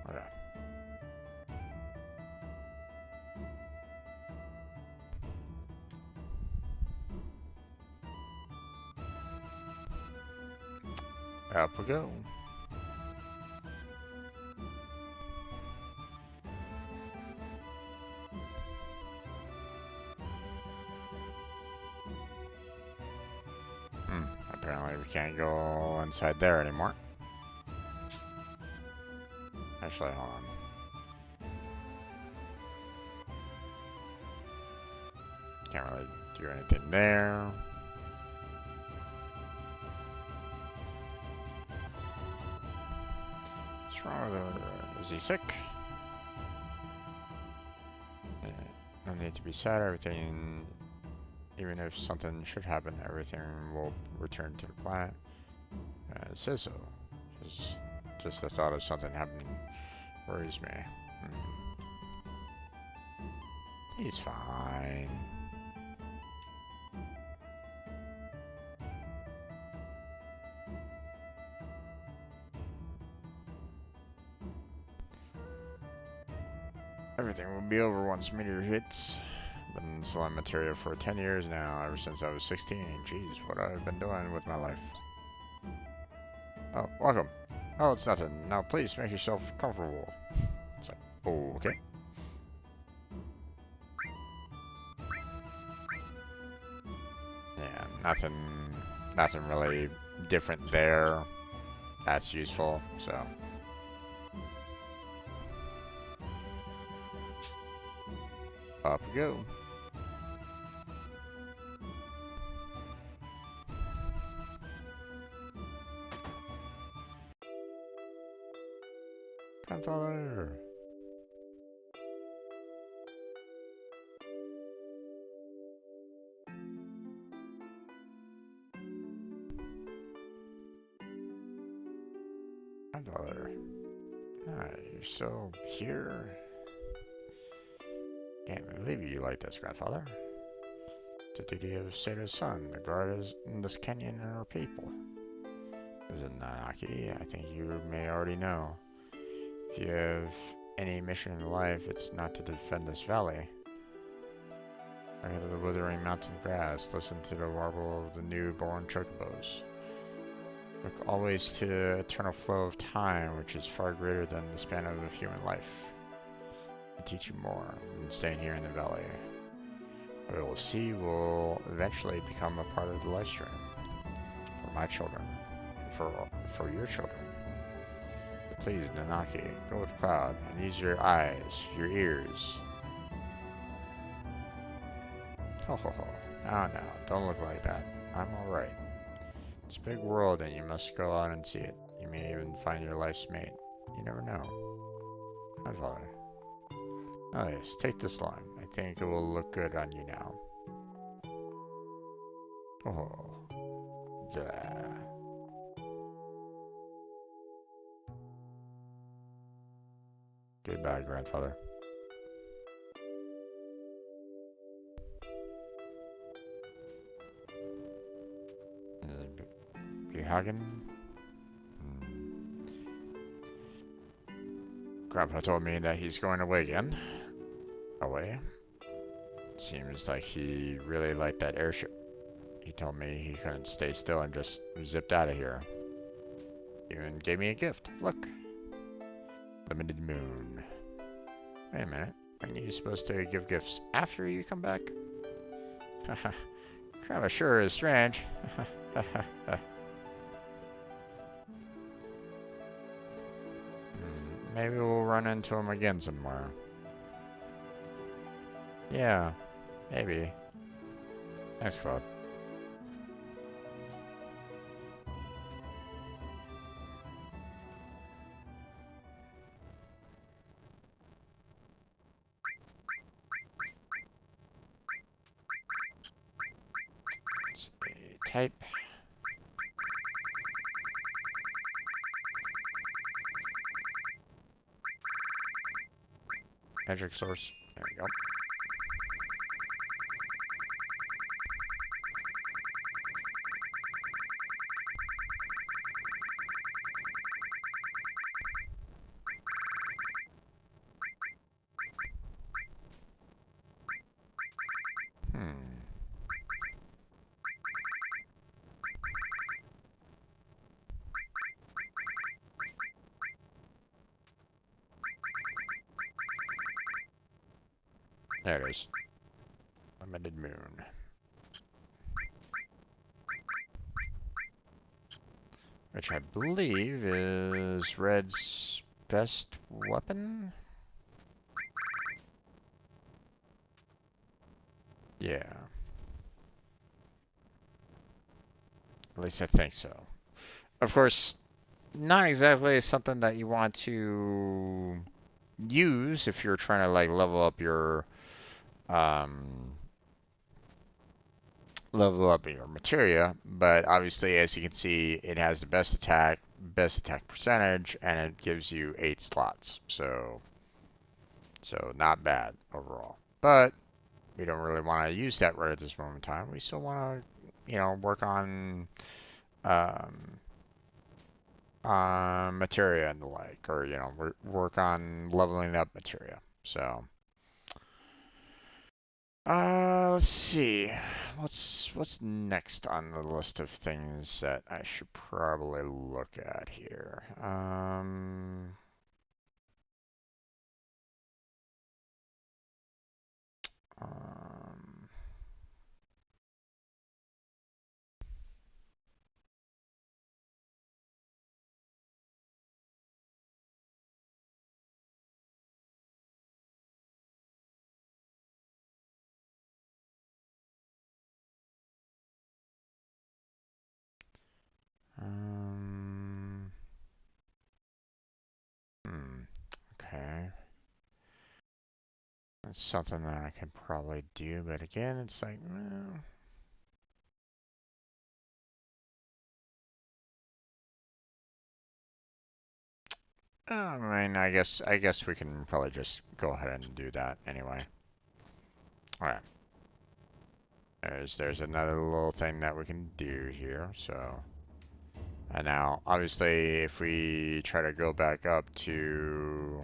Okay. Up we go. Apparently we can't go inside there anymore. Actually, hold on. Can't really do anything there. What's wrong with her? Is he sick? No need to be sad. Everything, even if something should happen, everything will return to the planet. It says so. Just the thought of something happening worries me. He's fine. Everything will be over once meteor hits. Been selling material for 10 years now, ever since I was 16. Jeez, what I've been doing with my life. Oh, welcome. Oh, it's nothing. Now please make yourself comfortable. It's like, oh, okay. Yeah, nothing really different there. That's useful, so. Up we go. Grandfather. Grandfather. Ah, you're still here? Can't believe you like this, Grandfather. It's the duty of Sato's son to guard in this canyon and our people. As a Nanaki, I think you may already know. If you have any mission in life, it's not to defend this valley. Look at the withering mountain grass, listen to the warble of the newborn chocobos. Look always to the eternal flow of time, which is far greater than the span of a human life. I'll teach you more than staying here in the valley. What you will see will eventually become a part of the life stream. For my children, and for your children. But please, Nanaki, go with Cloud, and use your eyes, your ears. Ho ho ho. Now, don't look like that. I'm alright. It's a big world and you must go out and see it. You may even find your life's mate. You never know. My father. Oh yes, take this lime. I think it will look good on you now. Oh. Yeah. Goodbye, grandfather. Hagen. Grandpa told me that he's going away again. Away? Seems like he really liked that airship. He told me he couldn't stay still and just zipped out of here. Even gave me a gift. Look. Limited moon. Wait a minute. Aren't you supposed to give gifts after you come back? Haha. Grandpa sure is strange. Maybe we'll run into him again somewhere. Yeah, maybe. Thanks, Claude. Let's type. Magic source. There we go. There it is. Limited moon. Which I believe is Red's best weapon? Yeah. At least I think so. Of course, not exactly something that you want to use if you're trying to like level up your materia, but obviously as you can see it has the best attack percentage, and it gives you 8 slots, so not bad overall. But we don't really want to use that right at this moment in time. We still want to, you know, work on materia and the like, or you know, work on leveling up materia. So let's see. What's next on the list of things that I should probably look at here? Um, um, okay. That's something that I can probably do, but again, it's like, well, I mean, I guess we can probably just go ahead and do that anyway. All right. There's another little thing that we can do here. So, and now obviously, if we try to go back up to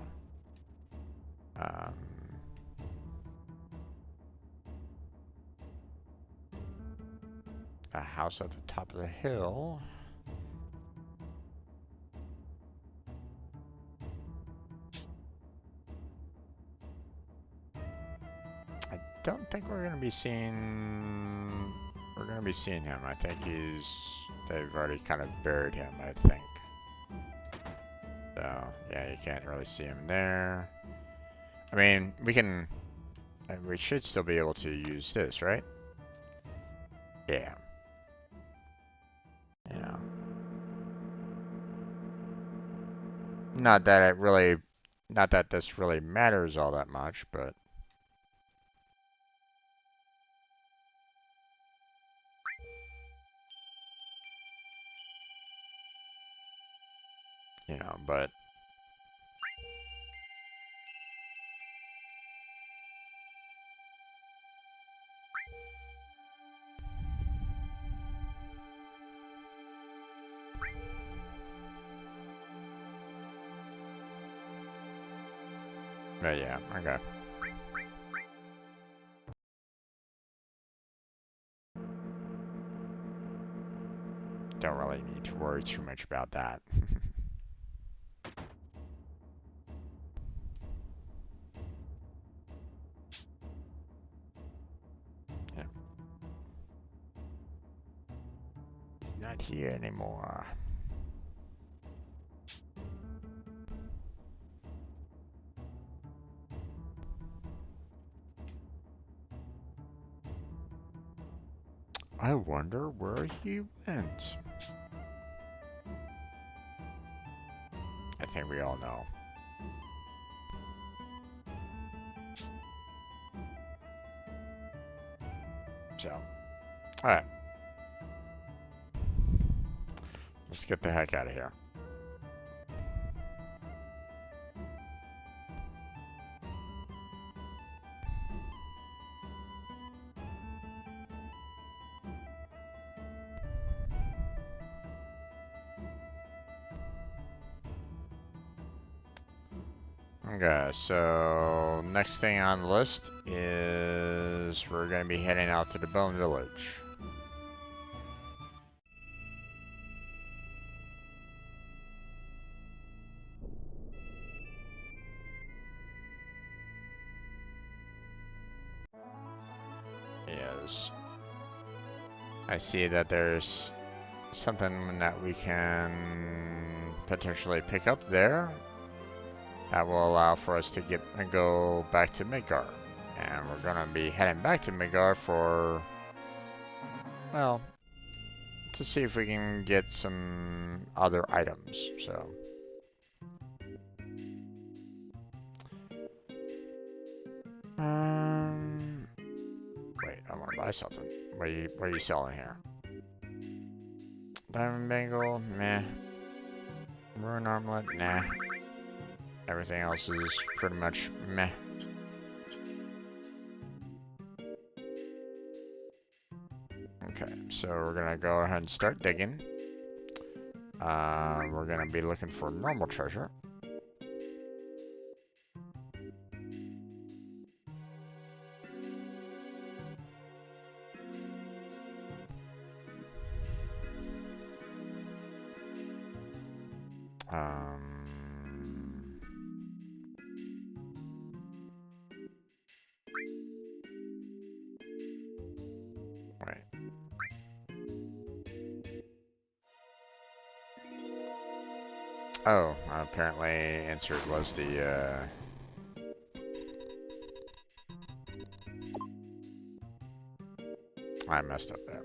um, a house at the top of the hill. I don't think we're gonna be seeing. We're gonna be seeing him. I think they've already kind of buried him, I think. So yeah, you can't really see him there. I mean, we should still be able to use this, right? Yeah. You know, not that it really, not that this really matters all that much, but but yeah, okay. Don't really need to worry too much about that. Yeah. He's not here anymore. I wonder where he went. I think we all know. So, alright. Let's get the heck out of here. Okay, so next thing on the list is we're going to be heading out to the Bone Village. Yes. I see that there's something that we can potentially pick up there that will allow for us to go back to Midgar. And we're going to be heading back to Midgar for, well, to see if we can get some other items. So, wait, I want to buy something. What are you selling here? Diamond Bangle, meh. Ruin Armlet, nah. Everything else is pretty much meh. Okay, so we're gonna go ahead and start digging. We're gonna be looking for normal treasure. Right. Oh, apparently insert was the, I messed up there.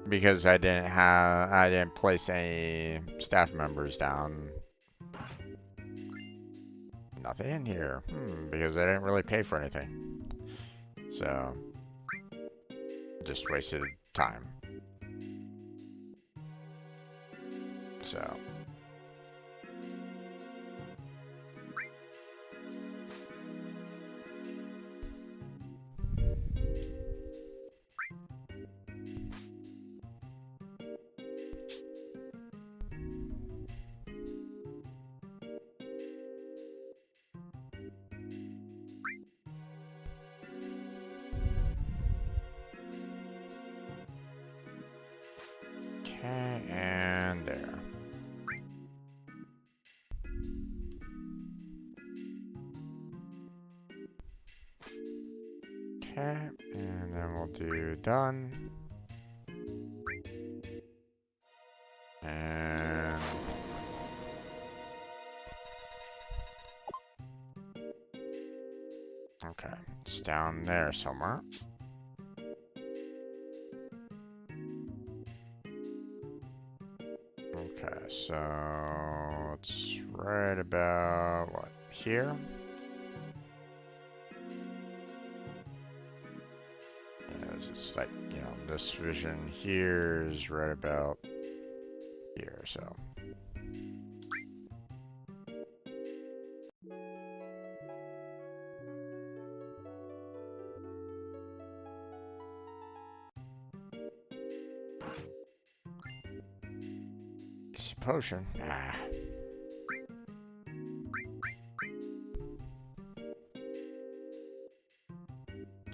Because I didn't place any staff members down. Nothing in here. Because I didn't really pay for anything. So, just wasted time. So. Okay, and there. Okay, and then we'll do done. And okay, it's down there somewhere. Okay, so it's right about what, here? Yeah, it's like, you know, this vision here is right about here, so. It's a potion. Ah.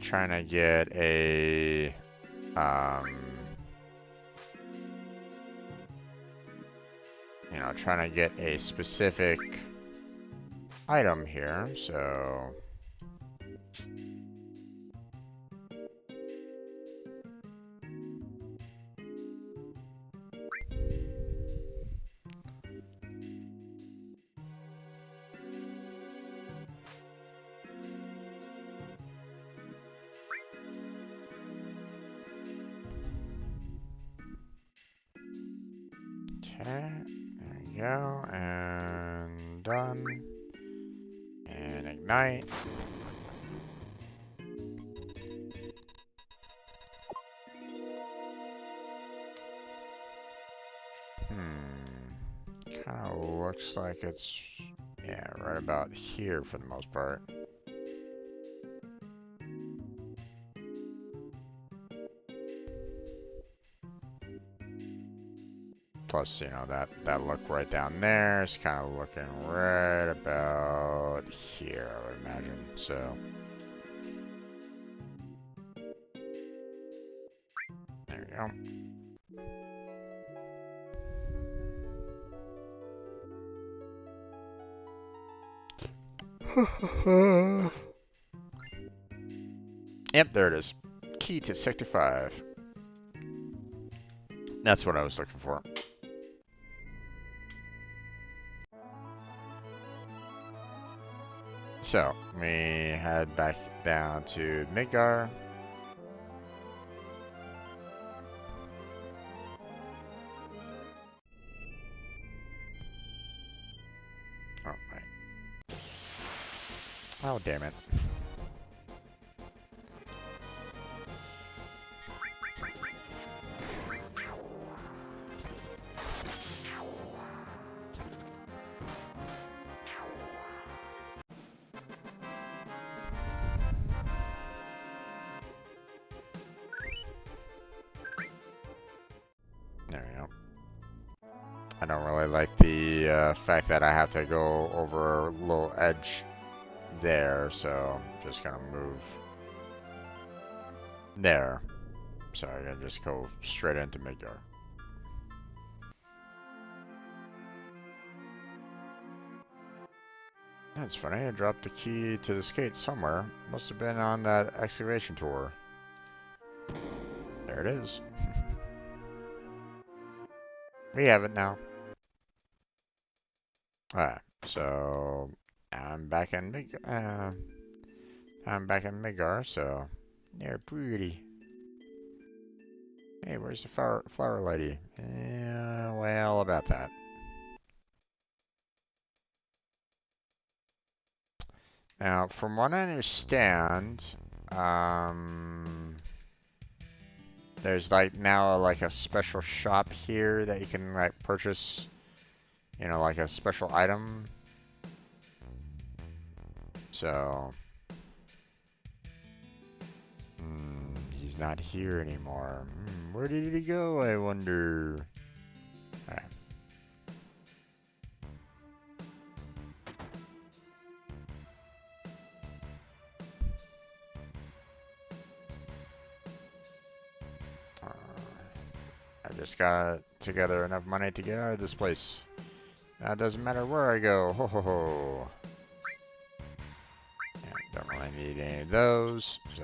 Trying to get a you know, trying to get a specific item here, so okay, there we go, and done, and ignite. Kind of looks like it's, yeah, right about here for the most part. Plus, you know, that look right down there is kind of looking right about here, I would imagine, so. There we go. Yep, there it is. Key to Sector 5. That's what I was looking for. So, we head back down to Midgar. Oh, right. Oh, damn it. There we go. I don't really like the fact that I have to go over a little edge there, so I'm just gonna move there. So I can just go straight into Midgar. That's funny, I dropped the key to the skate somewhere. Must have been on that excavation tour. There it is. We have it now. Alright, so I'm back in Midgar, so they're pretty. Hey, where's the flower lady? Well, about that. Now, from what I understand, There's like now like a special shop here that you can like purchase, you know, like a special item. So, he's not here anymore. Where did he go, I wonder? Alright. I just got together enough money to get out of this place. Now it doesn't matter where I go. Ho ho ho. Yeah, don't really need any of those, so.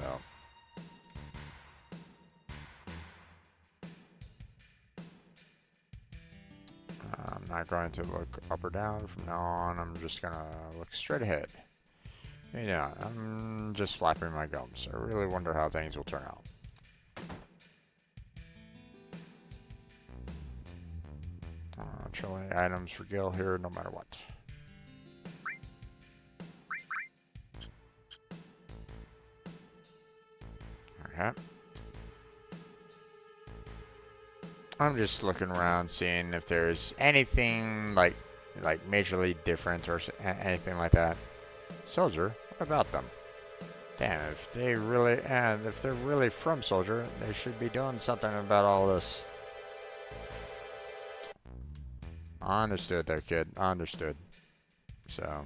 I'm not going to look up or down from now on. I'm just gonna look straight ahead. Yeah, I'm just flapping my gums. I really wonder how things will turn out. Chilling items for Gil here no matter what. Okay. I'm just looking around, seeing if there's anything like majorly different or anything like that. Soldier, what about them? Damn, if they're really from Soldier, they should be doing something about all this. I understood there, kid. I understood. So,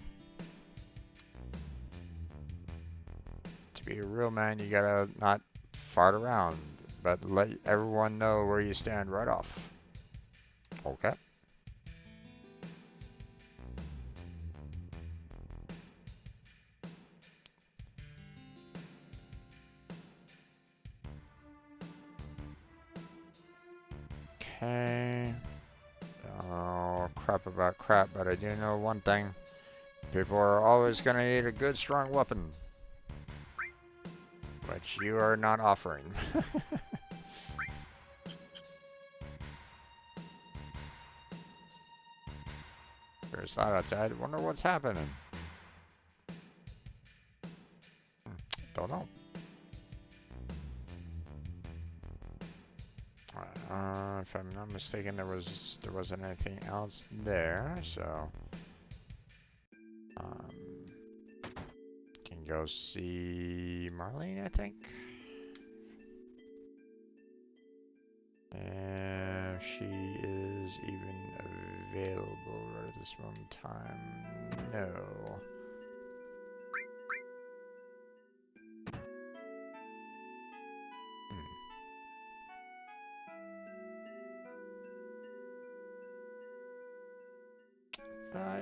to be a real man, you gotta not fart around, but let everyone know where you stand right off. Okay. Okay. Oh, crap about crap, but I do know one thing. People are always gonna need a good, strong weapon. Which you are not offering. There's that outside. Wonder what's happening. Don't know. If I'm not mistaken, there wasn't anything else there, so can go see Marlene, I think. If she is even available right at this moment in time, no.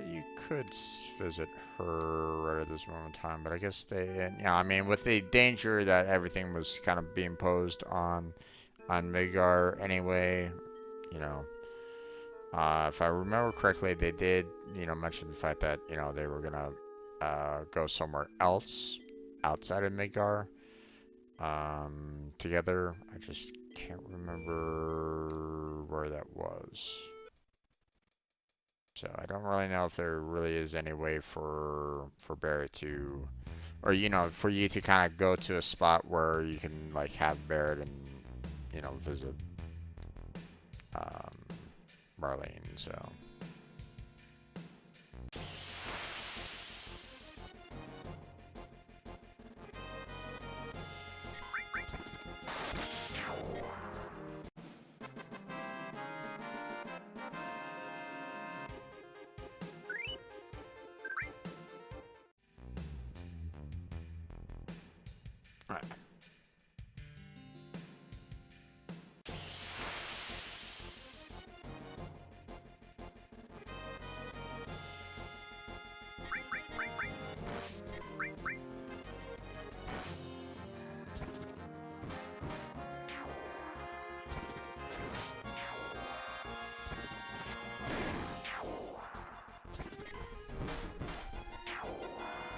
You could visit her right at this moment in time, but I guess I mean, with the danger that everything was kind of being posed on Midgar anyway, you know, if I remember correctly, they did, mention the fact that, they were gonna go somewhere else outside of Midgar together. I just can't remember where that was. So I don't really know if there really is any way for Barrett to, or for you to kind of go to a spot where you can like have Barrett and visit Marlene. So. All right.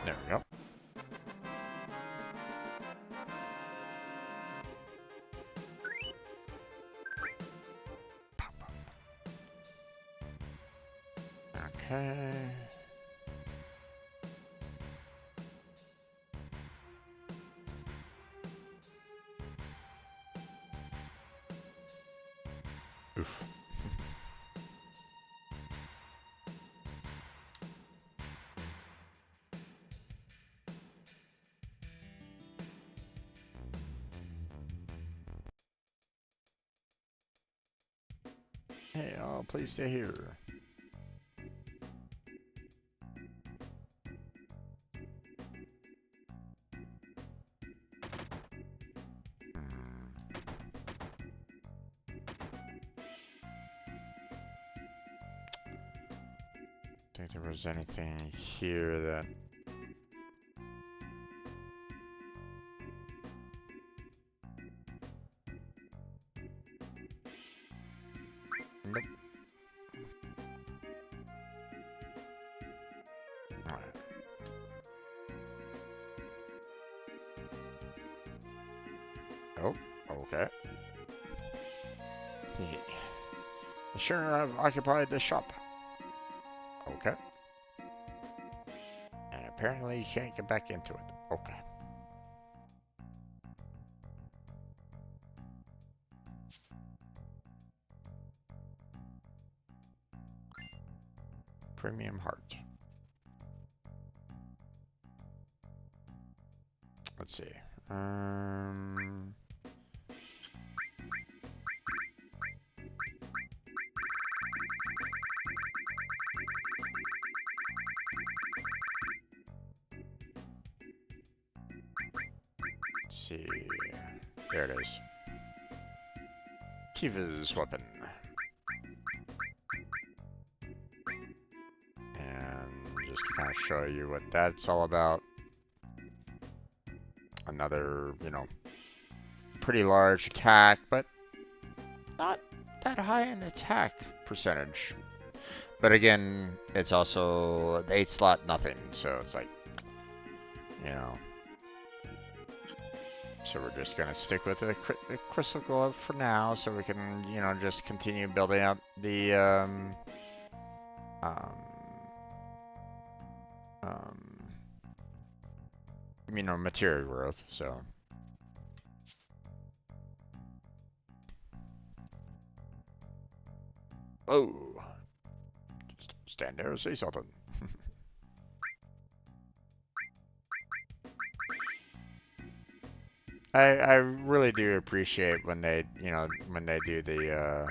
There we go. Okay. Oof. Hey, please stay here. Think there was anything here that... Nope. Alright. Oh, okay. Yeah. Sure, I've occupied the shop. Okay. And apparently you can't get back into it. Okay. Premium heart. Let's see. Let's see. There it is. Tifa's weapon. And just to kind of show you what that's all about. Another, you know, pretty large attack, but not that high in attack percentage. But again, it's also 8 slot nothing, so it's like, you know. So we're just gonna stick with the crystal glove for now, so we can, you know, just continue building up the you know, material growth. So. Oh, just stand there and say something. I really do appreciate when they, you know, when they do the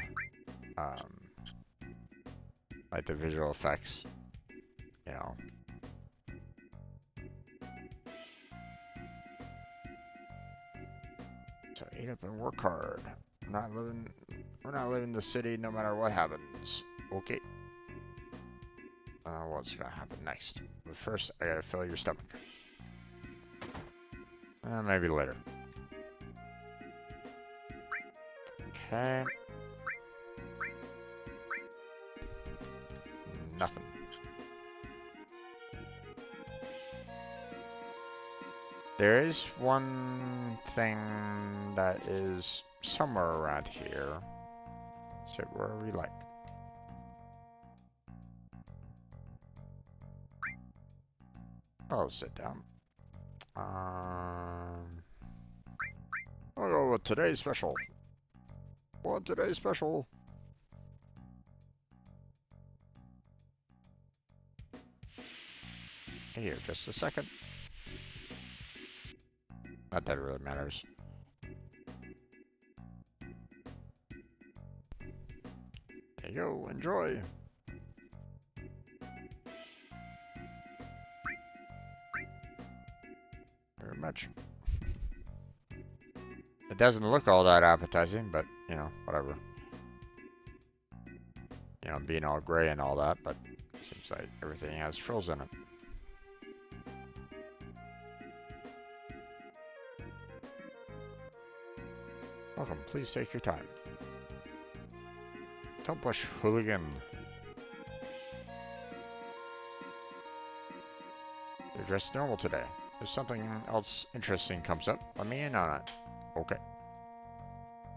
like the visual effects, you know. So eat up and work hard. We're not living the city no matter what happens. Okay. What's gonna happen next? But first, I gotta fill your stomach. Maybe later. Okay. Nothing. There is one thing that is somewhere around here. So where are we like? Oh, sit down. I'll go with today's special. What today's special? Here, just a second. Not that it really matters. There you go, enjoy. Very much. It doesn't look all that appetizing, but, you know, whatever. You know, being all gray and all that, but it seems like everything has frills in it. Welcome, please take your time. Don't blush, hooligan. You're dressed normal today. If something else interesting comes up, let me in on it. Okay.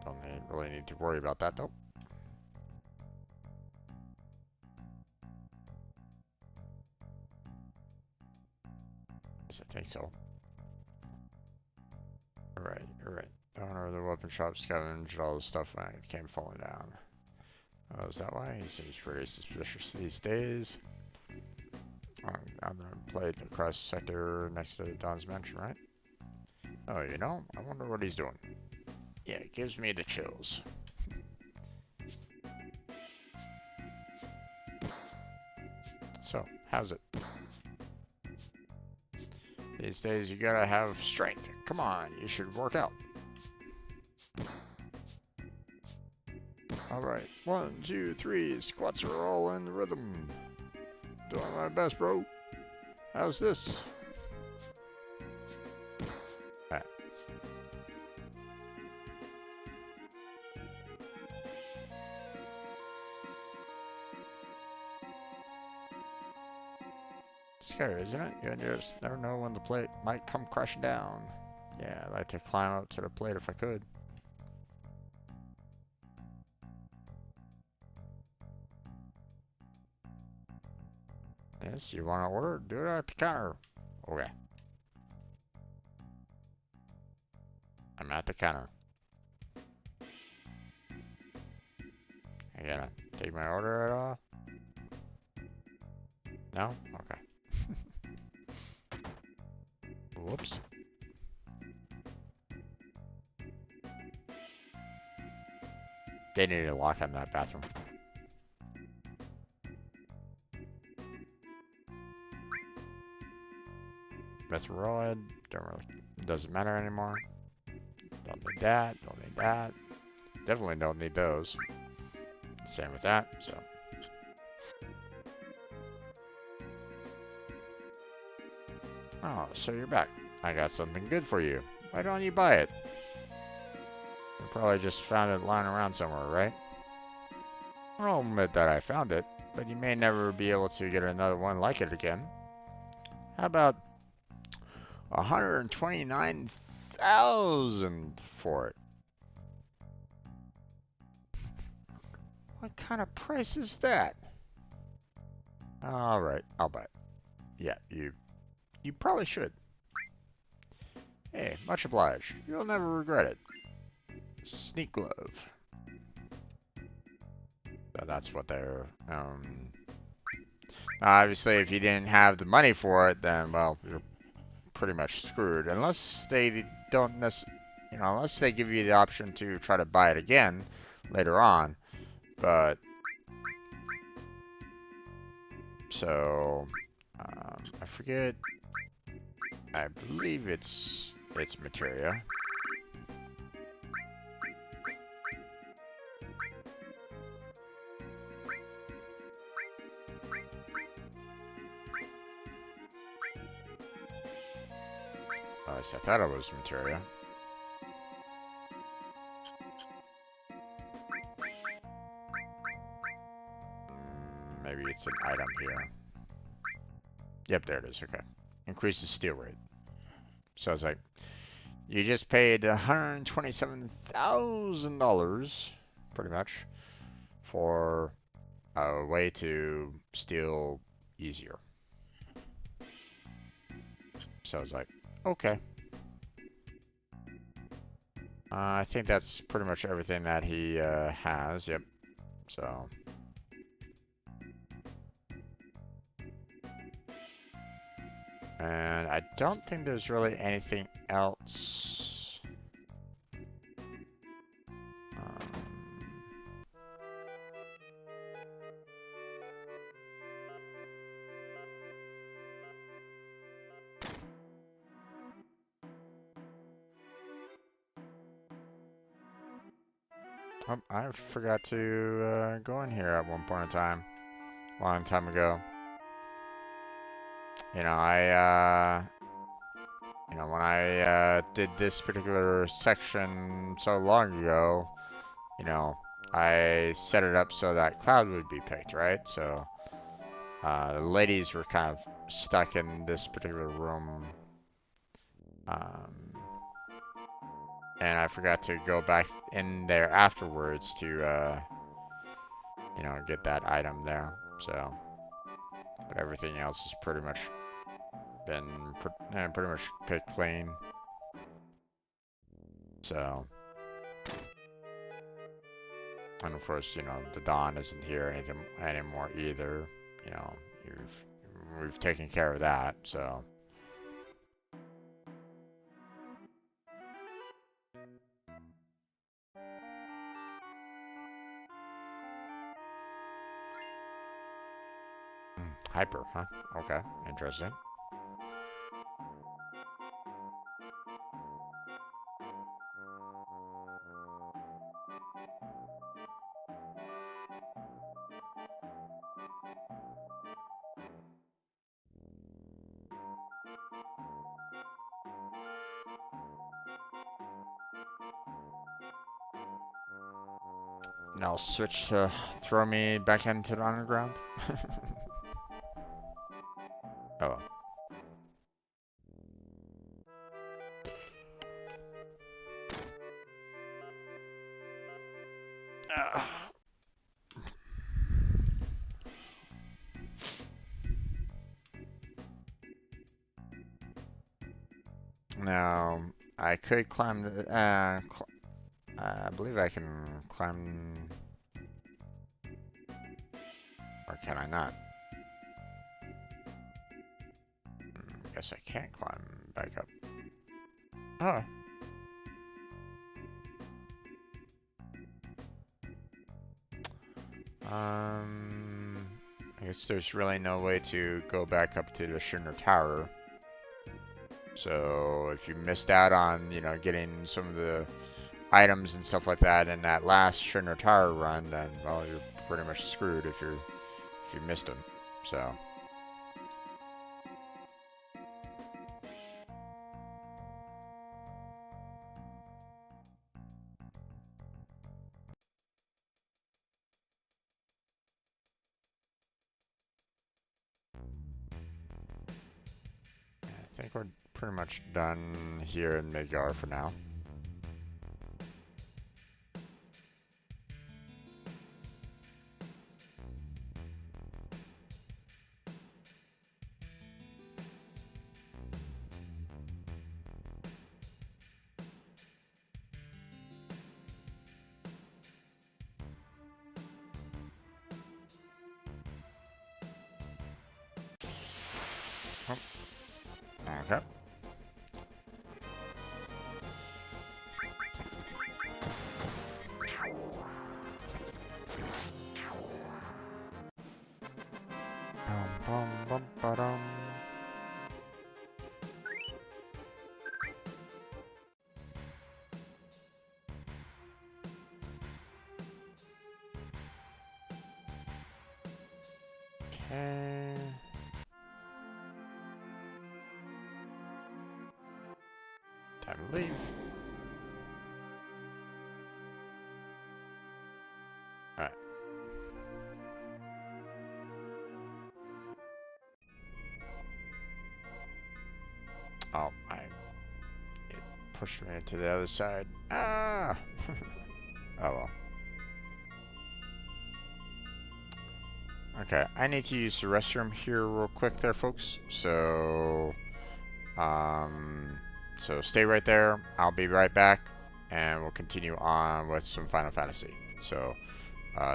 Don't really need to worry about that, though. Yes, I think so. Alright, alright. Owner of the weapon shop scavenged all the stuff when it came falling down. Oh, is that why? He seems pretty suspicious these days. On the plate across the sector next to Don's mansion, right? Oh, you know, I wonder what he's doing. Yeah, it gives me the chills. So, how's it? These days you gotta have strength. Come on, you should work out. Alright, 1, 2, 3, squats are all in the rhythm. Doing my best, bro. How's this? Ah. Scary, isn't it? You just never know when the plate might come crashing down. Yeah, I'd like to climb up to the plate if I could. Yes, you want to order? Do it at the counter. Okay. I'm at the counter. I gotta take my order at all? No? Okay. Whoops. They need a lock on that bathroom. That's right. Doesn't matter anymore. Don't need that. Don't need that. Definitely don't need those. Same with that. So. Oh, so you're back. I got something good for you. Why don't you buy it? You probably just found it lying around somewhere, right? I'll admit that I found it, but you may never be able to get another one like it again. How about 129,000 for it? What kind of price is that? All right, I'll buy it. Yeah, you probably should. Hey, much obliged. You'll never regret it. Sneak glove. So that's what they're. Obviously, if you didn't have the money for it, then well, you're pretty much screwed. Unless they don't unless they give you the option to try to buy it again later on. But so I forget. I believe it's materia. At least I thought it was materia. Maybe it's an item here. Yep, there it is. Okay. Increases steal rate. So it's like, you just paid $127,000, pretty much, for a way to steal easier. So it's like, okay. I think that's pretty much everything that he has. Yep. So. And I don't think there's really anything else. Oh, I forgot to go in here at one point in time, a long time ago. You know, when I did this particular section so long ago, I set it up so that Cloud would be picked, right? So the ladies were kind of stuck in this particular room. And I forgot to go back in there afterwards to, get that item there. So, but everything else has pretty much been pretty much picked clean. So, And of course, you know, the Dawn isn't here anymore either. You know, we've taken care of that, so. Hyper, huh? Okay, interesting. Now switch to throw me back into the underground. Oh. Uh, now I could climb the. I believe I can climb, or can I not? Guess I can't climb back up. Oh. I guess there's really no way to go back up to the Schindler Tower. So if you missed out on, you know, getting some of the items and stuff like that in that last Schindler Tower run, then well, you're pretty much screwed if you missed them. So. I think we're pretty much done here in Midgar for now. Okay. Bum, bum, ba-dum. Okay. Time to leave. Alright. Oh, it pushed me to the other side. Ah! Oh well. Okay, I need to use the restroom here real quick there, folks. So stay right there. I'll be right back, and we'll continue on with some Final Fantasy. So,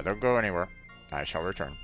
don't go anywhere. I shall return.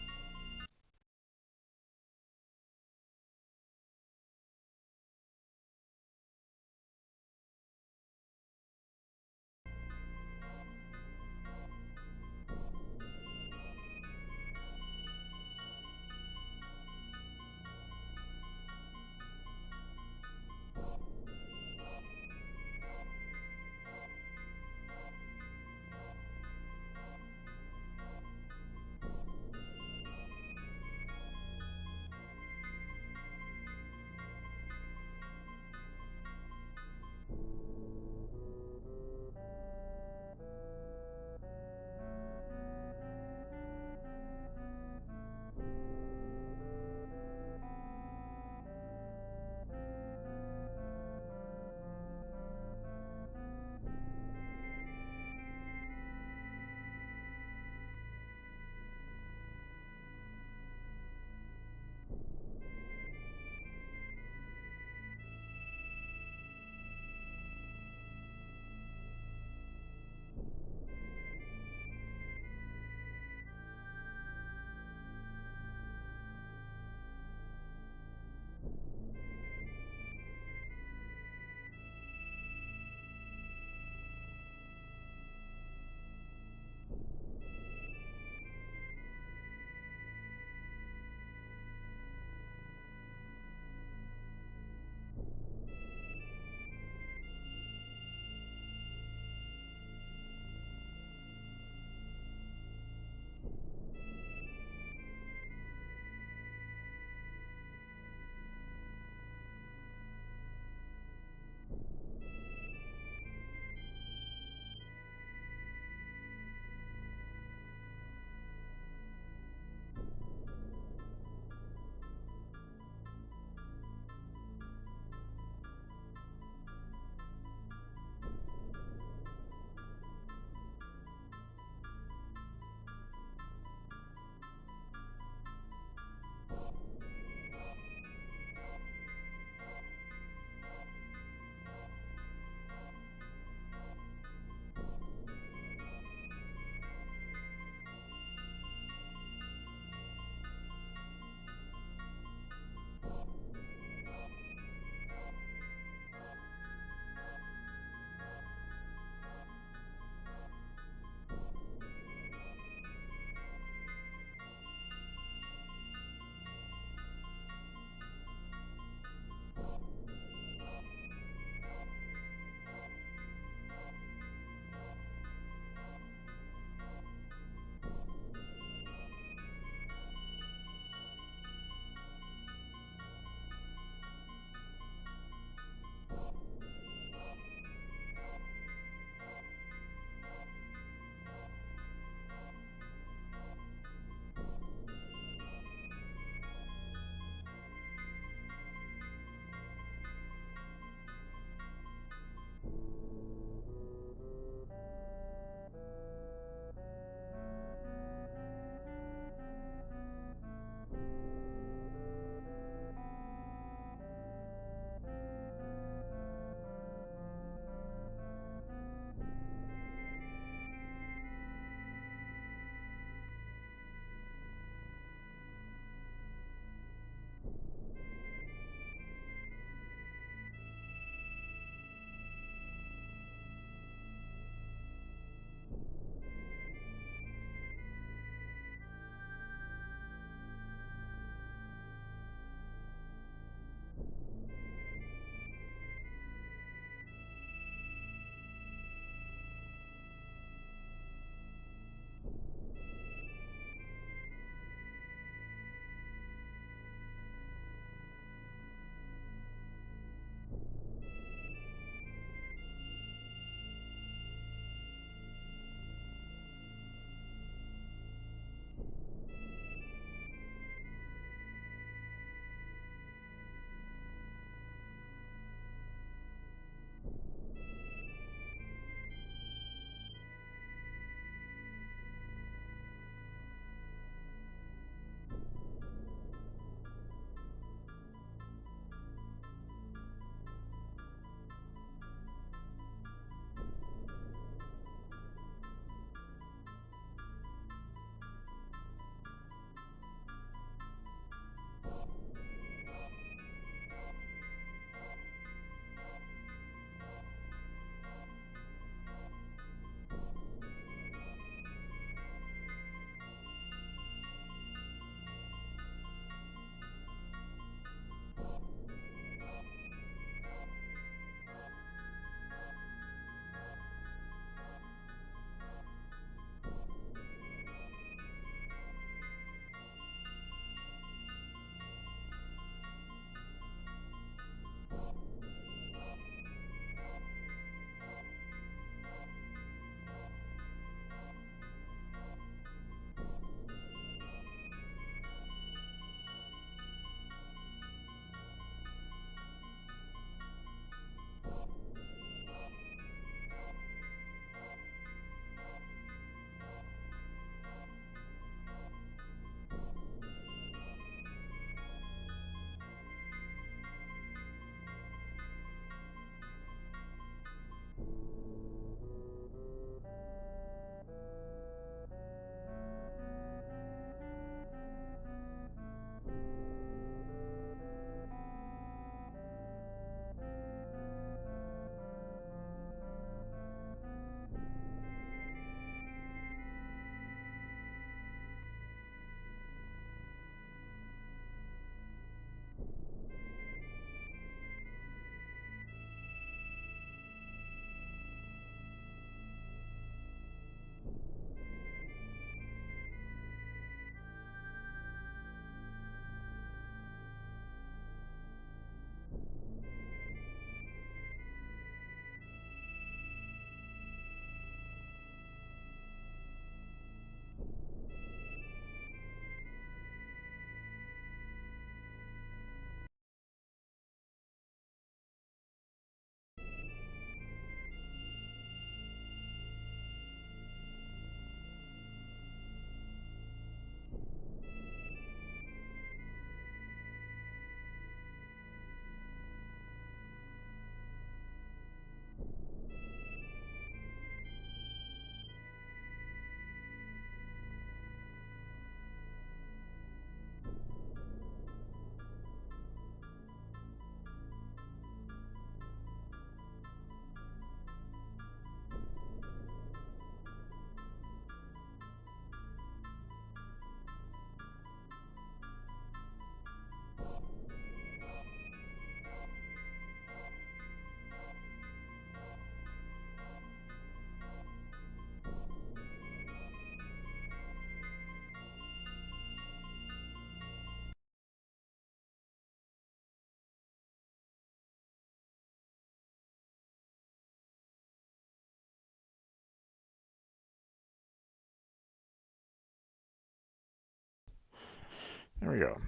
There we go.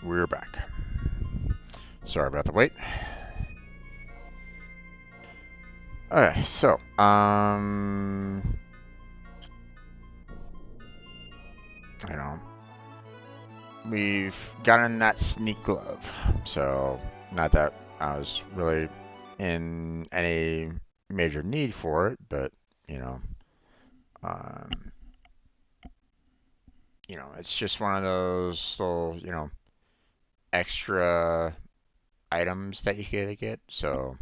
We're back. Sorry about the wait. Okay, so, you know, we've gotten that sneak glove. So, not that I was really in any major need for it, but, you know, um, it's just one of those little, extra items that you gotta get. So,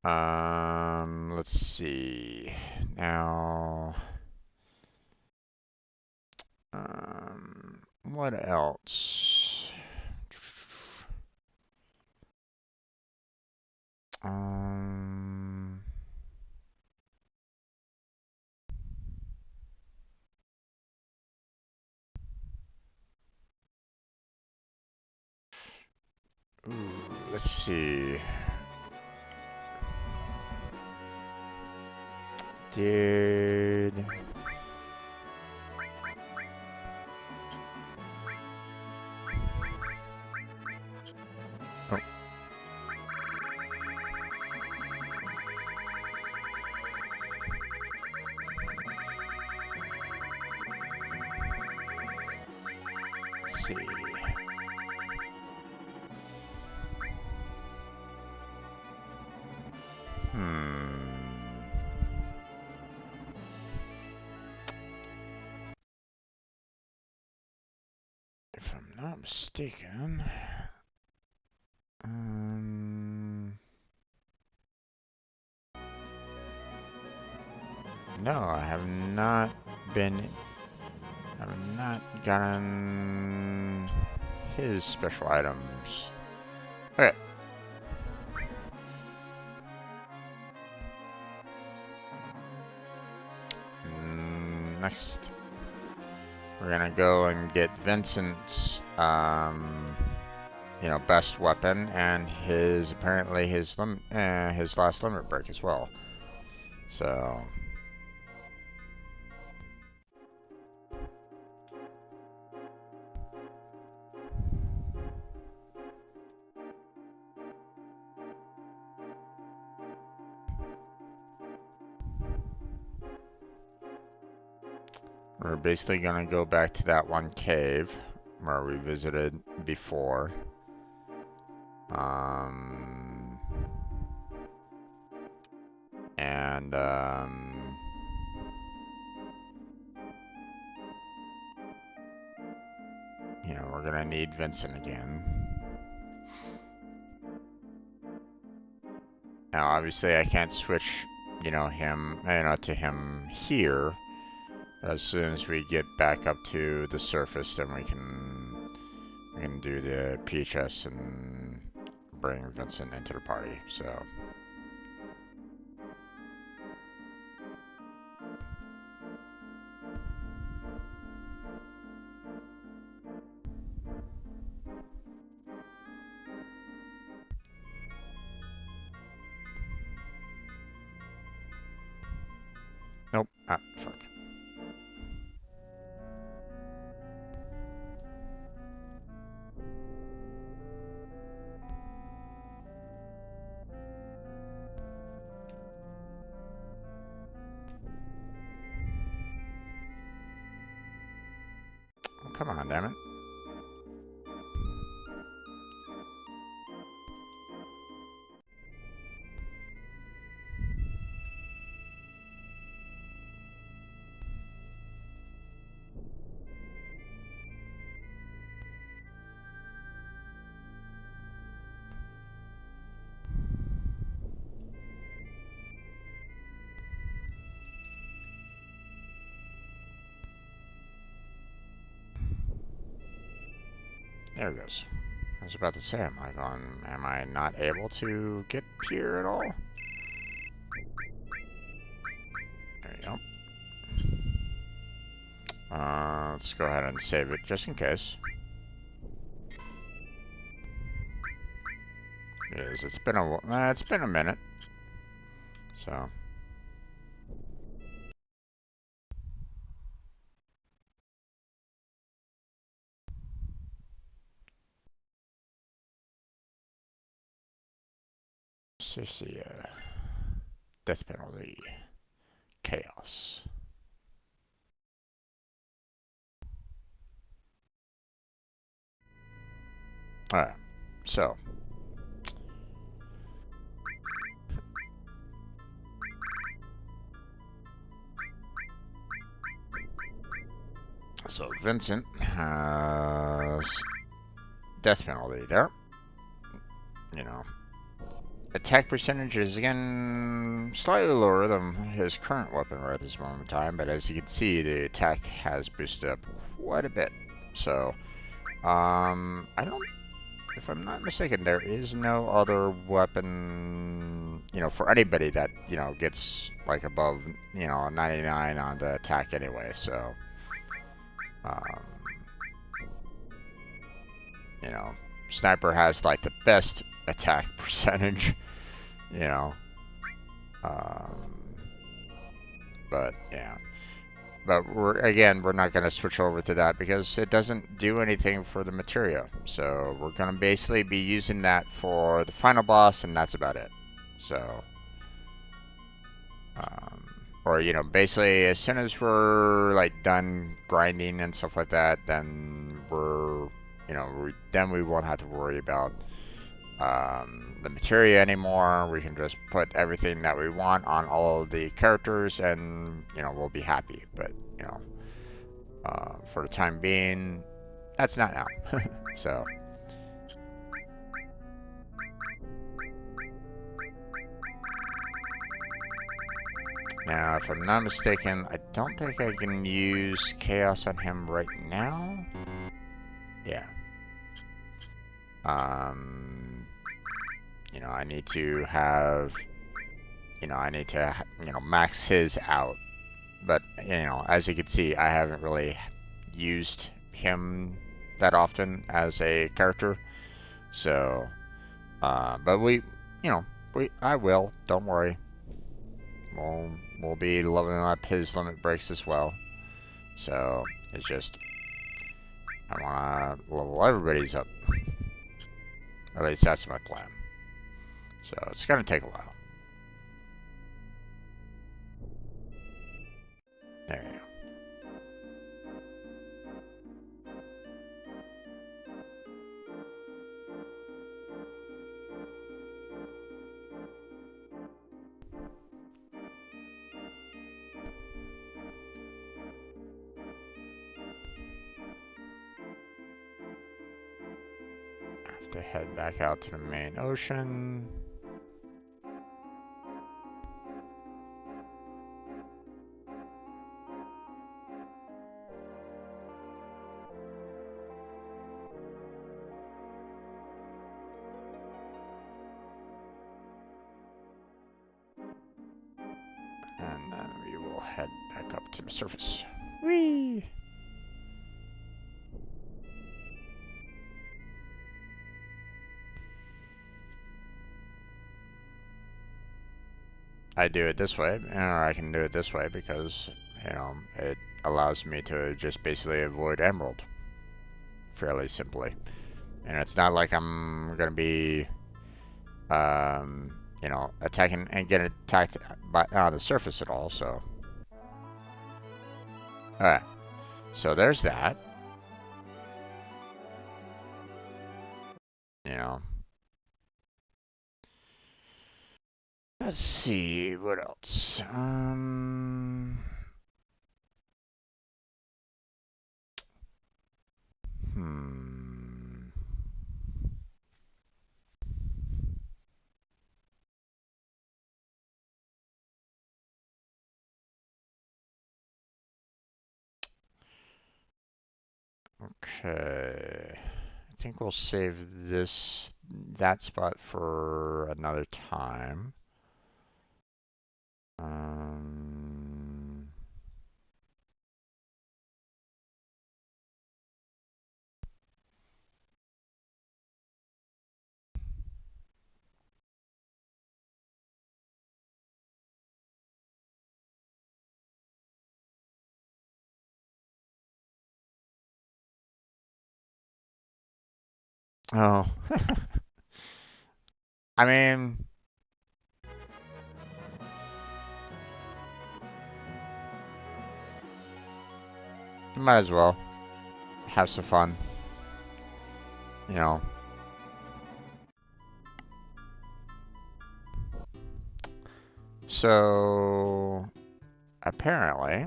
let's see. Now, what else? Um, ooh, let's see. Did oh. Let's see. If I'm not mistaken, no, I have not gotten his special items. Okay. Next, we're gonna go and get Vincent's, best weapon and apparently his last limit break as well. So. We're basically gonna go back to that one cave where we visited before. And we're gonna need Vincent again. Now, obviously, I can't switch, him, to him here. As soon as we get back up to the surface, then we can do the PHS and bring Vincent into the party. So. Nope. Ah, fuck. Oh, come on, damn it. There it goes. I was about to say, am I not able to get here at all? There you go. Let's go ahead and save it just in case. Yes, it's been a minute. So. see, death penalty, chaos. Alright, so. So Vincent has death penalty there. You know, attack percentage is again slightly lower than his current weapon right at this moment in time, but as you can see, the attack has boosted up quite a bit. So, I don't, if I'm not mistaken, there is no other weapon, you know, for anybody that, you know, gets like above, you know, 99 on the attack anyway. So, um, you know, sniper has like the best attack percentage, you know. Um, but yeah, but we're not going to switch over to that because it doesn't do anything for the materia. So we're going to basically be using that for the final boss, and that's about it. So, um, or you know, basically as soon as we're like done grinding and stuff like that, then we're, you know, then we won't have to worry about the materia anymore. We can just put everything that we want on all of the characters, and you know, we'll be happy. But you know, for the time being, that's not now. So now, if I'm not mistaken, I don't think I can use chaos on him right now. Yeah. Um, you know, I need to have, you know, I need to, you know, max his out. But, you know, as you can see, I haven't really used him that often as a character. So, but we, you know, I will. Don't worry. We'll be leveling up his limit breaks as well. So it's just I want to level everybody's up. At least that's my plan. So it's gonna take a while. There you go. Have to head back out to the main ocean. And then we will head back up to the surface. Whee! I do it this way, or I can do it this way because, you know, it allows me to just basically avoid emerald fairly simply. And it's not like I'm gonna be, you know, attacking and getting attacked by on the surface at all. So, alright. So there's that. You know. Let's see what else. Hmm. Okay. I think we'll save that spot for another time. Um, oh. I mean, you might as well have some fun, you know. So apparently,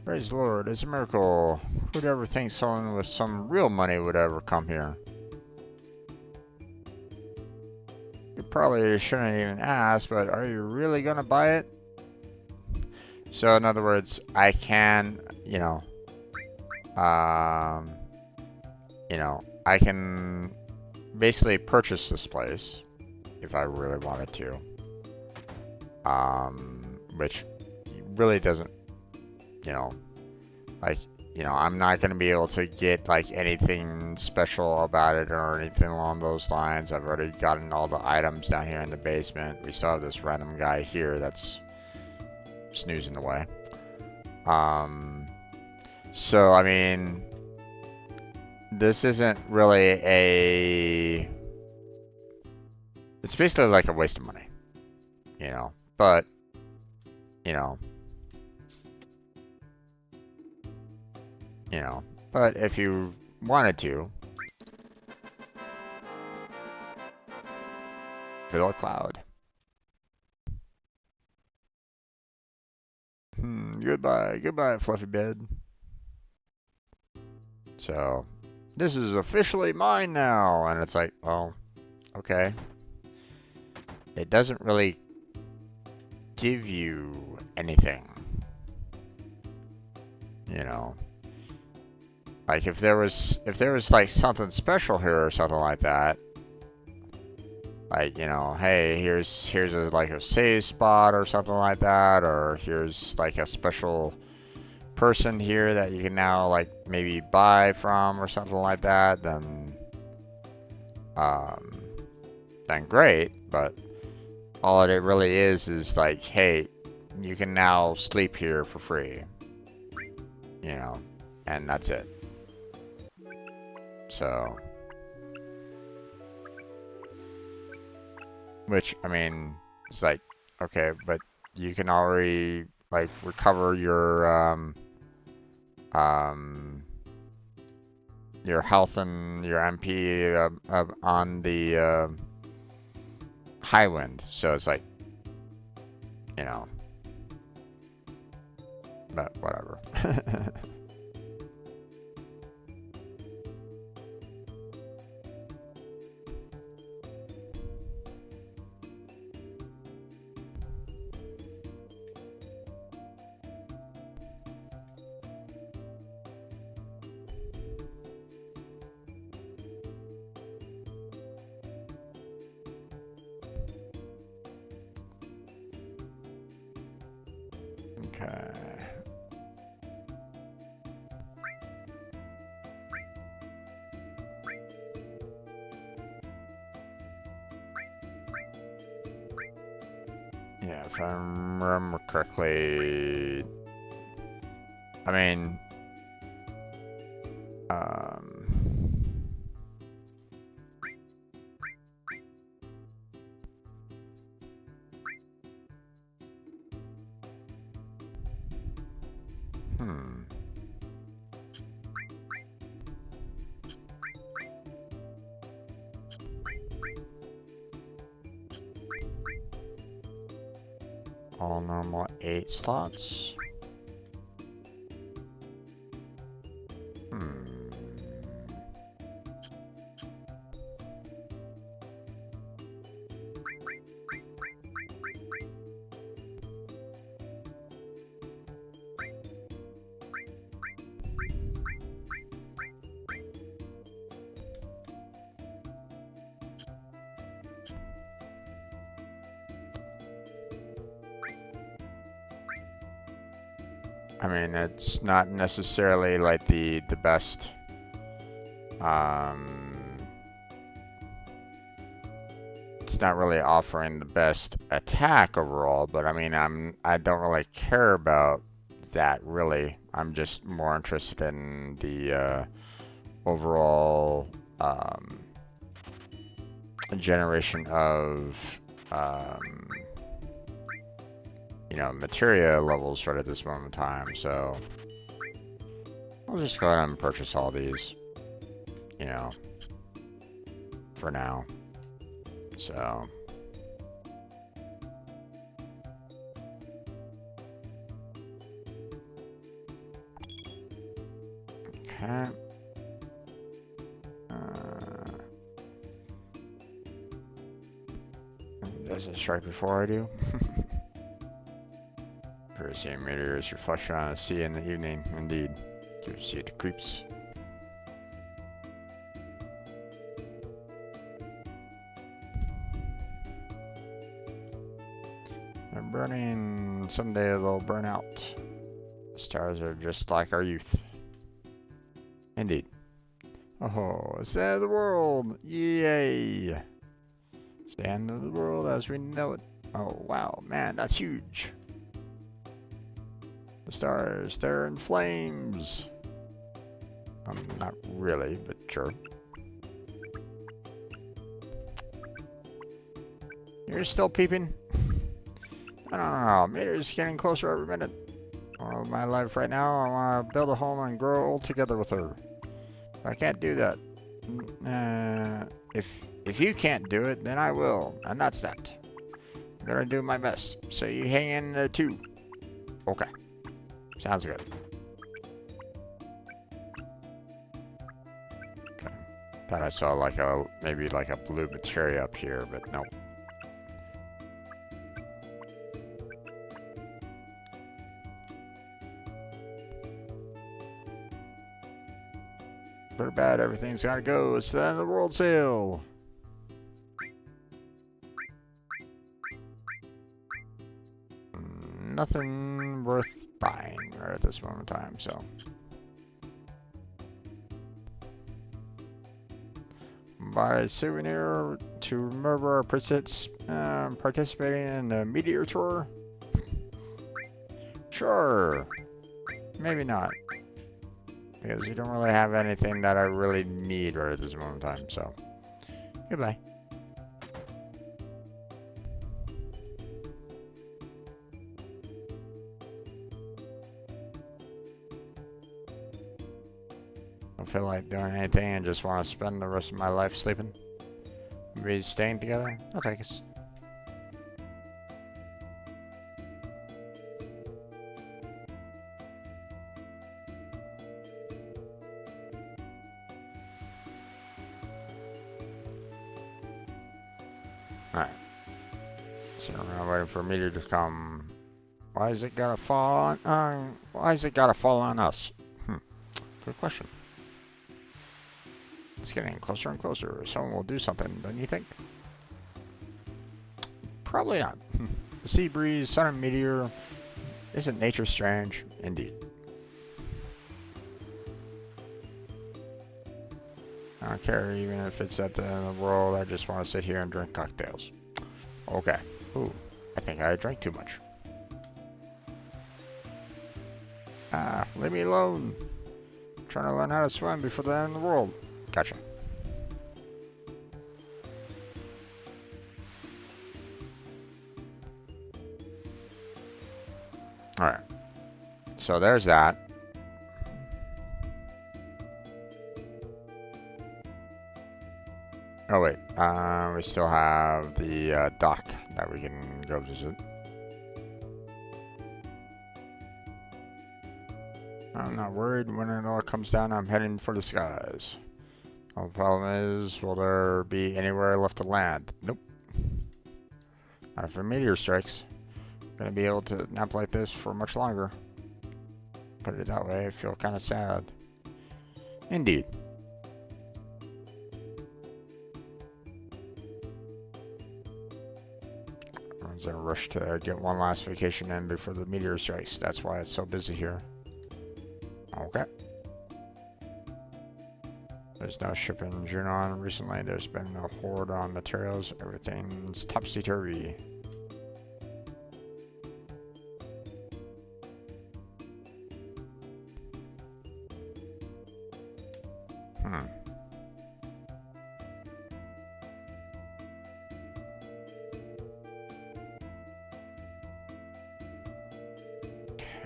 praise the Lord, it's a miracle. Who'd ever think someone with some real money would ever come here? You probably shouldn't even ask, but are you really gonna buy it? So in other words, I can, I can basically purchase this place if I really wanted to. Which really doesn't, I'm not going to be able to get like anything special about it or anything along those lines. I've already gotten all the items down here in the basement. We still have this random guy here that's snoozing away. So I mean, this isn't really it's basically like a waste of money, but, but if you wanted to, fill a cloud. Goodbye, fluffy bed. So, this is officially mine now, and it's like, well, okay. It doesn't really give you anything, Like if there was like something special here or something like that, like, hey, here's like a save spot or something like that, or here's like a special person here that you can now like maybe buy from or something like that, then great. But all it really is like, hey, you can now sleep here for free, and that's it. So, which, I mean, it's like, okay, but you can already like recover your health and your MP on the high wind. So it's like, but whatever. Okay. Yeah, if I remember correctly, I mean, all normal 8 slots. I mean, it's not necessarily like the best, it's not really offering the best attack overall, but I mean, I don't really care about that really. I'm just more interested in the overall generation of, you know, materia levels right at this moment in time. So I'll just go ahead and purchase all these, you know, for now. So okay. Does it strike before I do? Perseid meteors reflection on the sea in the evening. Indeed. You see the creeps. They're burning. Someday they'll burn out. Stars are just like our youth. Indeed. Oh, it's the end of the world! Yay! It's the end of the world as we know it. Oh, wow, man, that's huge. The stars, they're in flames. Not really, but sure. You're still peeping? I don't know, meteor's getting closer every minute. All my life right now, I want to build a home and grow old together with her. I can't do that. If you can't do it, then I will, and that's that. I'm gonna do my best. So you hang in there too. Okay. Sounds good. Okay. Thought I saw like maybe like a blue materia up here, but no. Pretty bad, everything's gotta go. It's the end of the world sale. Nothing worth buying right at this moment in time, so. Buy a souvenir to remember our participating in the meteor tour? Sure. Maybe not. Because you don't really have anything that I really need right at this moment in time, so. Goodbye. Don't feel like doing anything and just want to spend the rest of my life sleeping. Maybe staying together? I'll take us. Alright. Sitting around waiting for a meteor to come. Why is it gotta fall on us? Good question. It's getting closer and closer. Someone will do something, don't you think? Probably not. The sea breeze, sun and meteor. Isn't nature strange? Indeed. I don't care even if it's at the end of the world. I just want to sit here and drink cocktails. Okay. Ooh, I think I drank too much. Ah, leave me alone. I'm trying to learn how to swim before the end of the world. Gotcha. Alright. So there's that. Oh wait, we still have the dock that we can go visit. I'm not worried. When it all comes down, I'm heading for the skies. All the problem is, will there be anywhere left to land? Nope. Not if a meteor strikes. I'm gonna be able to nap like this for much longer. Put it that way, I feel kind of sad. Indeed. Everyone's in a rush to get one last vacation in before the meteor strikes. That's why it's so busy here. Okay. There's no shipping Junon recently. There's been a hoard on materials. Everything's topsy-turvy.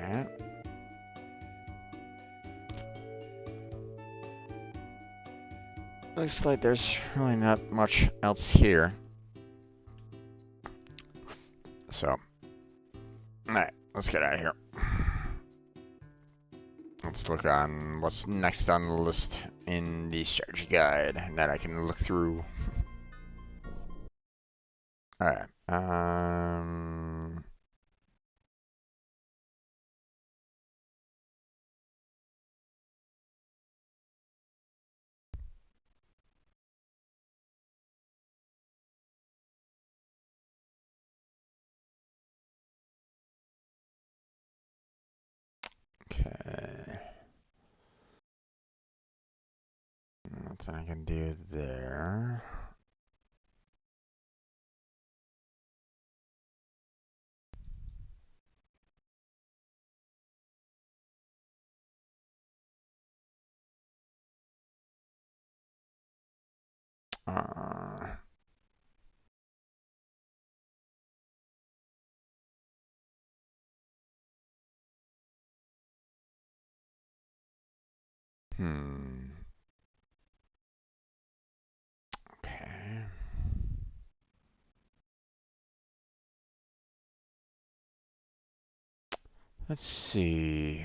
Okay. Looks like there's really not much else here. So, alright, let's get out of here. Let's look on what's next on the list in the strategy guide that I can look through. Alright, okay. Nothing I can do there. Uh, hmm. Okay. Let's see.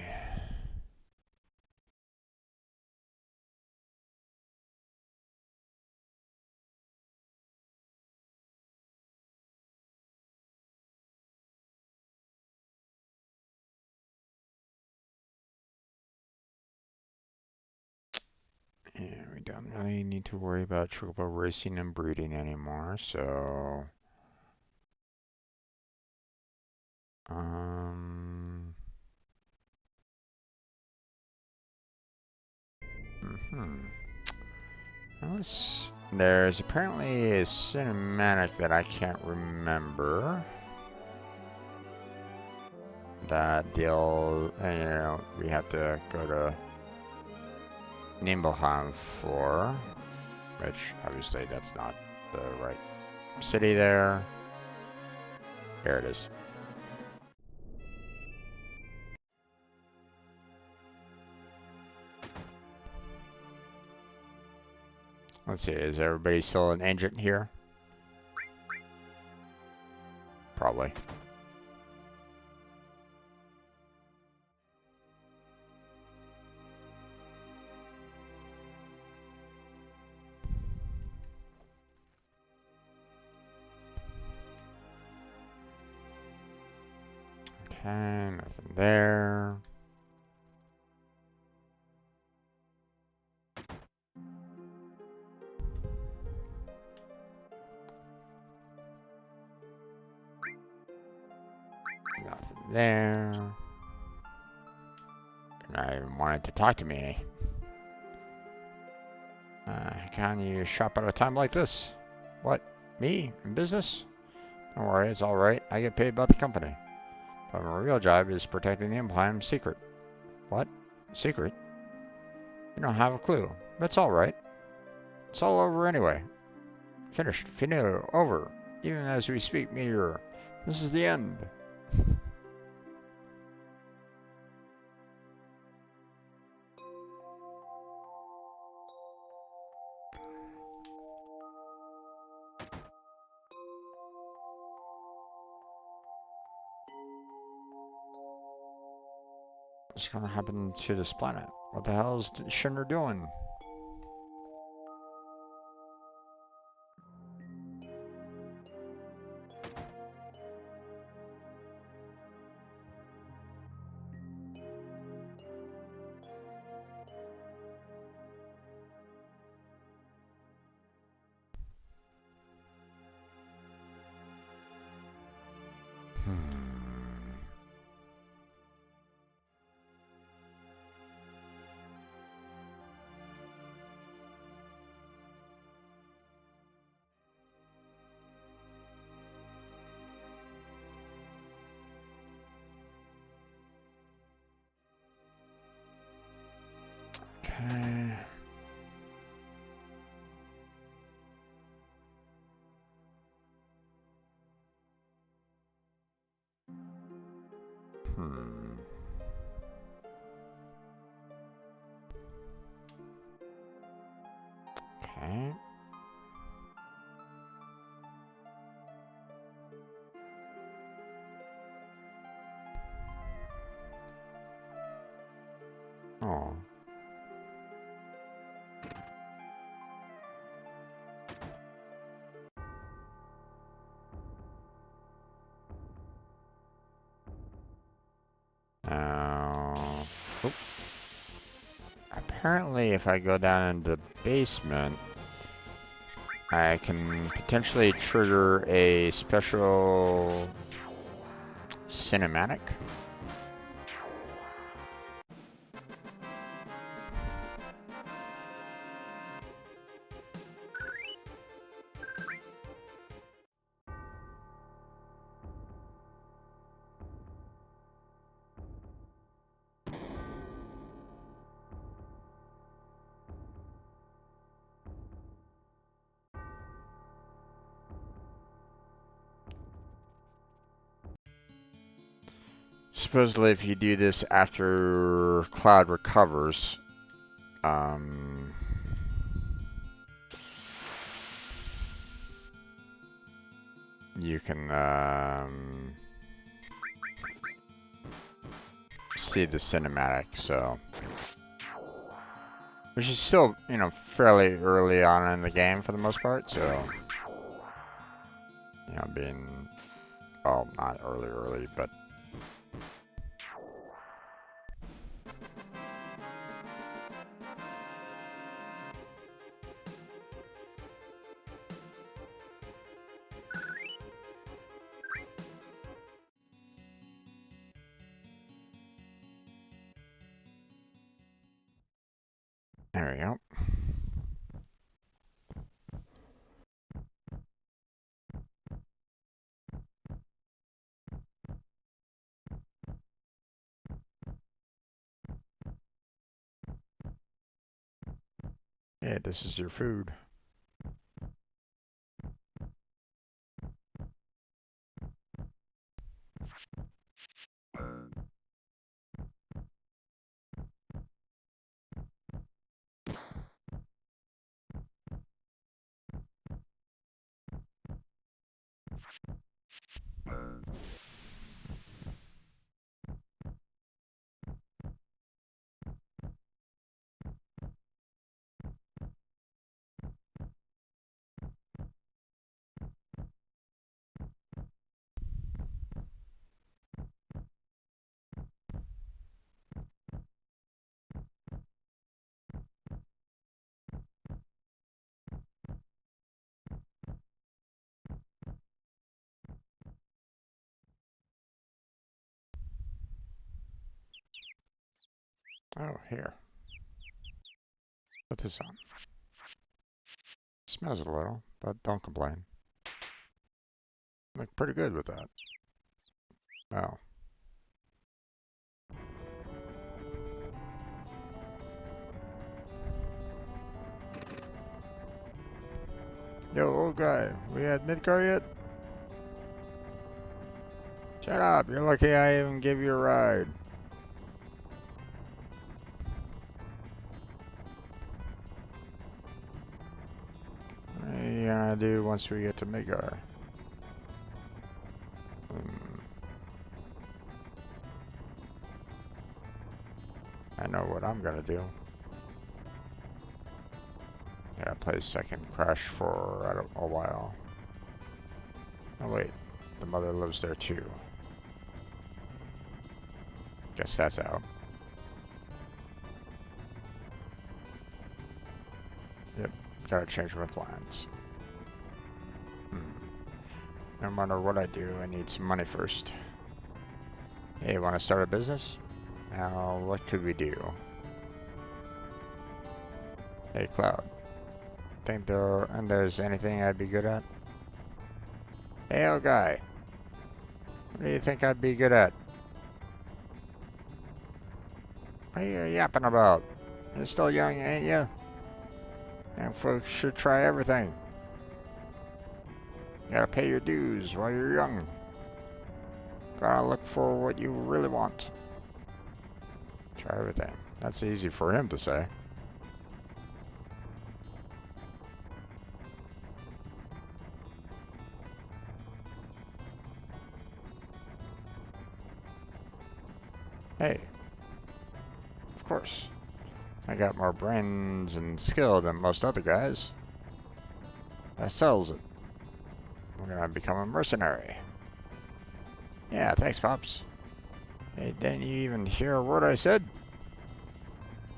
Yeah, we don't really need to worry about chocobo racing and breeding anymore, so um hmm. There's apparently a cinematic that I can't remember that deal, we have to go to Nibelheim for, which obviously that's not the right city there. There it is. Let's see, is everybody still an agent here? Probably. Okay, nothing there. Nothing there. And I wanted to talk to me. Can you shop at a time like this? What? Me? In business? Don't worry, it's alright. I get paid by the company. But my real job is protecting the Empire's secret. What? Secret? You don't have a clue. That's alright. It's all over anyway. Finished. Finito. Over. Even as we speak, Meteor. This is the end. What's gonna happen to this planet? What the hell is Shinra doing? Okay. Hmm. Alright. Oh. Oop. Apparently, if I go down in the basement, I can potentially trigger a special cinematic. Supposedly, if you do this after Cloud recovers, you can see the cinematic. So, which is still, you know, fairly early on in the game for the most part. So, you know, being, well, not early, but. There we go. Yeah, this is your food. Oh, here. Put this on. Smells a little, but don't complain. Look pretty good with that. Oh. Yo, old guy, we at Midgar yet? Shut up, you're lucky I even gave you a ride. What are you gonna do once we get to Midgar? I know what I'm gonna do. Yeah, play second Crash for a while. Oh wait, the mother lives there too. Guess that's out. Yep, gotta change my plans. No matter what I do, I need some money first. Hey, wanna start a business? Now, what could we do? Hey, Cloud. Think there's anything I'd be good at? Hey, old guy. What do you think I'd be good at? What are you yapping about? You're still young, ain't you? Young folks should try everything. You gotta pay your dues while you're young. Gotta look for what you really want. Try everything. That's easy for him to say. Hey, of course. I got more brains and skill than most other guys. That sells it. I'm gonna become a mercenary. Yeah, thanks, Pops. Hey, didn't you even hear a word I said?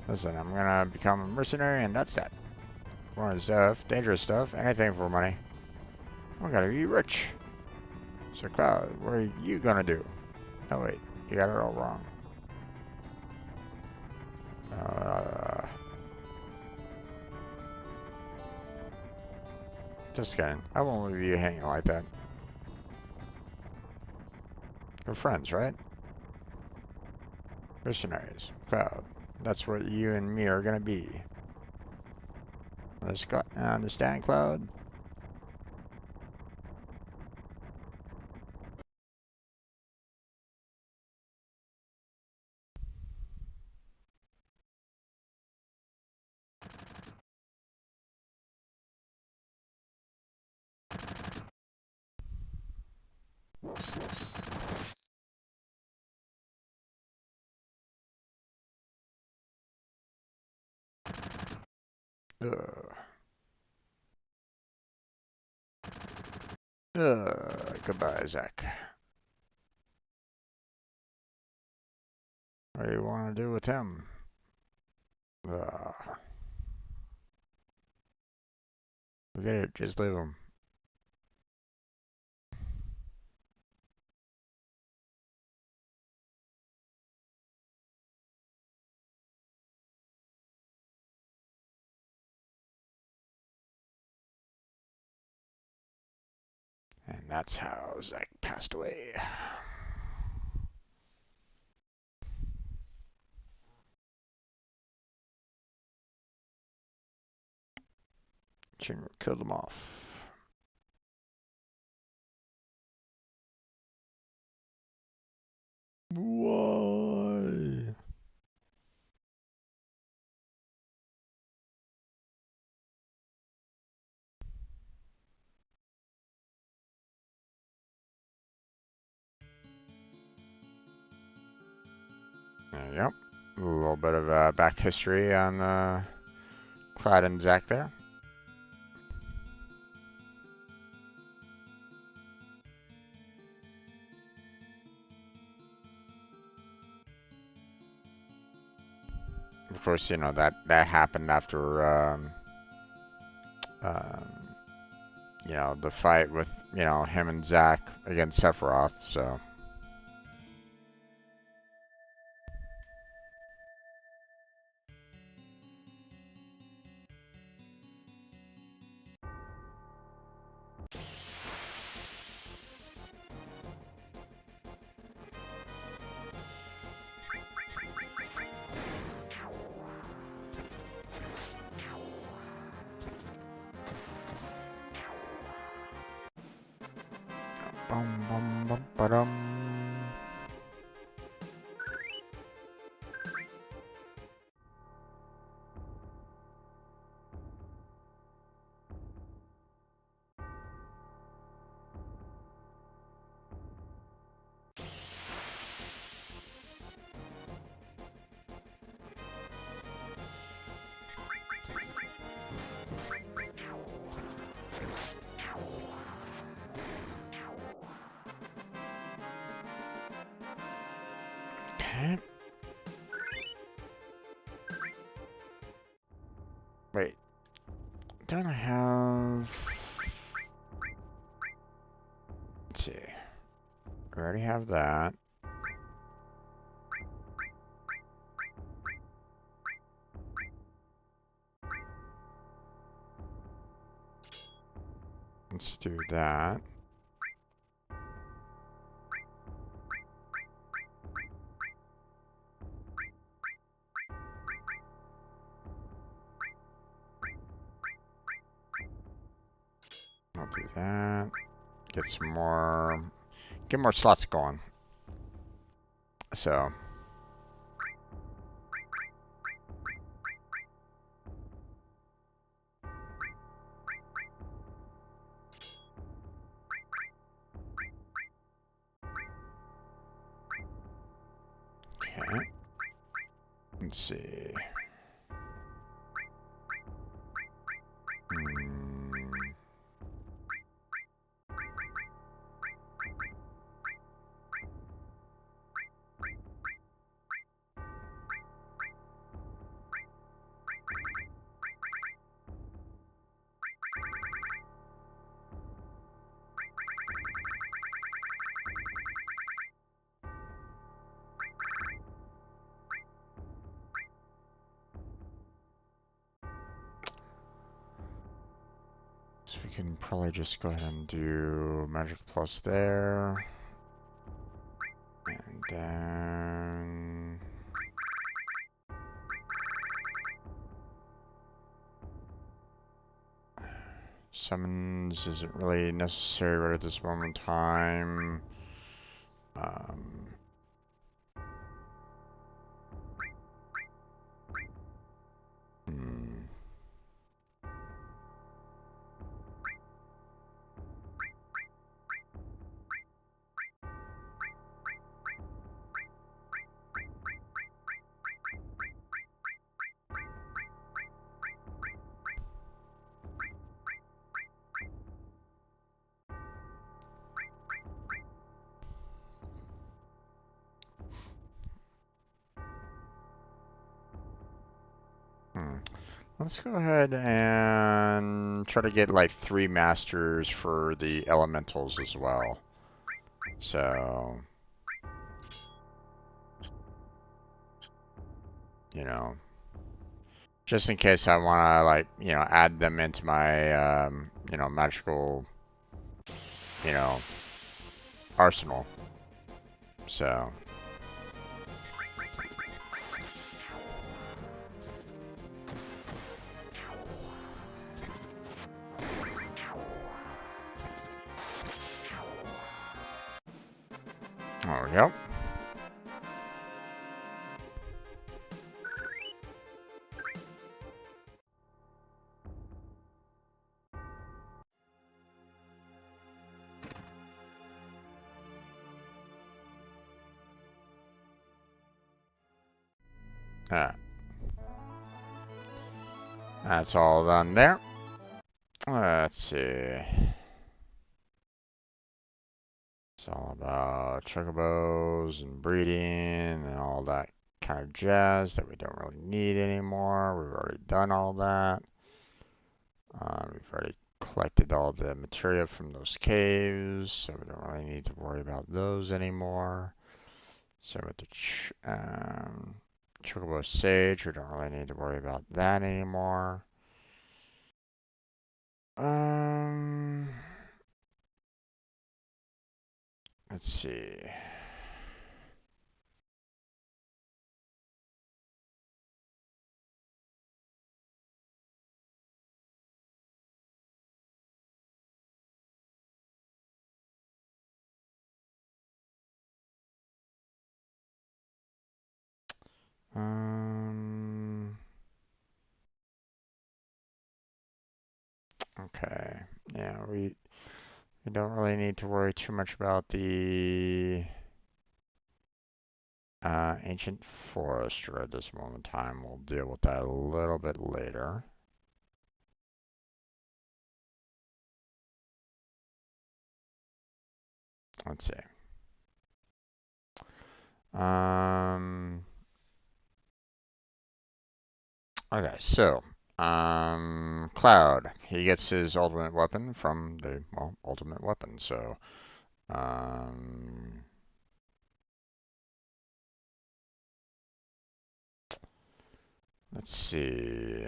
Listen, I'm gonna become a mercenary and that's that. Foreign stuff, dangerous stuff, anything for money. I'm gonna be rich. So Cloud, what are you gonna do? Oh wait, you got it all wrong. Just kidding. I won't leave you hanging like that. We're friends, right? Missionaries. Cloud. That's what you and me are gonna be. Understand, Cloud? Ugh. Goodbye, Zach. What do you want to do with him? Forget it, just leave him. And that's how Zach passed away. Shinra killed them off. Why? Yep. A little bit of back history on Clyde and Zach there. Of course, you know, that happened after, you know, the fight with, you know, him and Zach against Sephiroth, so. Bum bum bum ba-dum. Okay. Wait. Don't I have... Let's see. I already have that. Let's do that. I'll do that. Get some more... Get more slots going. So... Okay. Let's see. So we can probably just go ahead and do Magic Plus there. And then... Summons isn't really necessary right at this moment in time. Hmm. Let's go ahead and try to get like 3 masters for the elementals as well. So, you know, just in case I want to like, you know, add them into my, you know, magical, you know, arsenal. So. There we go. That's all done there. Let's see. It's all about chocobos and breeding and all that kind of jazz that we don't really need anymore. We've already done all that. We've already collected all the materia from those caves, so we don't really need to worry about those anymore. So with the chocobo sage, we don't really need to worry about that anymore. Let's see. Okay. Yeah, we don't really need to worry too much about the ancient forester at this moment in time. We'll deal with that a little bit later. Let's see. Okay, so Cloud, he gets his ultimate weapon from the ultimate weapon. So let's see.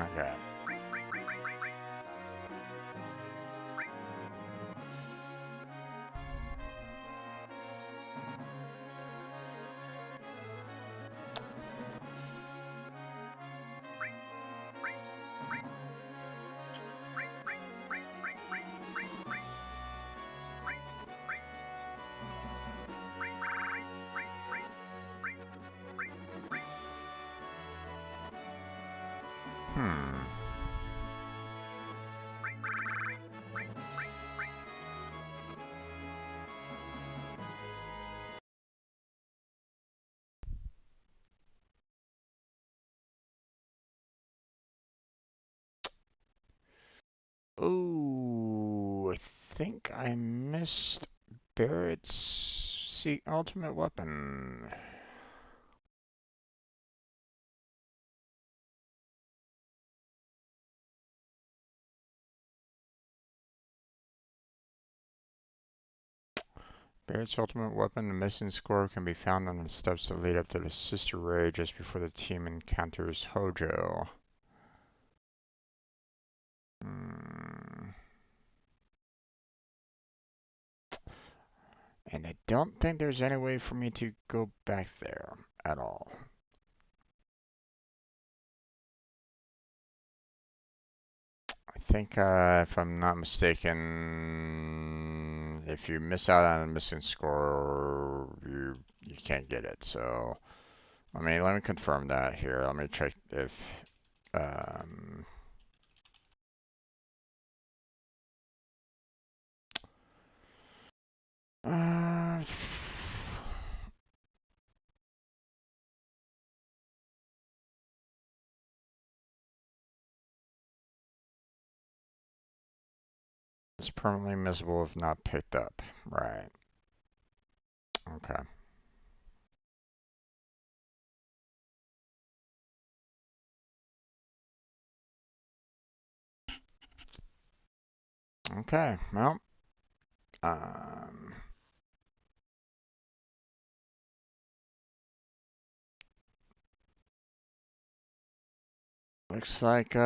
Okay. Hmm. Oh, I think I missed Barrett's ultimate weapon. Barrett's ultimate weapon, the missing score, can be found on the steps that lead up to the Sister Ray just before the team encounters Hojo. Hmm. And I don't think there's any way for me to go back there at all. I think, if I'm not mistaken, if you miss out on a missing score, you can't get it. So, let me confirm that here. Let me check if um, uh, it's permanently missable if not picked up. Right. Okay. Okay. Well, um, looks like we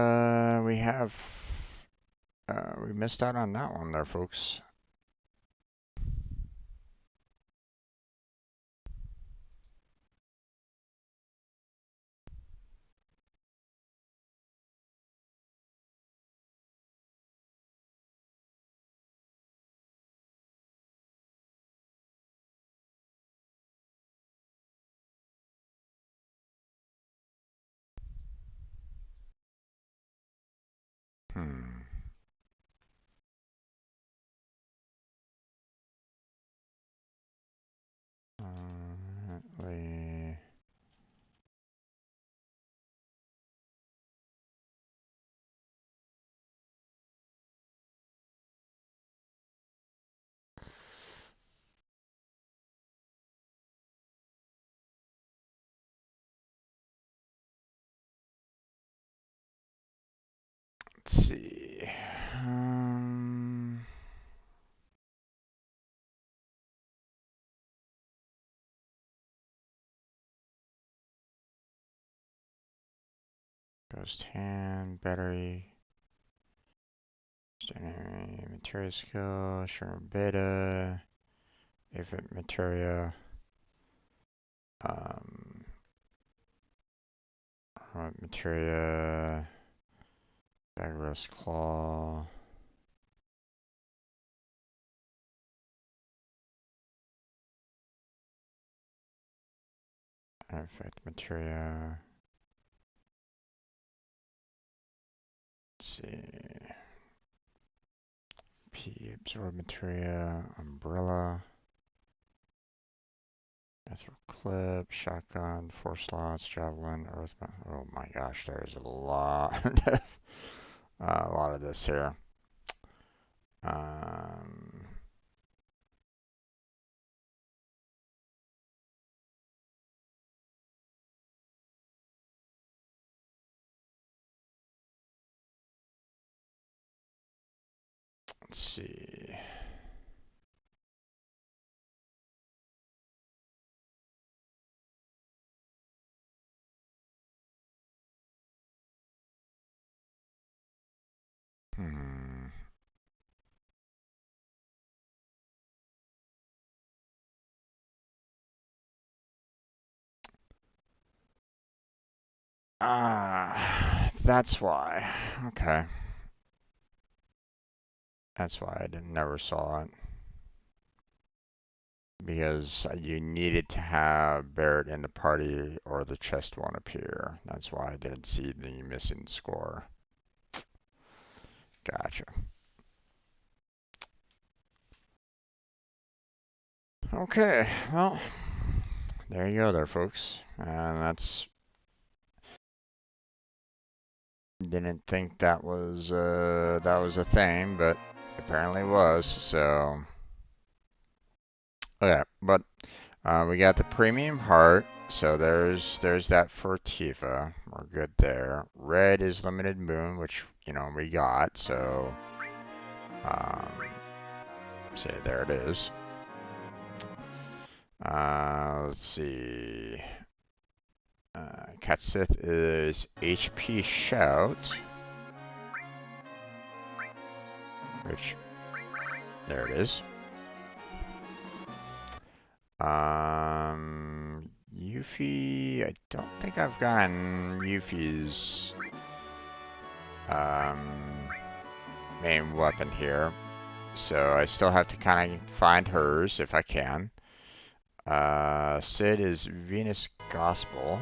missed out on that one there, folks. Hmm. Currently, let's see. Ghost hand, battery, standard materia skill, Sherman beta, Aphid materia, um, materia, Bagros claw, effect materia. Let's see. P absorb materia, umbrella, Mithril clip, shotgun, 4 slots, javelin, earth. Oh my gosh, there's a lot, a lot of this here. Um, let's see. Hmm. Ah, that's why. Okay, that's why I didn't never saw it. because you needed to have Barrett in the party or the chest won't appear. That's why I didn't see the missing score. Gotcha. Okay, well, there you go there, folks. And that's, didn't think that was a thing, but apparently was. So okay, but we got the premium heart. So there's that for Tifa. We're good there. Red is limited moon, which we got. So um, say there it is. Let's see. Cat Sith is HP Shout, which there it is. Yuffie, I don't think I've gotten Yuffie's main weapon here, so I still have to kind of find hers if I can. Sid is Venus Gospel,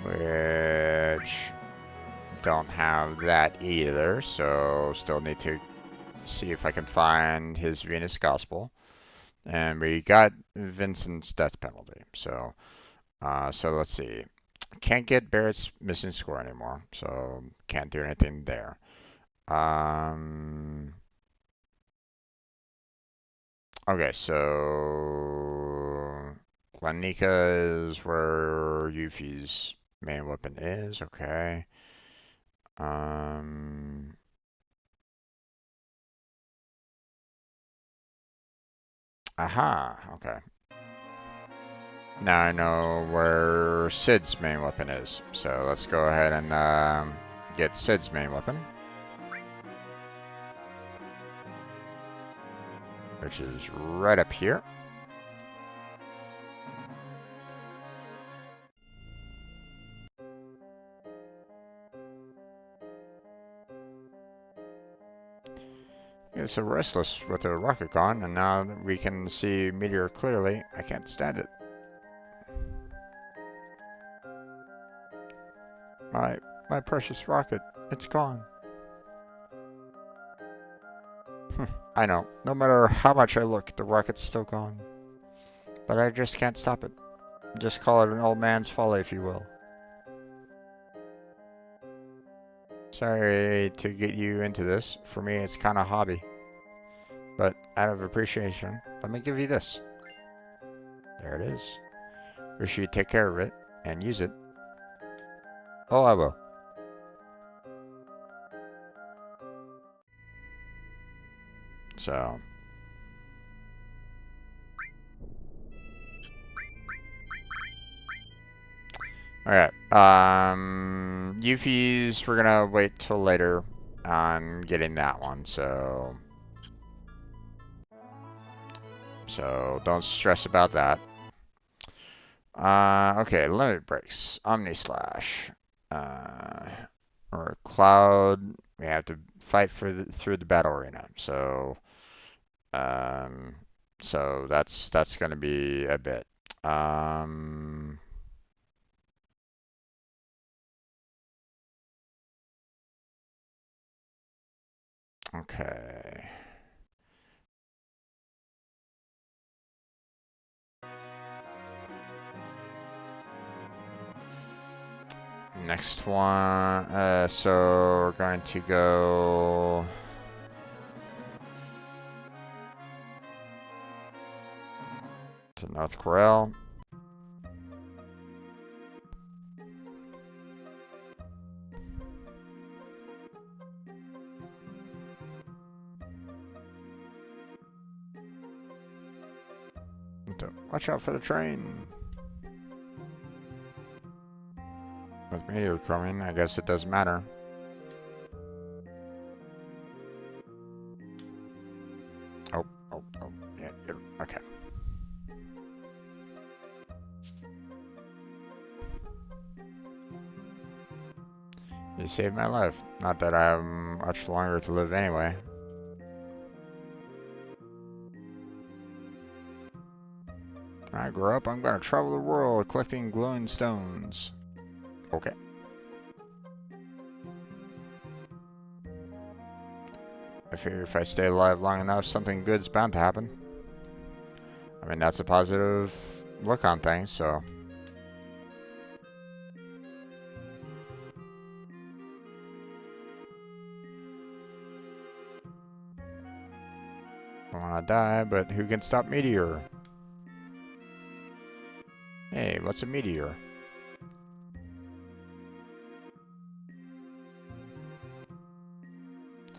which don't have that either, so still need to see if I can find his Venus Gospel. And we got Vincent's death penalty, so let's see. Can't get Barrett's missing score anymore, so can't do anything there. Okay, so Glanika is where Yuffie's main weapon is. Okay. Aha. Okay. Now I know where Sid's main weapon is. So let's go ahead and get Sid's main weapon, which is right up here. It's so restless with the rocket gone, and now that we can see Meteor clearly, I can't stand it. My precious rocket, it's gone. I know, no matter how much I look, the rocket's still gone. But I just can't stop it. Just call it an old man's folly, if you will. Sorry to get you into this. For me, it's kind of a hobby. But out of appreciation, let me give you this. There it is. Wish you'd take care of it and use it. Oh, I will. So. Alright. Yuffie's, we're gonna wait till later on getting that one, so don't stress about that. Okay, limit breaks. Omni Slash. Or Cloud. We have to fight through the battle arena. So that's gonna be a bit. Okay. Next one, so we're going to go to North Corel. Watch out for the train. With meteor coming, I guess it doesn't matter. Oh, yeah, okay. You saved my life. Not that I have much longer to live anyway. When I grow up, I'm gonna travel the world collecting glowing stones. Okay. I figure if I stay alive long enough, something good's bound to happen. I mean, that's a positive look on things, so. I wanna die, but who can stop meteor? Hey, what's a meteor?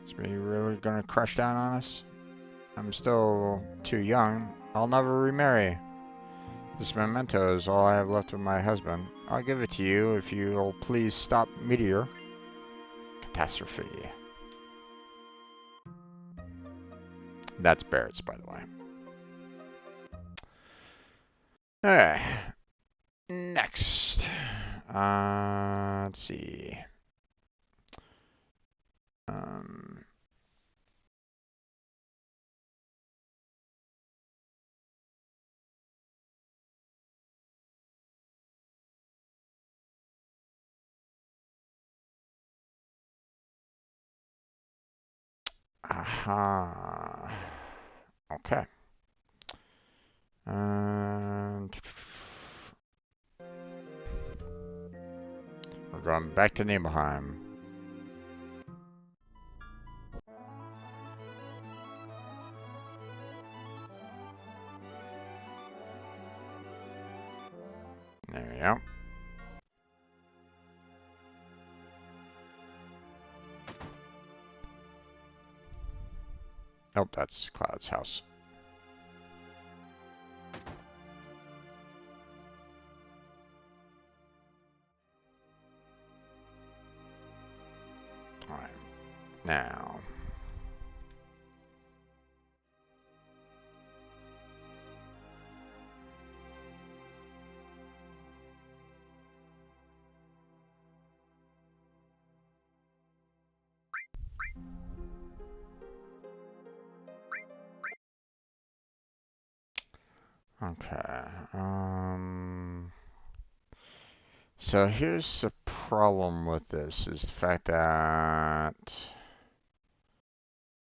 Is me really gonna crush down on us? I'm still too young. I'll never remarry. This memento is all I have left of my husband. I'll give it to you if you'll please stop meteor. Catastrophe. That's Barrett's, by the way. Alright. Next. Let's see. Um, Aha. Okay. And we're going back to Nibelheim. There we go. Oh, that's Cloud's house. Alright. Now. Okay. So here's the problem with this is the fact that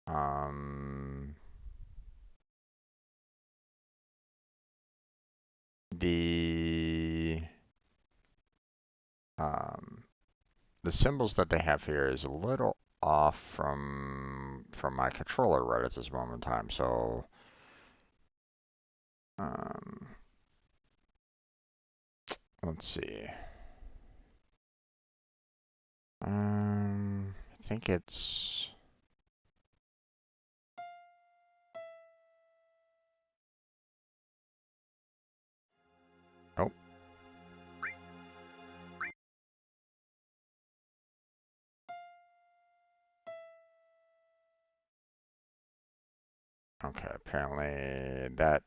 um, the um, the symbols that they have here is a little off from my controller right at this moment in time. So um, let's see. I think it's. Oh, okay. Apparently that.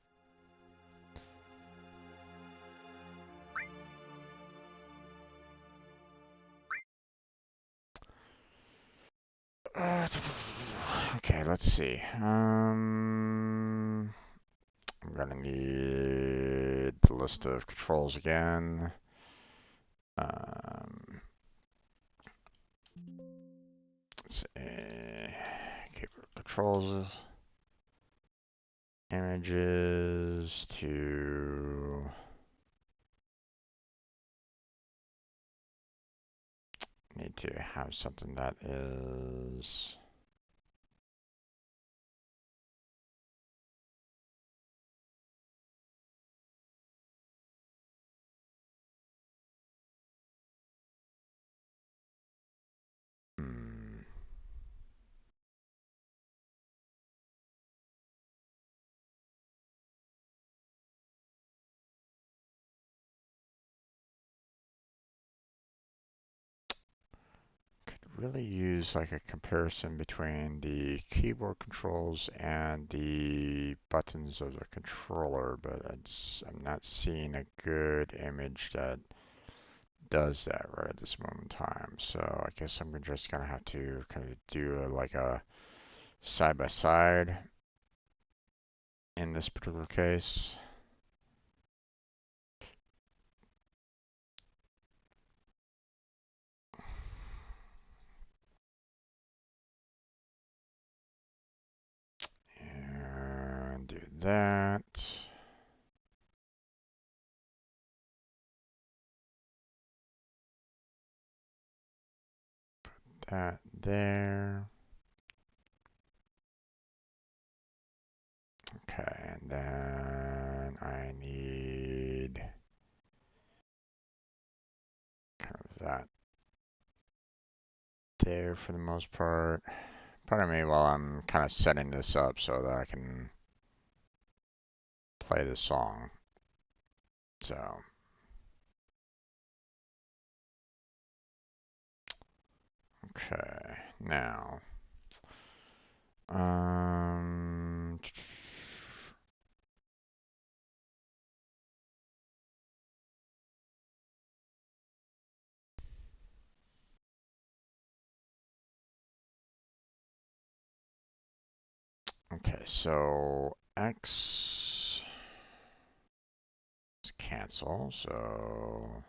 Okay, let's see. I'm gonna need the list of controls again. Um, let's see. Keyboard controls, images to. Need to have something that is. Hmm. Really use like a comparison between the keyboard controls and the buttons of the controller, but I'm not seeing a good image that does that right at this moment in time. So I guess I'm just gonna have to kind of do like a side by side in this particular case. that. That there. Okay, and then I need kind of that there for the most part. Pardon me while I'm kind of setting this up so that I can play the song. So, okay, now, okay, so X is cancel, so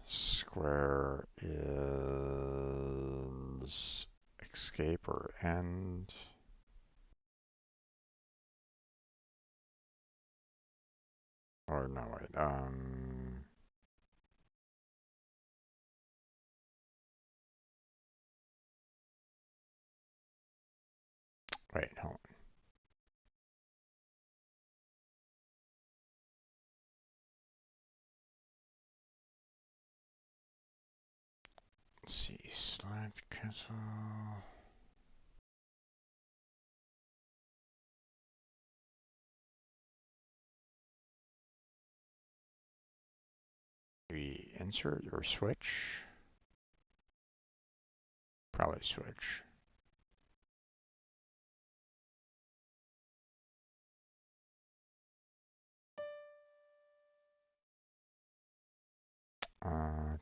square is escape or end. Or no, wait, wait, hold on. Let's see, select, cancel. Maybe insert or switch? Probably switch.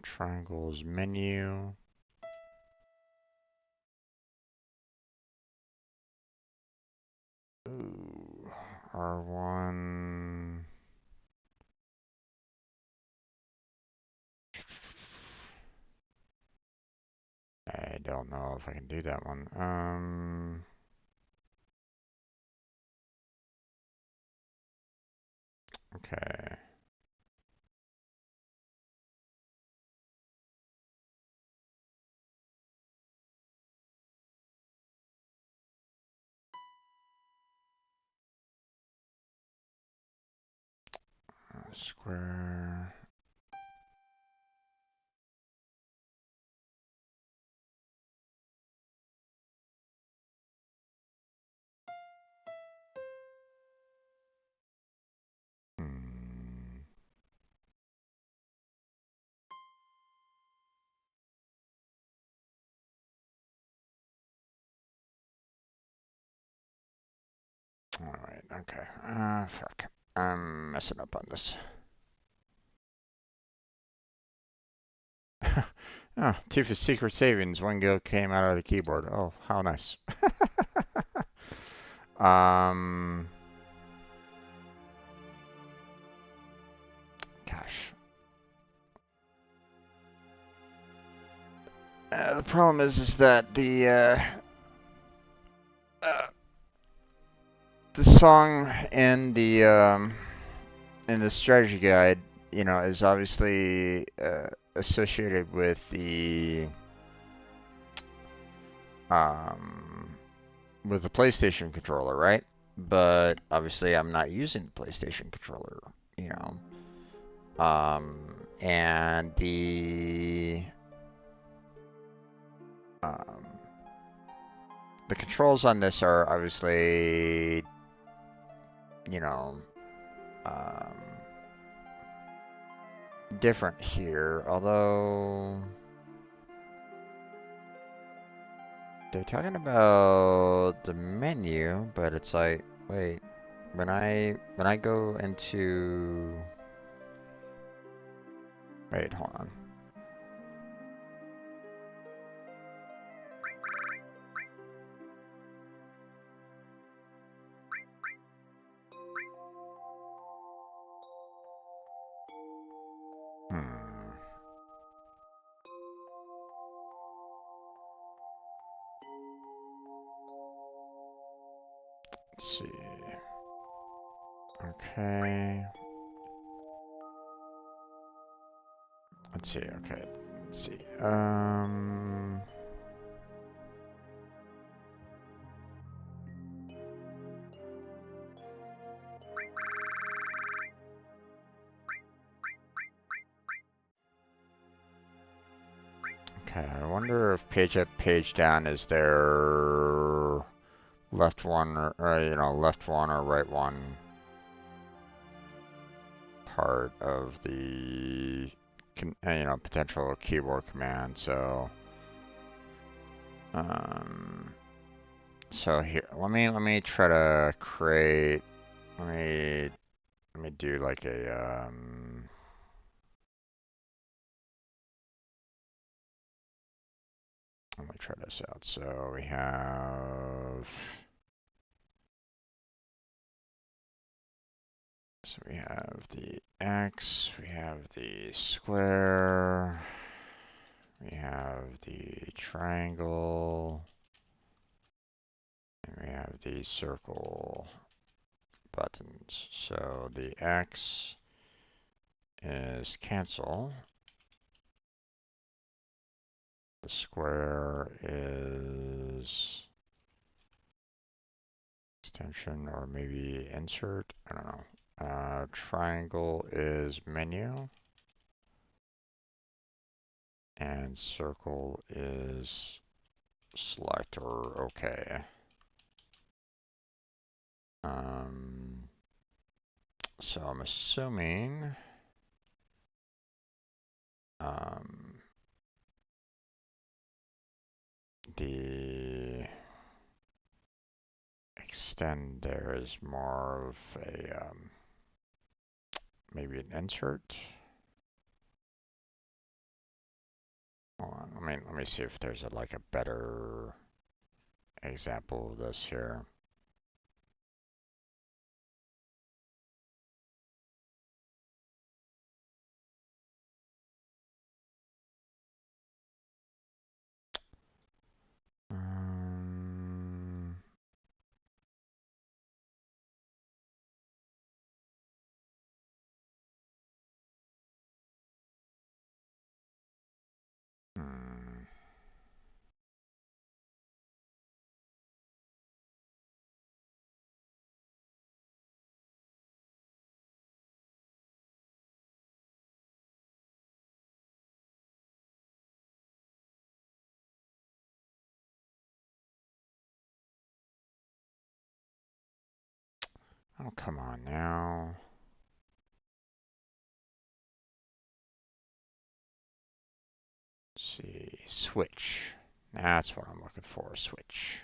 Triangles menu. Ooh, R1. I don't know if I can do that one. Okay. Square. Hmm. All right. Okay. Fuck. I'm messing up on this. Oh, Tifa's secret savings. 1 gil came out of the keyboard. Oh, how nice. Gosh. The problem is that the song in the strategy guide, you know, is obviously associated um, with the PlayStation controller, right? But obviously, I'm not using the PlayStation controller, you know. And um, the controls on this are obviously, you know, um, different here. Although they're talking about the menu, but it's like, wait, when I go into, wait, hold on. Hmm. Let's see. Okay. Let's see. Okay. Let's see. Okay. I wonder if page up, page down is there left one or left one or right one part of the potential keyboard command. So here, let me try to create. Let me do like a Let me try this out. So we have. So we have the X, we have the square, we have the triangle, and we have the circle buttons. So the X is cancel, the square is extension or maybe insert, I don't know. Triangle is menu, and circle is select or OK. So I'm assuming the extend there is more of a maybe an insert. Hold on, let me see if there's like a better example of this here. Hmm. Oh, come on now. Let's see, switch. That's what I'm looking for, switch.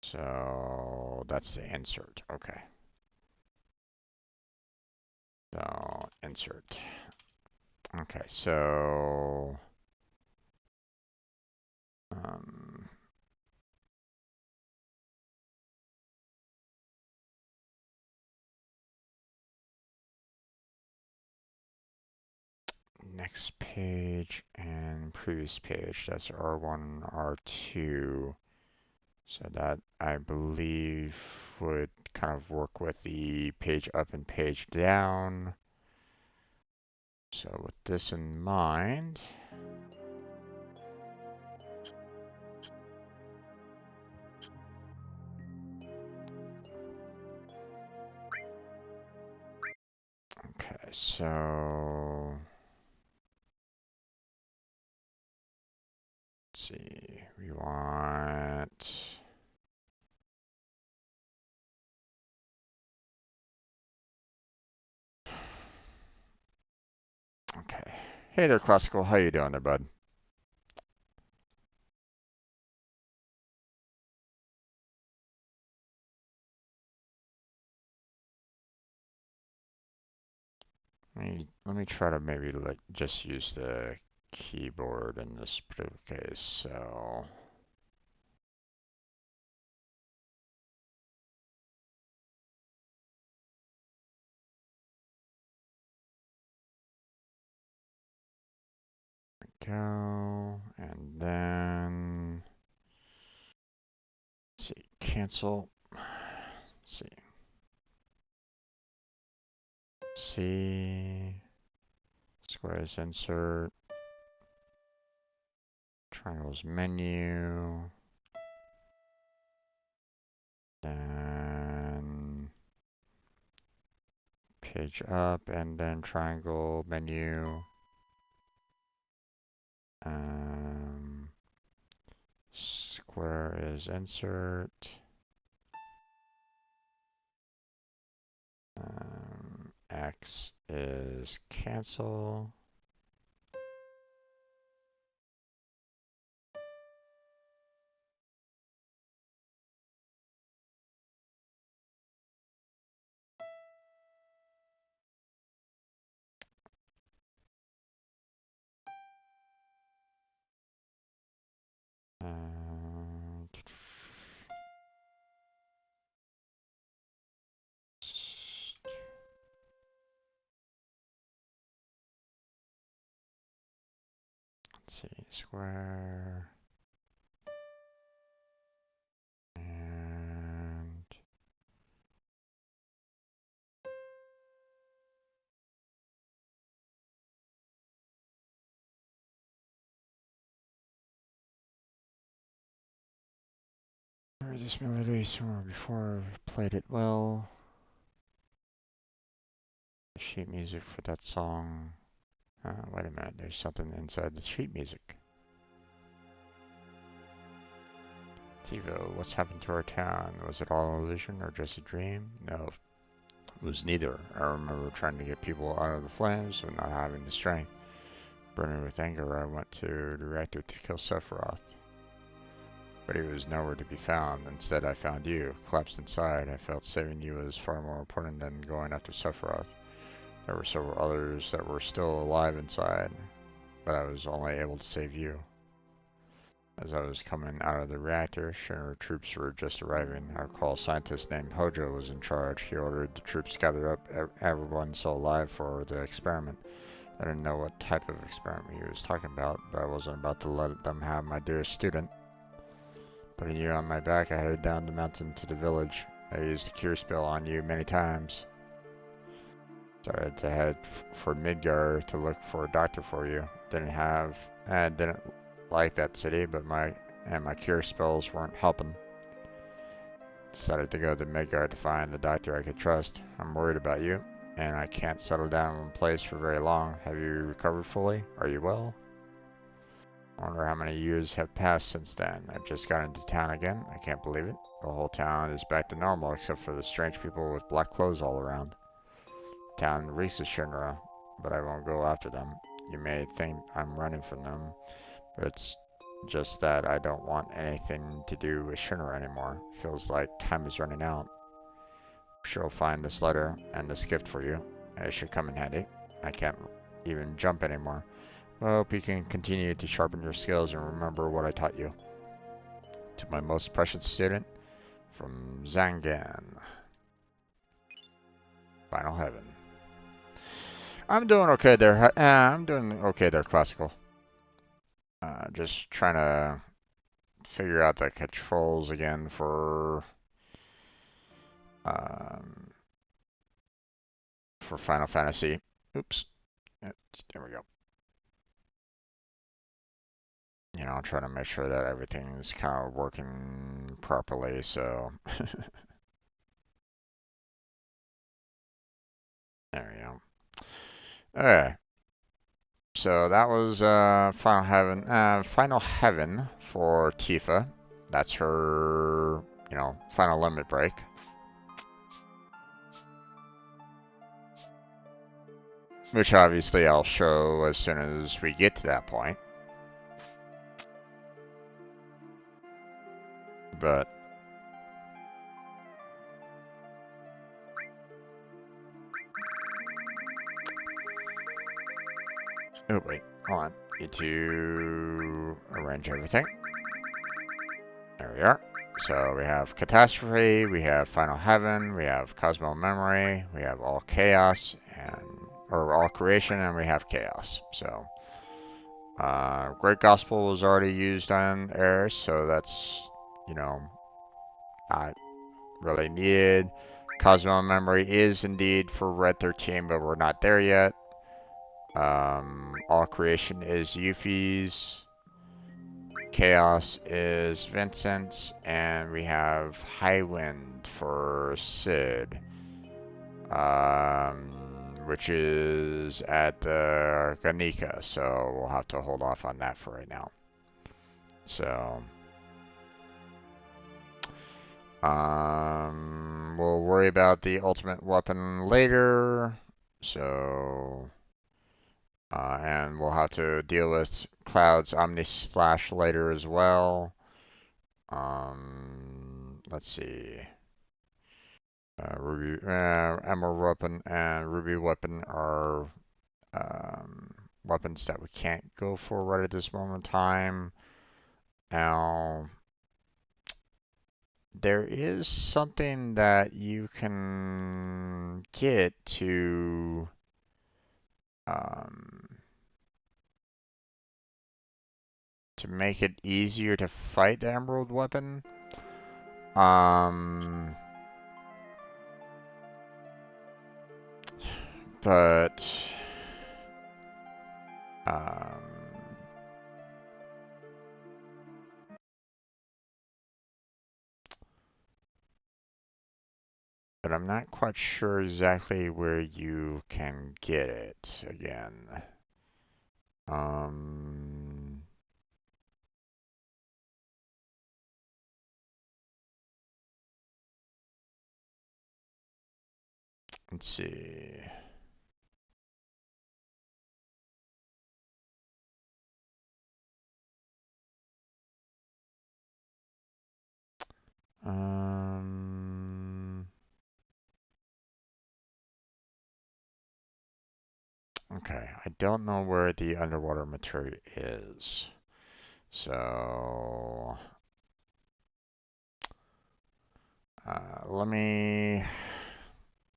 So that's the insert, okay. So insert. Okay, so next page and previous page, that's R1, R2. So that I believe would kind of work with the page up and page down. So with this in mind, okay, so let's see, we want, okay. Hey there, Classical, how you doing there, bud? Let me try to maybe like just use the keyboard in this particular case. So go, and then let's see, cancel. see. C. Squares insert. Triangles menu. Then page up and then triangle menu. Square is insert. X is cancel. Let's see, square. And I heard this melody somewhere before. I've played it well. Sheet music for that song. Wait a minute, there's something inside the sheet music. TiVo, what's happened to our town? Was it all an illusion or just a dream? No, it was neither. I remember trying to get people out of the flames and not having the strength. Burning with anger, I went to the reactor to kill Sephiroth. But he was nowhere to be found. Instead, I found you. Collapsed inside, I felt saving you was far more important than going after Sephiroth. There were several others that were still alive inside, but I was only able to save you. As I was coming out of the reactor, Shinra troops were just arriving. I recall a scientist named Hojo was in charge. He ordered the troops to gather up everyone still alive for the experiment. I didn't know what type of experiment he was talking about, but I wasn't about to let them have my dearest student. Putting you on my back, I headed down the mountain to the village. I used the cure spell on you many times. Started to head for Midgar to look for a doctor for you. Didn't like that city, but my cure spells weren't helping. Decided to go to Midgar to find the doctor I could trust. I'm worried about you, and I can't settle down in one place for very long. Have you recovered fully? Are you well? I wonder how many years have passed since then. I've just got into town again. I can't believe it. The whole town is back to normal except for the strange people with black clothes all around. The town reeks of Shinra, but I won't go after them. You may think I'm running from them, but it's just that I don't want anything to do with Shinra anymore. Feels like time is running out. She'll find this letter and this gift for you. It should come in handy. I can't even jump anymore. I hope you can continue to sharpen your skills and remember what I taught you. To my most precious student, from Zangan. Final Heaven. I'm doing okay there. I'm doing okay there, Classical. Just trying to figure out the controls again for Final Fantasy. Oops. There we go. You know, trying to make sure that everything's kind of working properly, so. There we go. Alright. So that was Final Heaven for Tifa. That's her, final limit break. Which obviously I'll show as soon as we get to that point. But oh wait, hold on. Need to arrange everything. There we are. So we have Catastrophe, we have Final Heaven, we have Cosmo Memory, we have All Chaos, or All Creation, and we have Chaos. So Great Gospel was already used on air, so that's, really needed. Cosmo memory is indeed for Red 13, but we're not there yet. All creation is Yuffie's. Chaos is Vincent's, and we have High Wind for Sid, which is at Ganika, so we'll have to hold off on that for right now. So, we'll worry about the ultimate weapon later. So, and we'll have to deal with Cloud's Omni Slash later as well. Let's see. Ruby, Emerald Weapon and Ruby Weapon are weapons that we can't go for right at this moment in time. Now, there is something that you can get to make it easier to fight the Emerald Weapon. But I'm not quite sure exactly where you can get it again. Let's see. Okay, I don't know where the underwater material is. So, let me.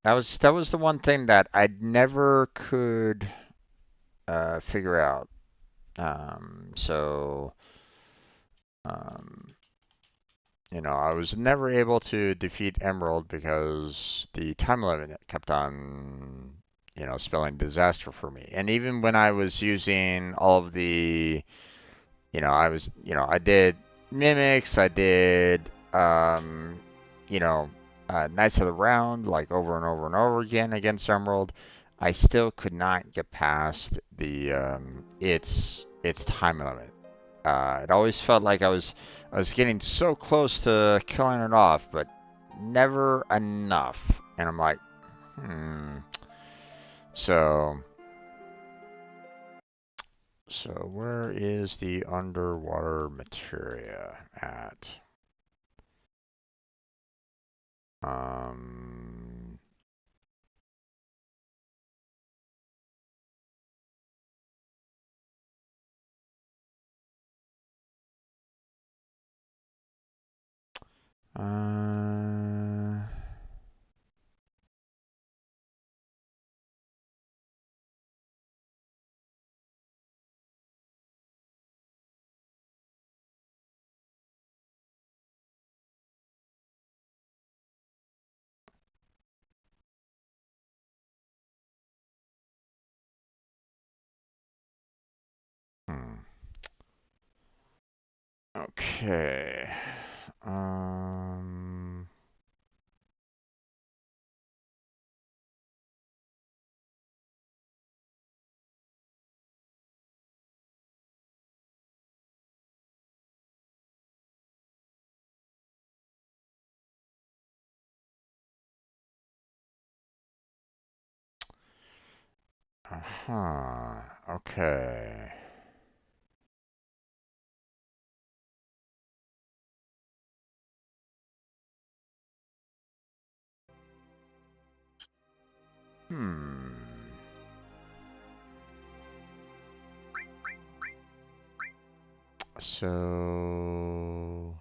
That was the one thing that I never could figure out. So, um, I was never able to defeat Emerald because the time limit kept on, spelling disaster for me. And even when I was using all of the, I did mimics, I did, Knights of the Round, like over and over and over again against Emerald. I still could not get past the its time limit. It always felt like I was getting so close to killing it off, but never enough. And I'm like, So, where is the underwater materia at? Um, uh, hmm. Okay. Um, Okay. Hmm. So,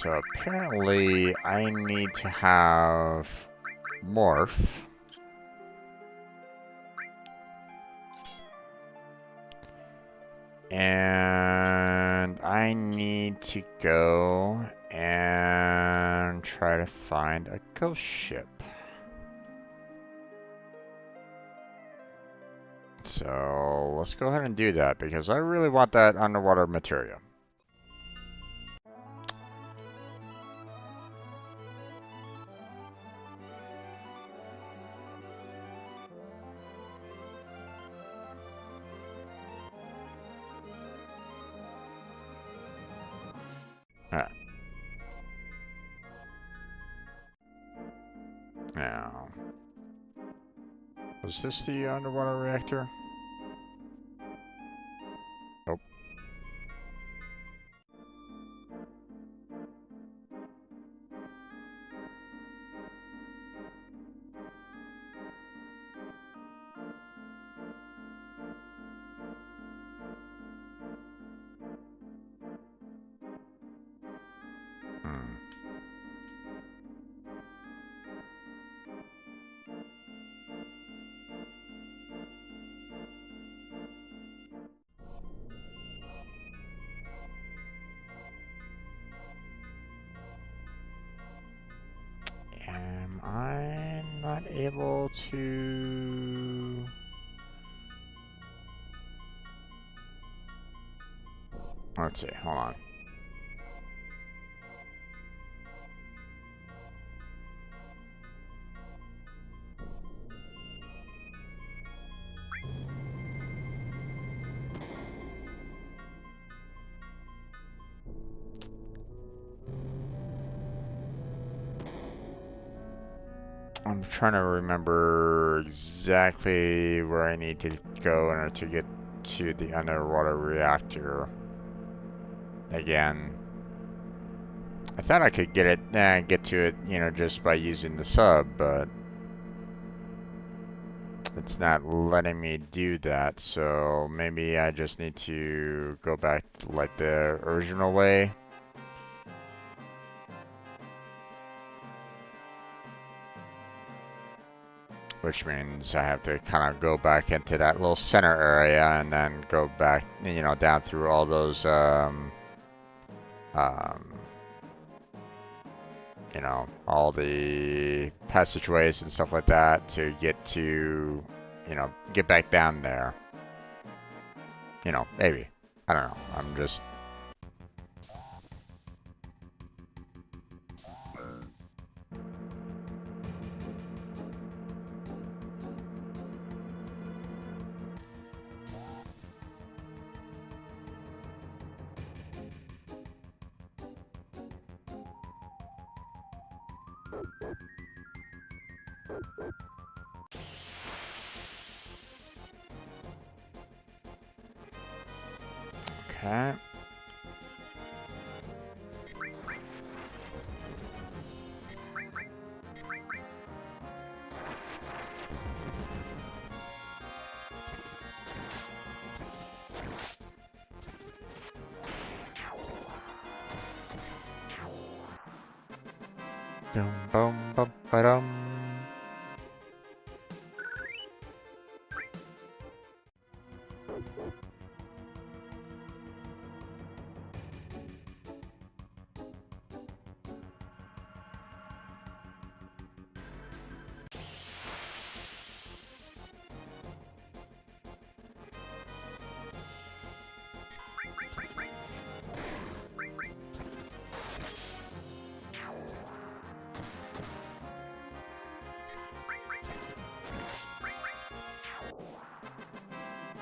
So apparently I need to have morph. And I need to go and try to find a ghost ship. So let's go ahead and do that because I really want that underwater material. Alright. Now, was this the underwater reactor? Nope. Am I not able to... Let's see, hold on. I'm trying to remember exactly where I need to go in order to get to the underwater reactor again. I thought I could get to it, you know, just by using the sub, but it's not letting me do that. So maybe I just need to go back to, like, the original way. Which means I have to kind of go back into that little center area and then go back, you know, down through all those, you know, all the passageways and stuff like that to get to, you know, get back down there. You know, maybe. I don't know. I'm just... Okay. Dum bum bum ba-dum.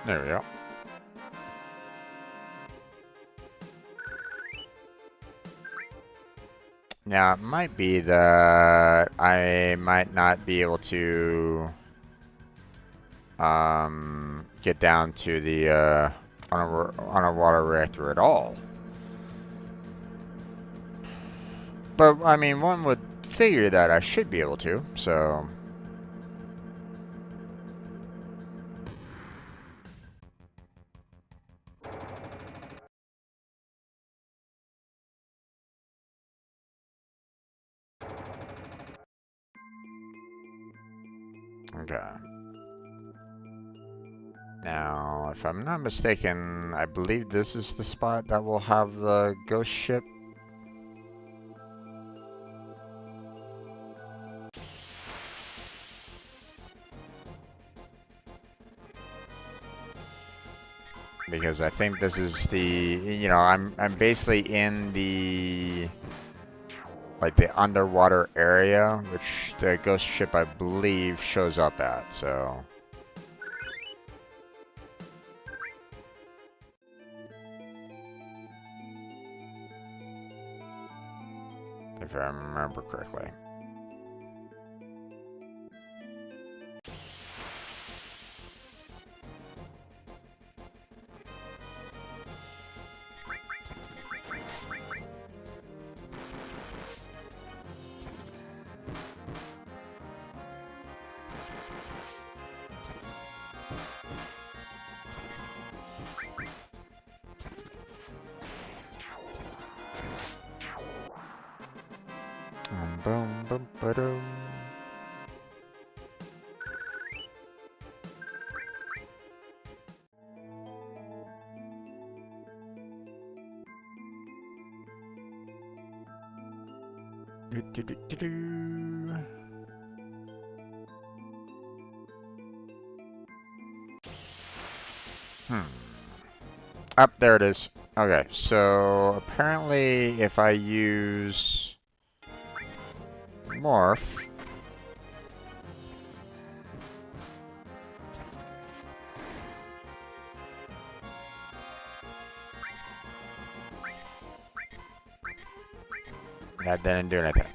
There we go. Now, it might be that I might not be able to get down to the underwater reactor at all. But, I mean, one would figure that I should be able to, so... Okay. Now, if I'm not mistaken, I believe this is the spot that will have the ghost ship. Because I think this is the, you know, I'm basically in the, like, the underwater area, which the ghost ship, I believe, shows up at, so. If I remember correctly. Boom, boom, ba-dum. Do-do-do-do-do. Up, there it is. Okay, so apparently if I use morph, that didn't do anything.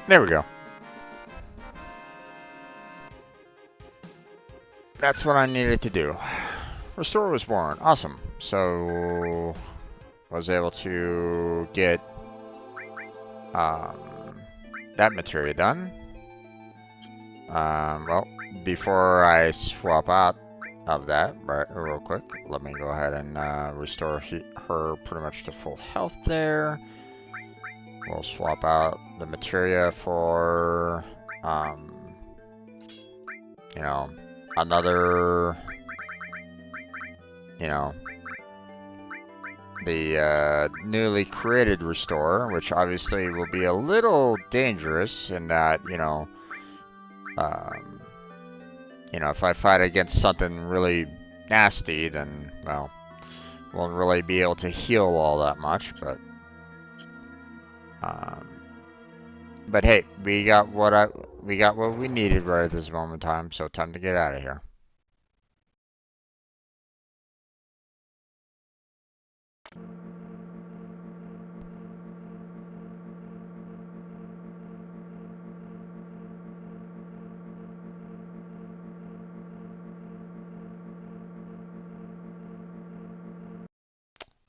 There we go. That's what I needed to do. Restore was born. Awesome. So, was able to get that material done. Well, before I swap out of that, right, real quick, let me go ahead and restore her pretty much to full health there. We'll swap out the materia for, you know, another, you know, the newly created restore, which obviously will be a little dangerous in that, you know, if I fight against something really nasty, then, well, won't really be able to heal all that much, but hey, we got what we needed right at this moment in time, so time to get out of here.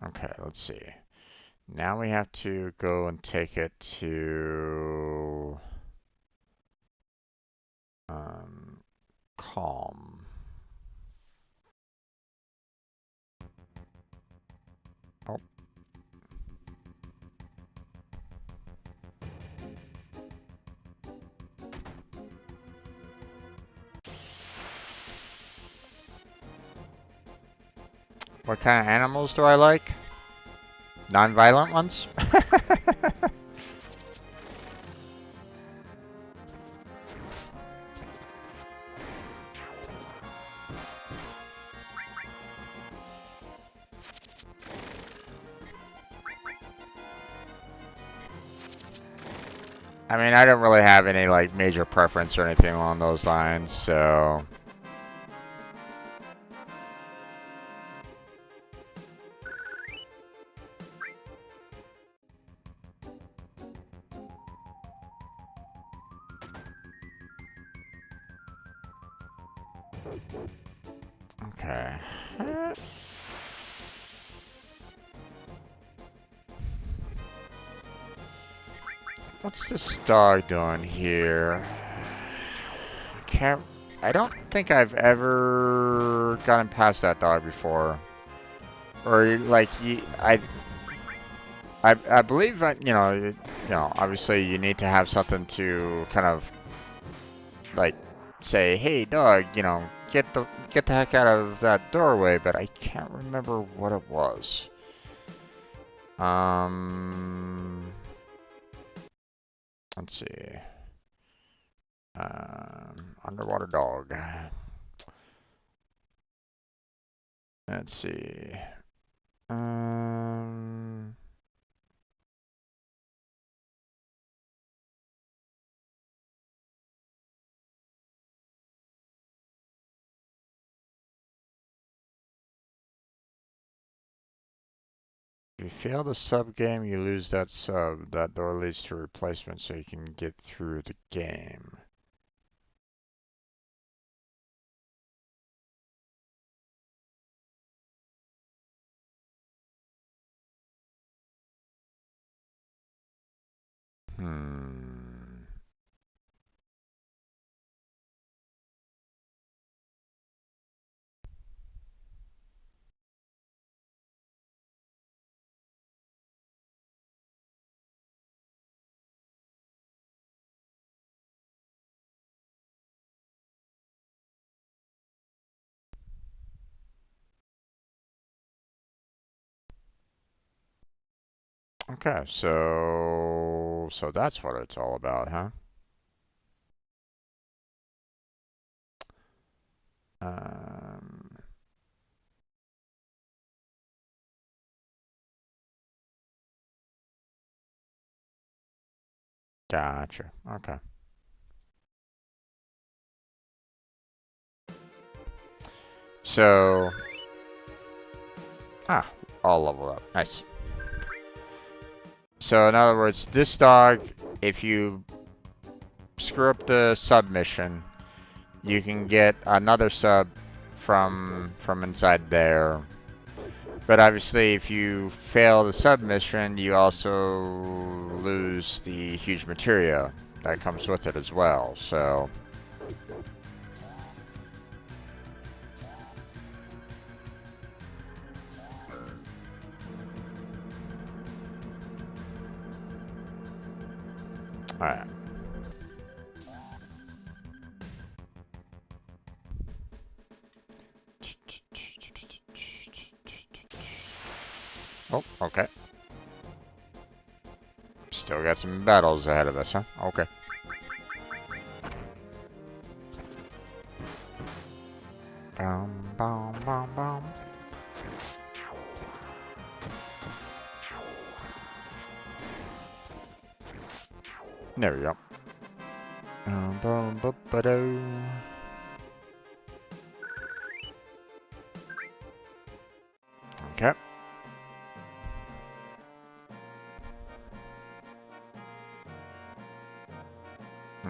Okay, let's see. Now we have to go and take it to calm. Oh. What kind of animals do I like? Non-violent ones? I mean, I don't really have any like major preference or anything along those lines, so. Okay. What's this dog doing here? I don't think I've ever gotten past that dog before. Or like I believe that obviously you need to have something to kind of like say, hey dog, get the heck out of that doorway, but I can't remember what it was. Let's see. Underwater dog. Let's see. If you fail the sub game, you lose that sub. That door leads to a replacement so you can get through the game. Okay, so that's what it's all about, huh? Gotcha. Okay. So, all leveled up. Nice. So in other words, this dog, if you screw up the submission, you can get another sub from inside there. But obviously, if you fail the submission, you also lose the huge materia that comes with it as well. So. Alright. Oh, okay. Still got some battles ahead of us, huh? Okay. Boom, boom, boom. There we go. Boom, boom, ba-do. Okay.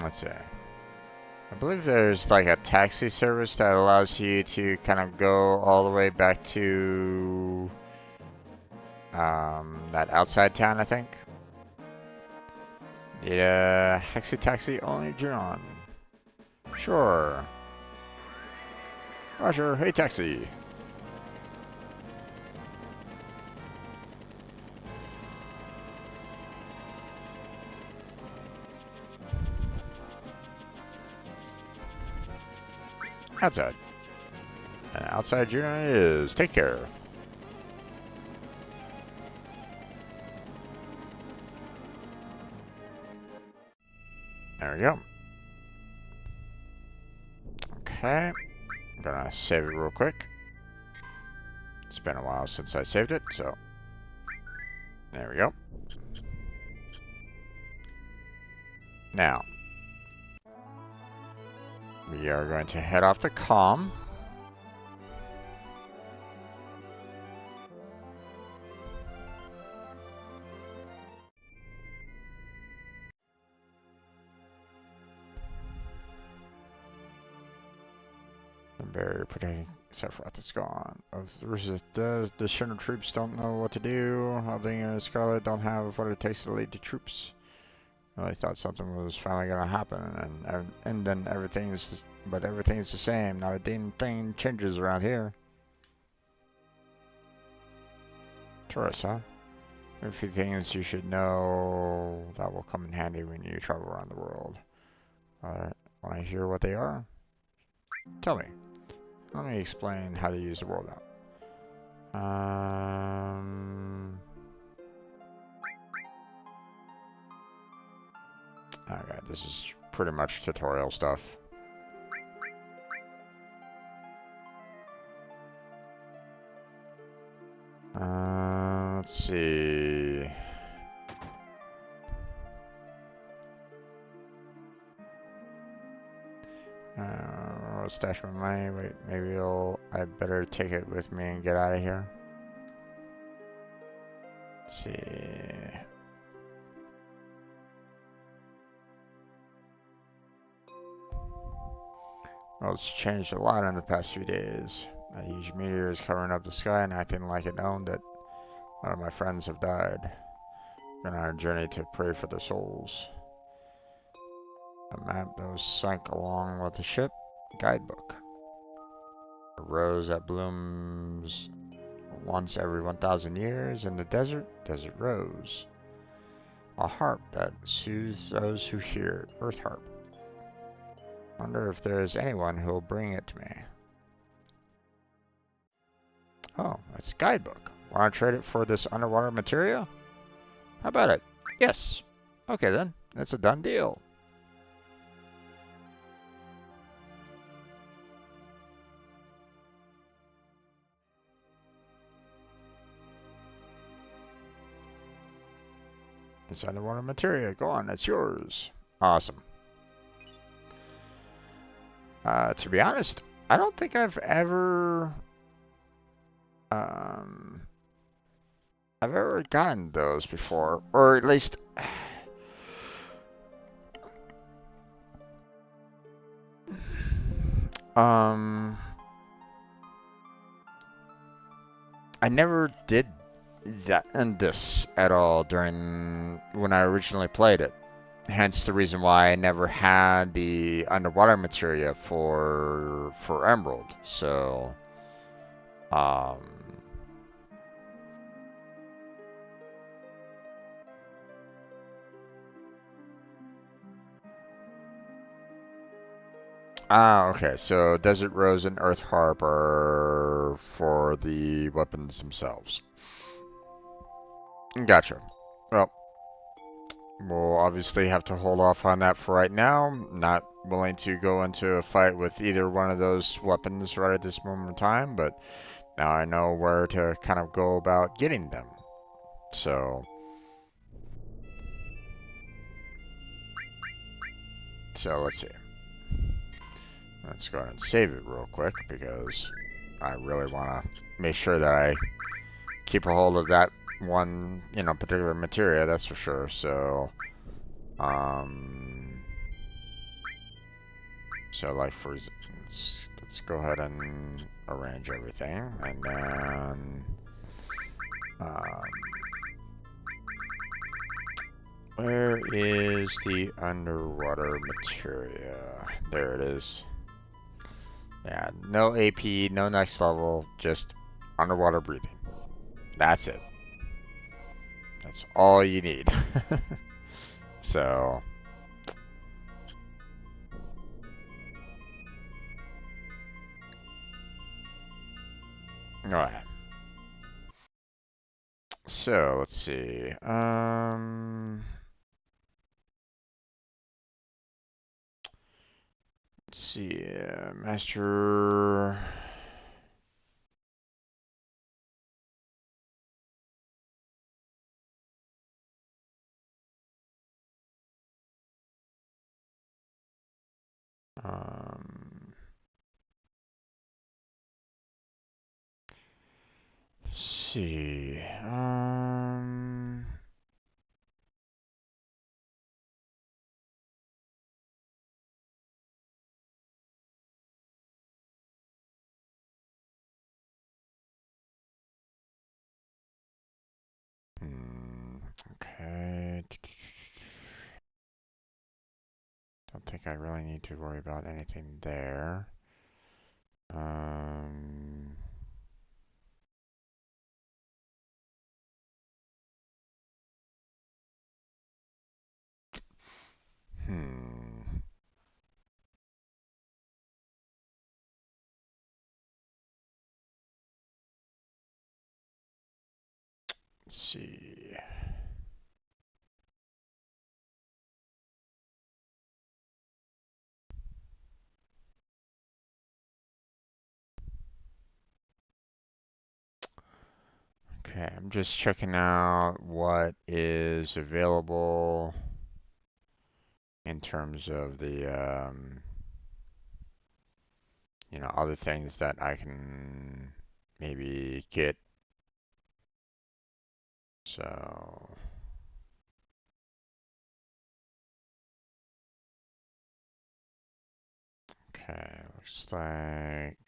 Let's see. I believe there's like a taxi service that allows you to kind of go all the way back to that outside town, I think. Yeah, Hexy Taxi only John. Sure. Roger, hey taxi. Outside. And outside journey is take care. There we go. Okay. I'm gonna save it real quick. It's been a while since I saved it, so. There we go. Now, we are going to head off to comm. The barrier protecting Sephiroth is gone. The Shinra troops don't know what to do. Halding and Scarlet don't have what it takes to lead the troops. I thought something was finally gonna happen, and then everything's the same. Not a damn thing changes around here. Tourists, huh? There are a few things you should know that will come in handy when you travel around the world. Alright, want to hear what they are? Tell me. Let me explain how to use the world map. Okay, this is pretty much tutorial stuff. Let's see. I'll stash my money. Wait, maybe I better take it with me and get out of here. Let's see. Well, it's changed a lot in the past few days. A huge meteor is covering up the sky and acting like it owned it. A lot of my friends have died. We're on our journey to pray for their souls. A map that was sunk along with the ship. Guidebook. A rose that blooms once every 1,000 years in the desert. Desert rose. A harp that soothes those who hear it. Earth harp. Wonder if there is anyone who will bring it to me. Oh, it's a guidebook. Want to trade it for this underwater material? How about it? Yes. Okay then, that's a done deal. This underwater material, go on, it's yours. Awesome. To be honest, I don't think I've ever gotten those before, or at least I never did that in this at all during when I originally played it. Hence the reason why I never had the underwater materia for Emerald. So oh, okay. So Desert Rose and Earth Harp are for the weapons themselves. Gotcha. Well, we'll obviously have to hold off on that for right now. Not willing to go into a fight with either one of those weapons right at this moment in time, but now I know where to kind of go about getting them. So let's see. Let's go ahead and save it real quick because I really want to make sure that I keep a hold of that one, particular materia, that's for sure. So, like for let's go ahead and arrange everything, and then, where is the underwater materia? There it is. Yeah, no AP, no next level, just underwater breathing. That's it. That's all you need. So, alright. So, let's see. Let's see. Master. Um, let's see. Okay. Don't think I really need to worry about anything there. Um, hmm. Let's see. Okay, I'm just checking out what is available in terms of the, other things that I can maybe get. So, okay, looks like,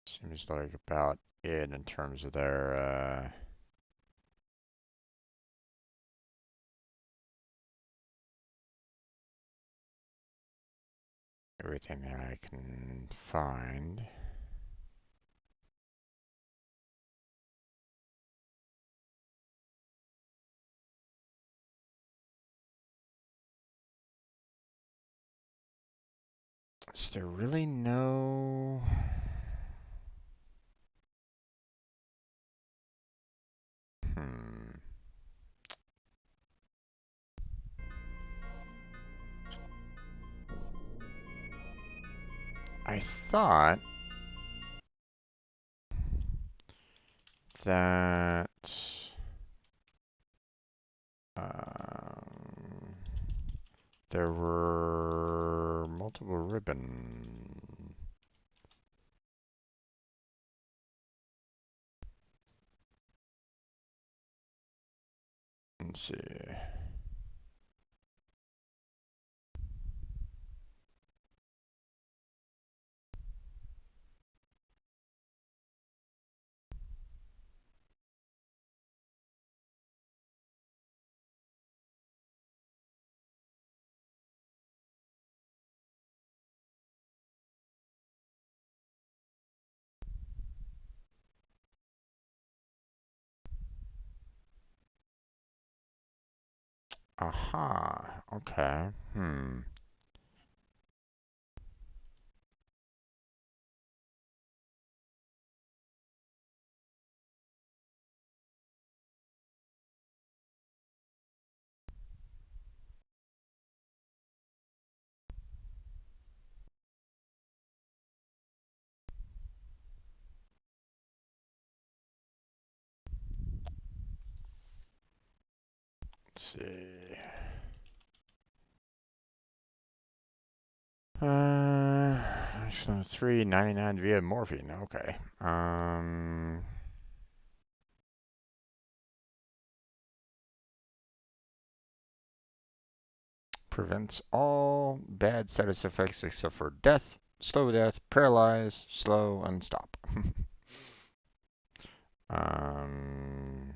seems like about it in terms of their, everything that I can find. Is there really no... Hmm. I thought that um, there were multiple ribbon. Let's see. Aha. Okay. Hmm. Let's see. So 3.99 via morphine. Okay. Prevents all bad status effects except for death, slow death, paralyze, slow, and stop. um,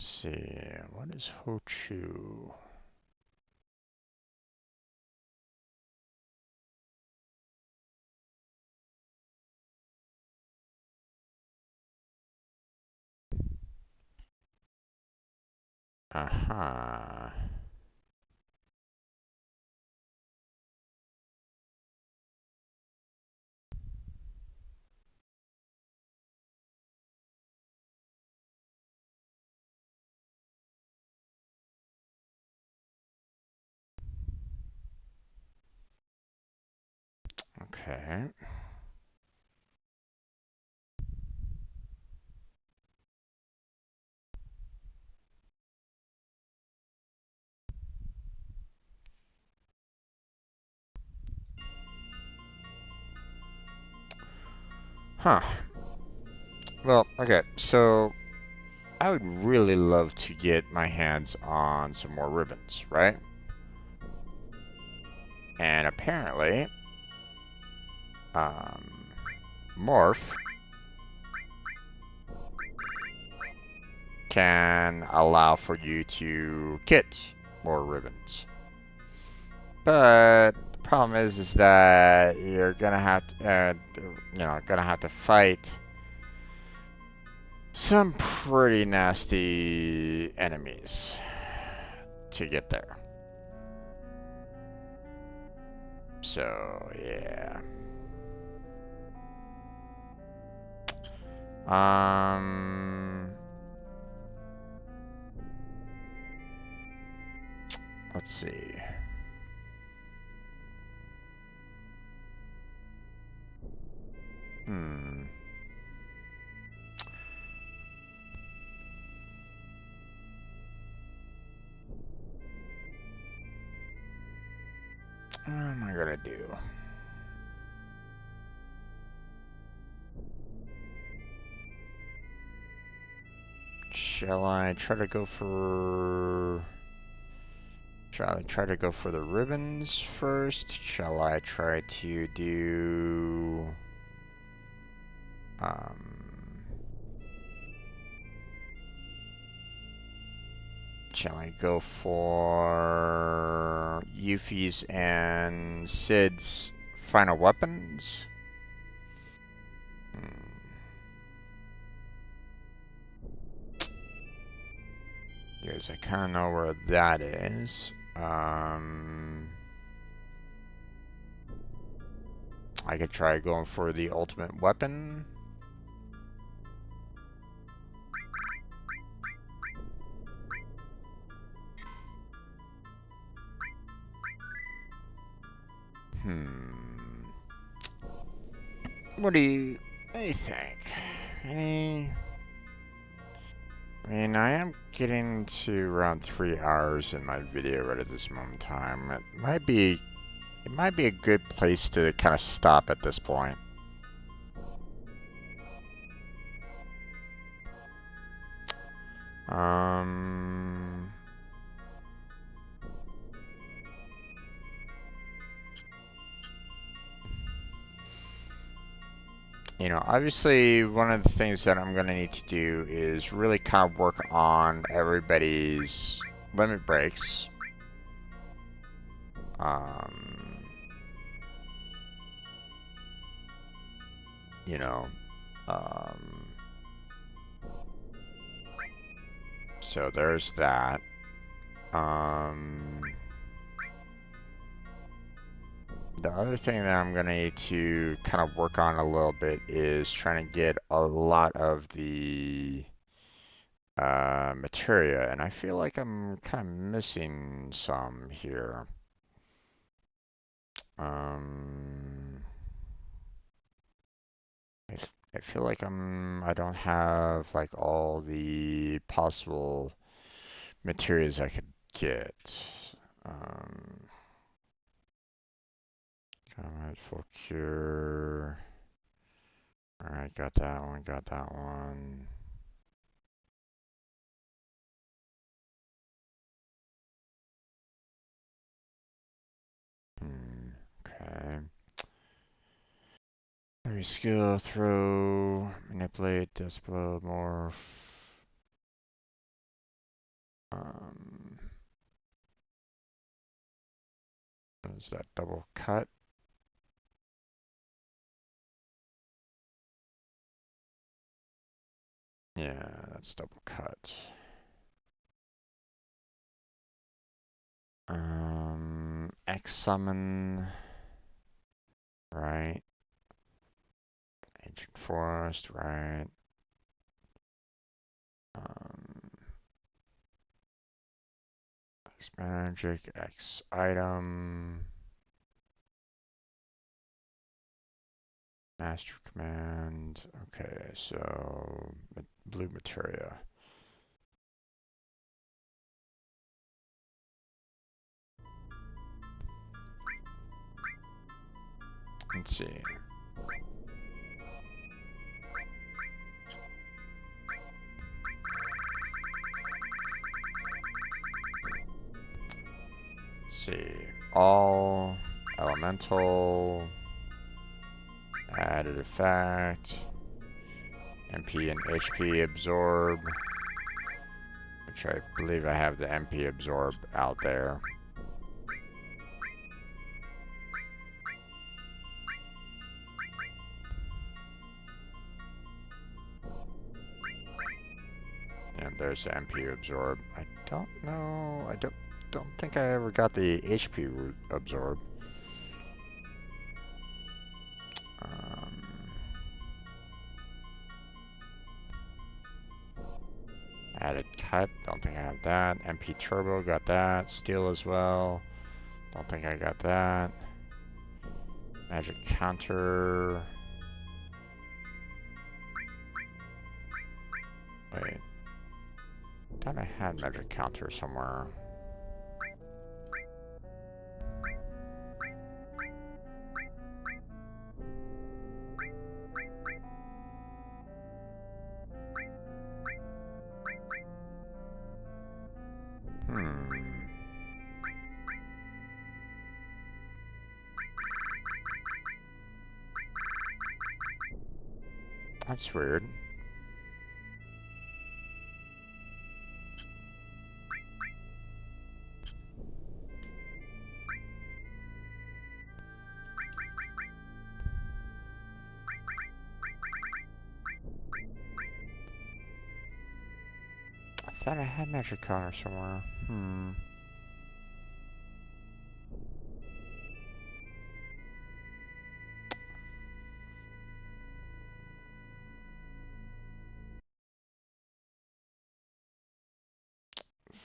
let's see. What is Hochu? Aha. Okay. Huh. Well, okay, so I would really love to get my hands on some more ribbons, right? And apparently, um, Morph can allow for you to get more ribbons. But the problem is that you're gonna have to, gonna have to fight some pretty nasty enemies to get there. So yeah. Um, let's see. Hmm. What am I gonna do? Shall I try to go for... Shall I try to go for the ribbons first? Shall I try to do... shall I go for Yuffie's and Sid's final weapons? Hmm. Because I kind of know where that is. I could try going for the ultimate weapon. Hmm. What do you think? Any? I mean, I am getting to around 3 hours in my video right at this moment in time. It might be a good place to kind of stop at this point. Um, obviously one of the things that I'm gonna need to do is really kind of work on everybody's limit breaks. Um, you know, um, so there's that. Um, the other thing that I'm gonna need to kind of work on a little bit is trying to get a lot of the materia, and I feel like I'm kind of missing some here. Um, I feel like I don't have like all the possible materials I could get. Um, Combat full cure. Alright, got that one, got that one. Okay. Every skill, throw, manipulate, dust blow, morph. Um, what is that, double cut? Yeah, that's double cut. X summon, right? Ancient forest, right? Um, X magic, X item. Master command. Okay, so blue materia. Let's see. See, all elemental, added effect, MP and HP absorb, which I believe I have the MP absorb out there. And there's the MP absorb. I don't know. I don't think I ever got the HP absorb. Added type, don't think I have that. MP turbo, got that. Steel as well, don't think I got that. Magic counter. Wait, thought I had magic counter somewhere. That's weird. I thought I had magic counter somewhere.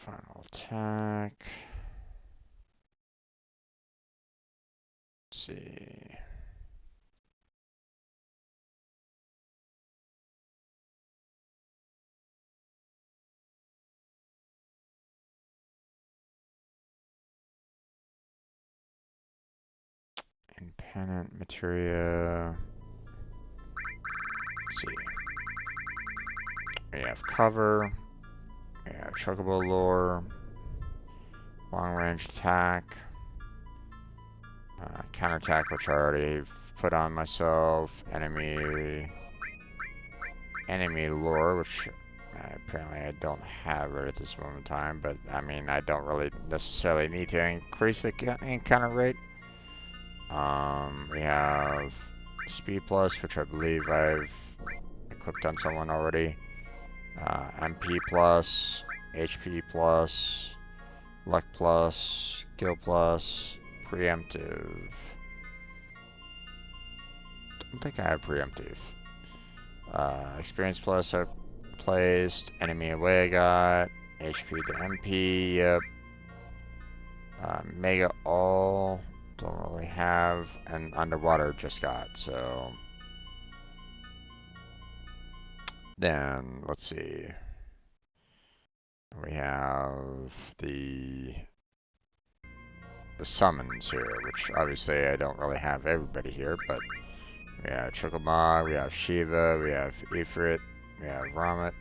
Final attack. Let's see. Independent materia. Let's see. We have cover. We have chocobo lore. Long range attack. Counterattack, which I already put on myself. Enemy lore, which apparently I don't have right at this moment in time, but I mean, I don't really necessarily need to increase the encounter rate. We have speed plus, which I believe I've equipped on someone already. MP plus, HP plus, luck plus, skill plus, preemptive. Don't think I have preemptive. Experience plus I placed. Enemy away I got. HP to MP, yep. Mega all, don't really have. And underwater just got, so. Then, let's see. We have the summons here, which obviously I don't really have everybody here, but we have Chocobo, we have Shiva, we have Ifrit, we have Ramet.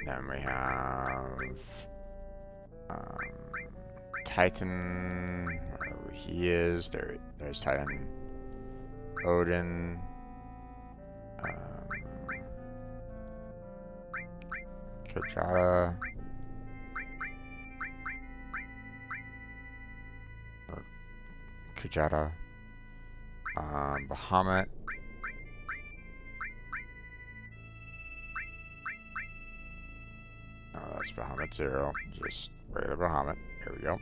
Then we have Titan, wherever he is. There's Titan. Odin. Kajata. Kajata. Bahamut. Oh, that's Bahamut 0. Just regular Bahamut. Here we go.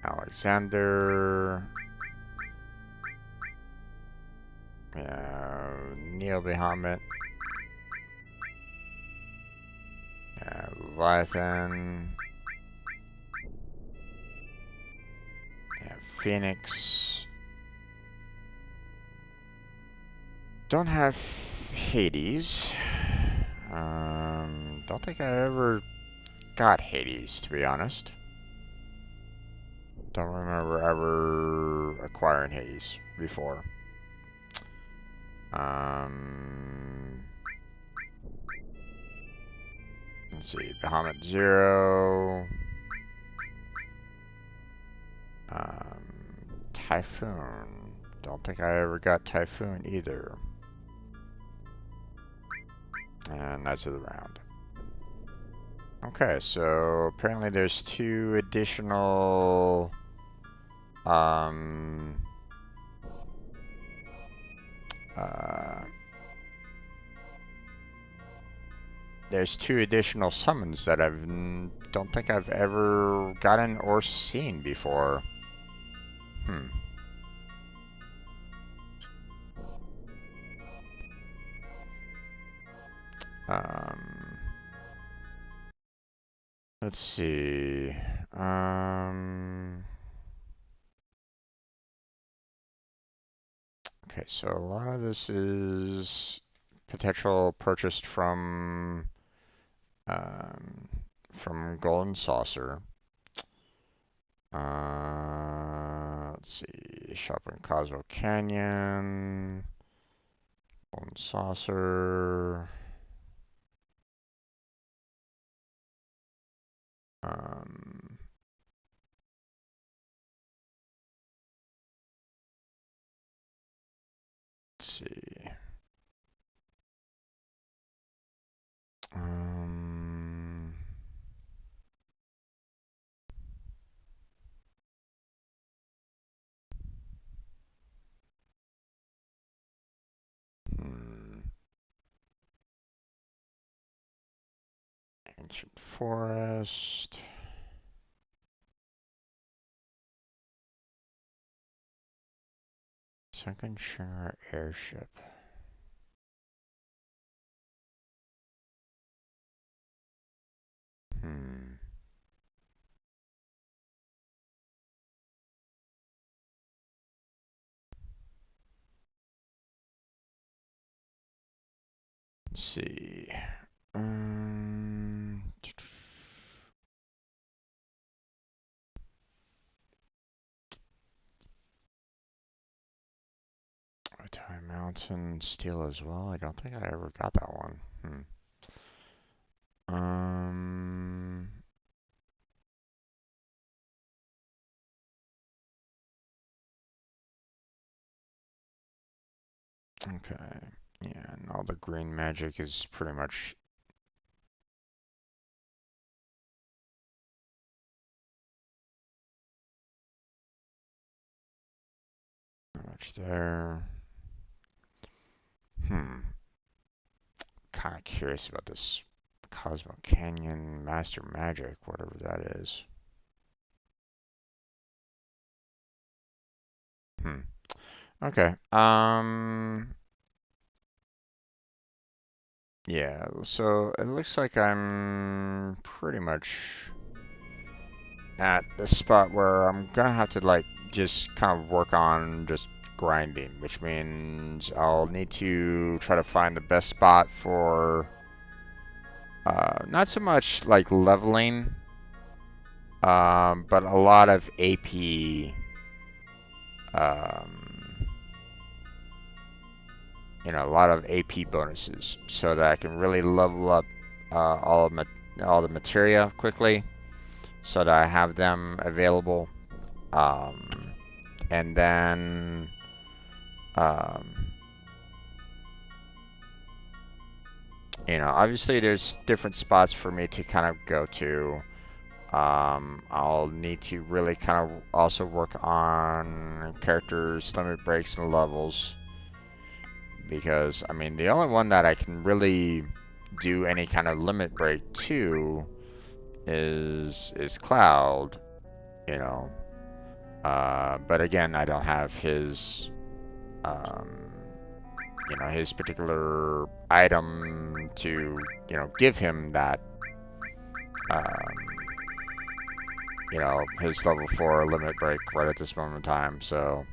Alexander. We have Neo Bahamut. Leviathan. We have Phoenix. Don't have Hades. Don't think I ever got Hades, to be honest. Don't remember ever acquiring Hades before. Let's see, Bahamut Zero. Typhoon. Don't think I ever got Typhoon either. And that's of the round. Okay, so apparently there's 2 additional there's 2 additional summons that I don't think I've ever gotten or seen before. Let's see. Okay, so a lot of this is potential purchased from Golden Saucer. Let's see. Shop in Cosmo Canyon. Golden Saucer. Let's see. Ancient Forest. Second Shinger Airship. Let's see. Time Mountain Steel as well. I don't think I ever got that one. Okay. Yeah, and all the green magic is pretty much there. Kind of curious about this Cosmo Canyon Master Magic, whatever that is. Okay. Yeah, so it looks like I'm pretty much at the spot where I'm gonna have to like just kind of work on just grinding, which means I'll need to try to find the best spot for not so much like leveling, but a lot of AP, a lot of AP bonuses, so that I can really level up all the materia quickly, so that I have them available, and then obviously there's different spots for me to kind of go to. I'll need to really kind of also work on characters, limit breaks, and levels. Because, I mean, the only one that I can really do any kind of limit break to is Cloud, but again, I don't have his, his particular item to, give him that, his level 4 limit break right at this moment in time, so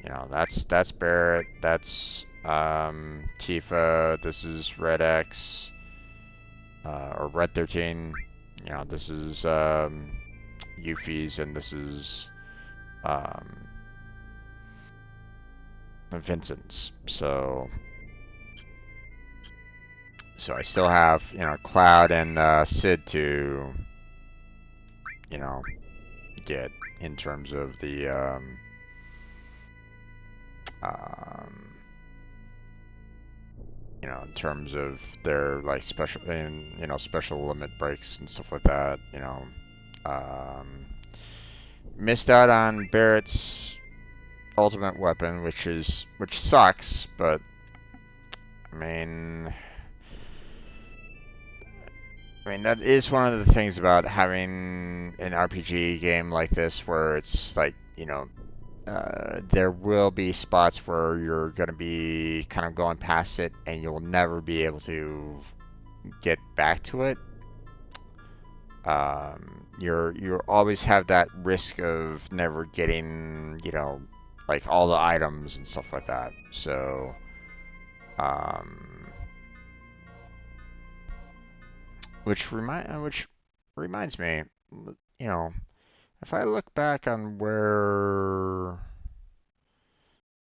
You know, that's Barrett, that's Tifa, this is Red X, or Red 13. You know, this is Yuffie's, and this is um, Vincent's. So I still have, you know, Cloud and Sid to, you know, get in terms of the um, you know, in terms of their like special and you know special limit breaks and stuff like that. You know, um, missed out on Barrett's ultimate weapon, which sucks, but I mean. I mean, that is one of the things about having an RPG game like this where it's like, you know, there will be spots where you're going to be kind of going past it and you'll never be able to get back to it. You always have that risk of never getting, you know, like all the items and stuff like that. So, um, which reminds me, you know, if I look back on where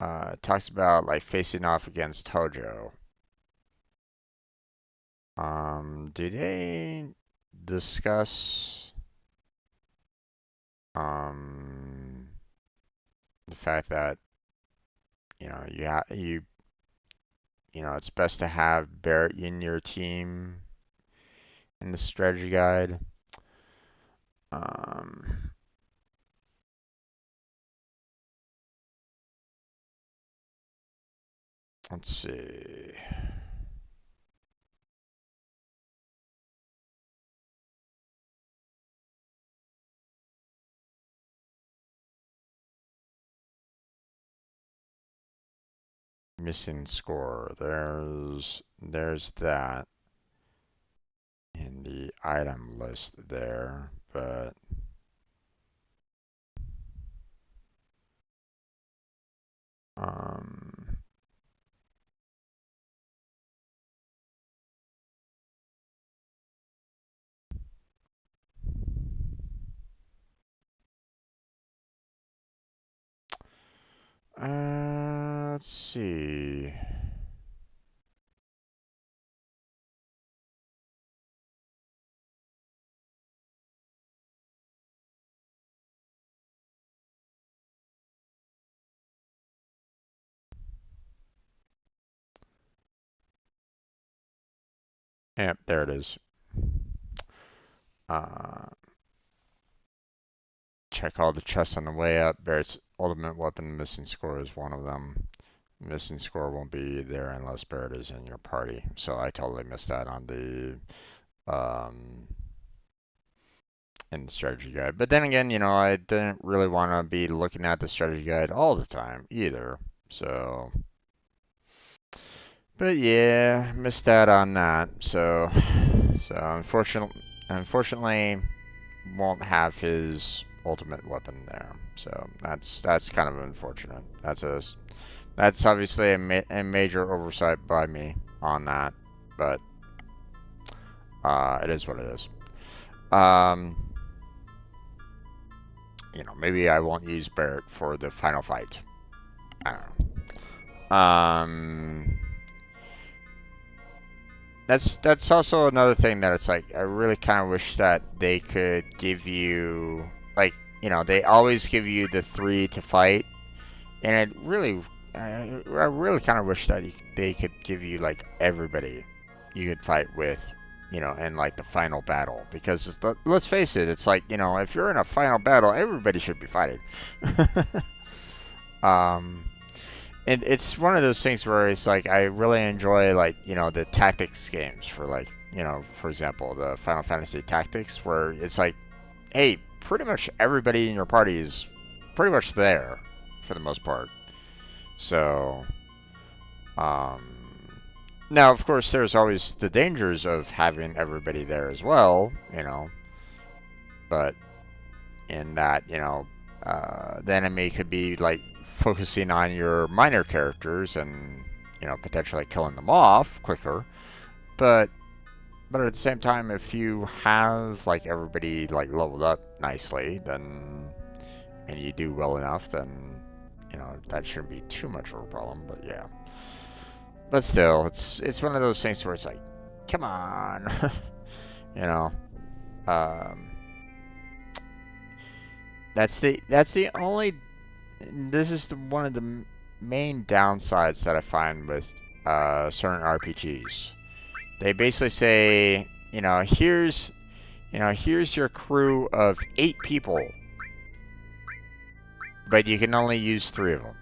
it talks about like facing off against Tojo, do they discuss um the fact that you know you know it's best to have Barrett in your team in the strategy guide? Um, let's see. Missing score. There's that in the item list there, but um let's see. Yep, there it is. Uh, check all the chests on the way up. Barrett's ultimate weapon missing score is one of them. Missing score won't be there unless Barrett is in your party. So I totally missed that on the in the strategy guide. But then again, you know, I didn't really want to be looking at the strategy guide all the time either. So, but yeah, missed out on that. So unfortunately, won't have his ultimate weapon there. So that's kind of unfortunate. That's obviously a major oversight by me on that, but it is what it is. Um, you know, maybe I won't use Barrett for the final fight. I don't know. That's also another thing that it's like I really kind of wish that they could give you like you know they always give you the three to fight, and it really I really kind of wish that they could give you like everybody you could fight with, you know, in like the final battle because let's face it, it's like you know if you're in a final battle, everybody should be fighting. um, and it's one of those things where it's like I really enjoy like you know the tactics games for like you know for example the Final Fantasy Tactics where it's like hey pretty much everybody in your party is pretty much there for the most part. So um, now of course there's always the dangers of having everybody there as well, you know, but in that you know the enemy could be like focusing on your minor characters and, you know, potentially killing them off quicker. But at the same time, if you have like everybody like leveled up nicely, then and you do well enough, then you know that shouldn't be too much of a problem. But yeah, but still, it's one of those things where it's like, come on, you know. Um, that's the only. This is one of the main downsides that I find with certain RPGs. They basically say, here's your crew of 8 people, but you can only use 3 of them.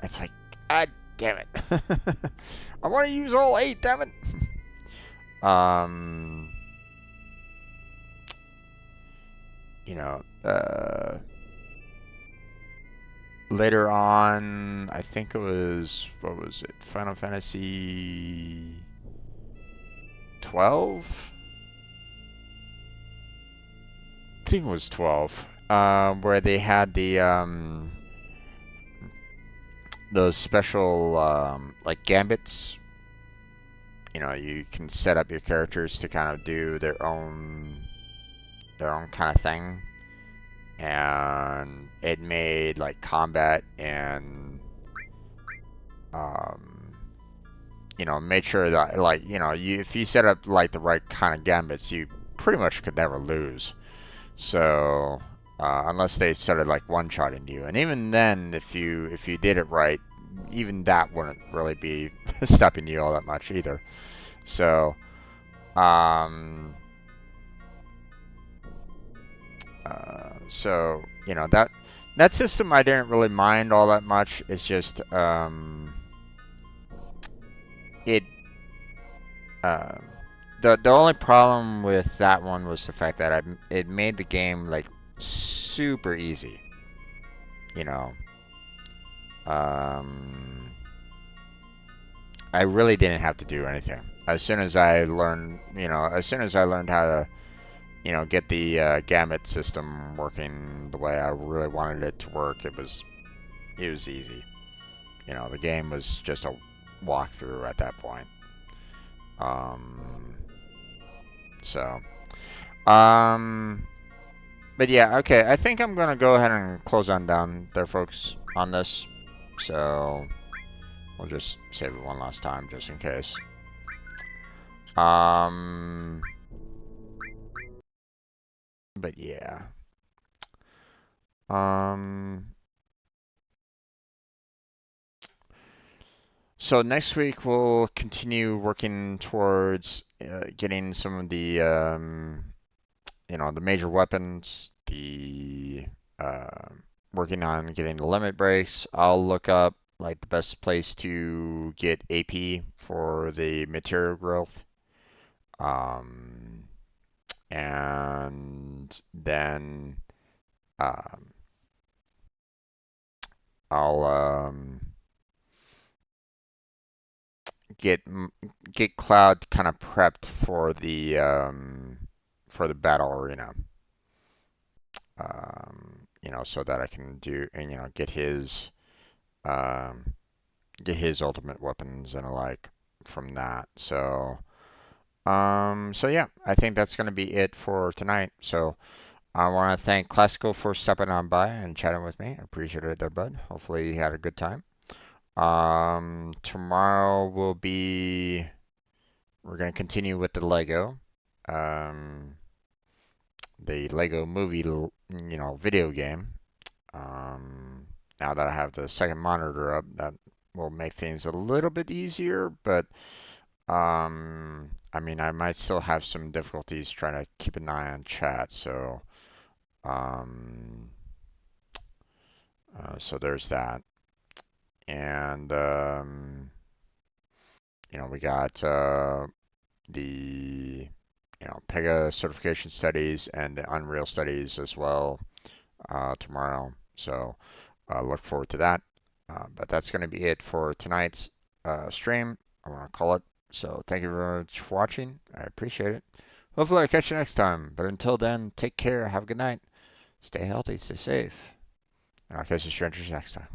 It's like, God damn it. I want to use all 8, damn it. You know, later on, I think it was, what was it, Final Fantasy 12? I think it was 12, where they had those special, like gambits. You know, you can set up your characters to kind of do their own kind of thing, and it made like combat and made sure that like if you set up like the right kind of gambits, you pretty much could never lose. So unless they started like one-shotting you, and even then, if you did it right, even that wouldn't really be stopping you all that much either. So that system I didn't really mind all that much. It's just it the only problem with that one was the fact that it made the game like super easy. You know, I really didn't have to do anything. As soon as I learned how to get the gamut system working the way I really wanted it to work, it was easy. You know, the game was just a walkthrough at that point. So, but yeah, okay. I think I'm gonna go ahead and close on down there, folks, on this. So we'll just save it one last time, just in case. But yeah. So next week we'll continue working towards getting some of the the major weapons, the working on getting the limit breaks. I'll look up like the best place to get AP for the material growth. And then I'll get Cloud kind of prepped for the battle arena. So that I can do and get his ultimate weapons and alike from that. So yeah, I think that's going to be it for tonight. So I want to thank Classical for stopping on by and chatting with me. I appreciate it there, bud. Hopefully you had a good time. Tomorrow we're going to continue with the Lego. The Lego movie, video game. Now that I have the second monitor up, that will make things a little bit easier, but I mean, I might still have some difficulties trying to keep an eye on chat, so so there's that. And we got the Pega certification studies and the Unreal studies as well tomorrow. So look forward to that. But that's going to be it for tonight's stream. I want to call it. So thank you very much for watching. I appreciate it. Hopefully I'll catch you next time. But until then, take care. Have a good night. Stay healthy. Stay safe. And I'll catch you strangers next time.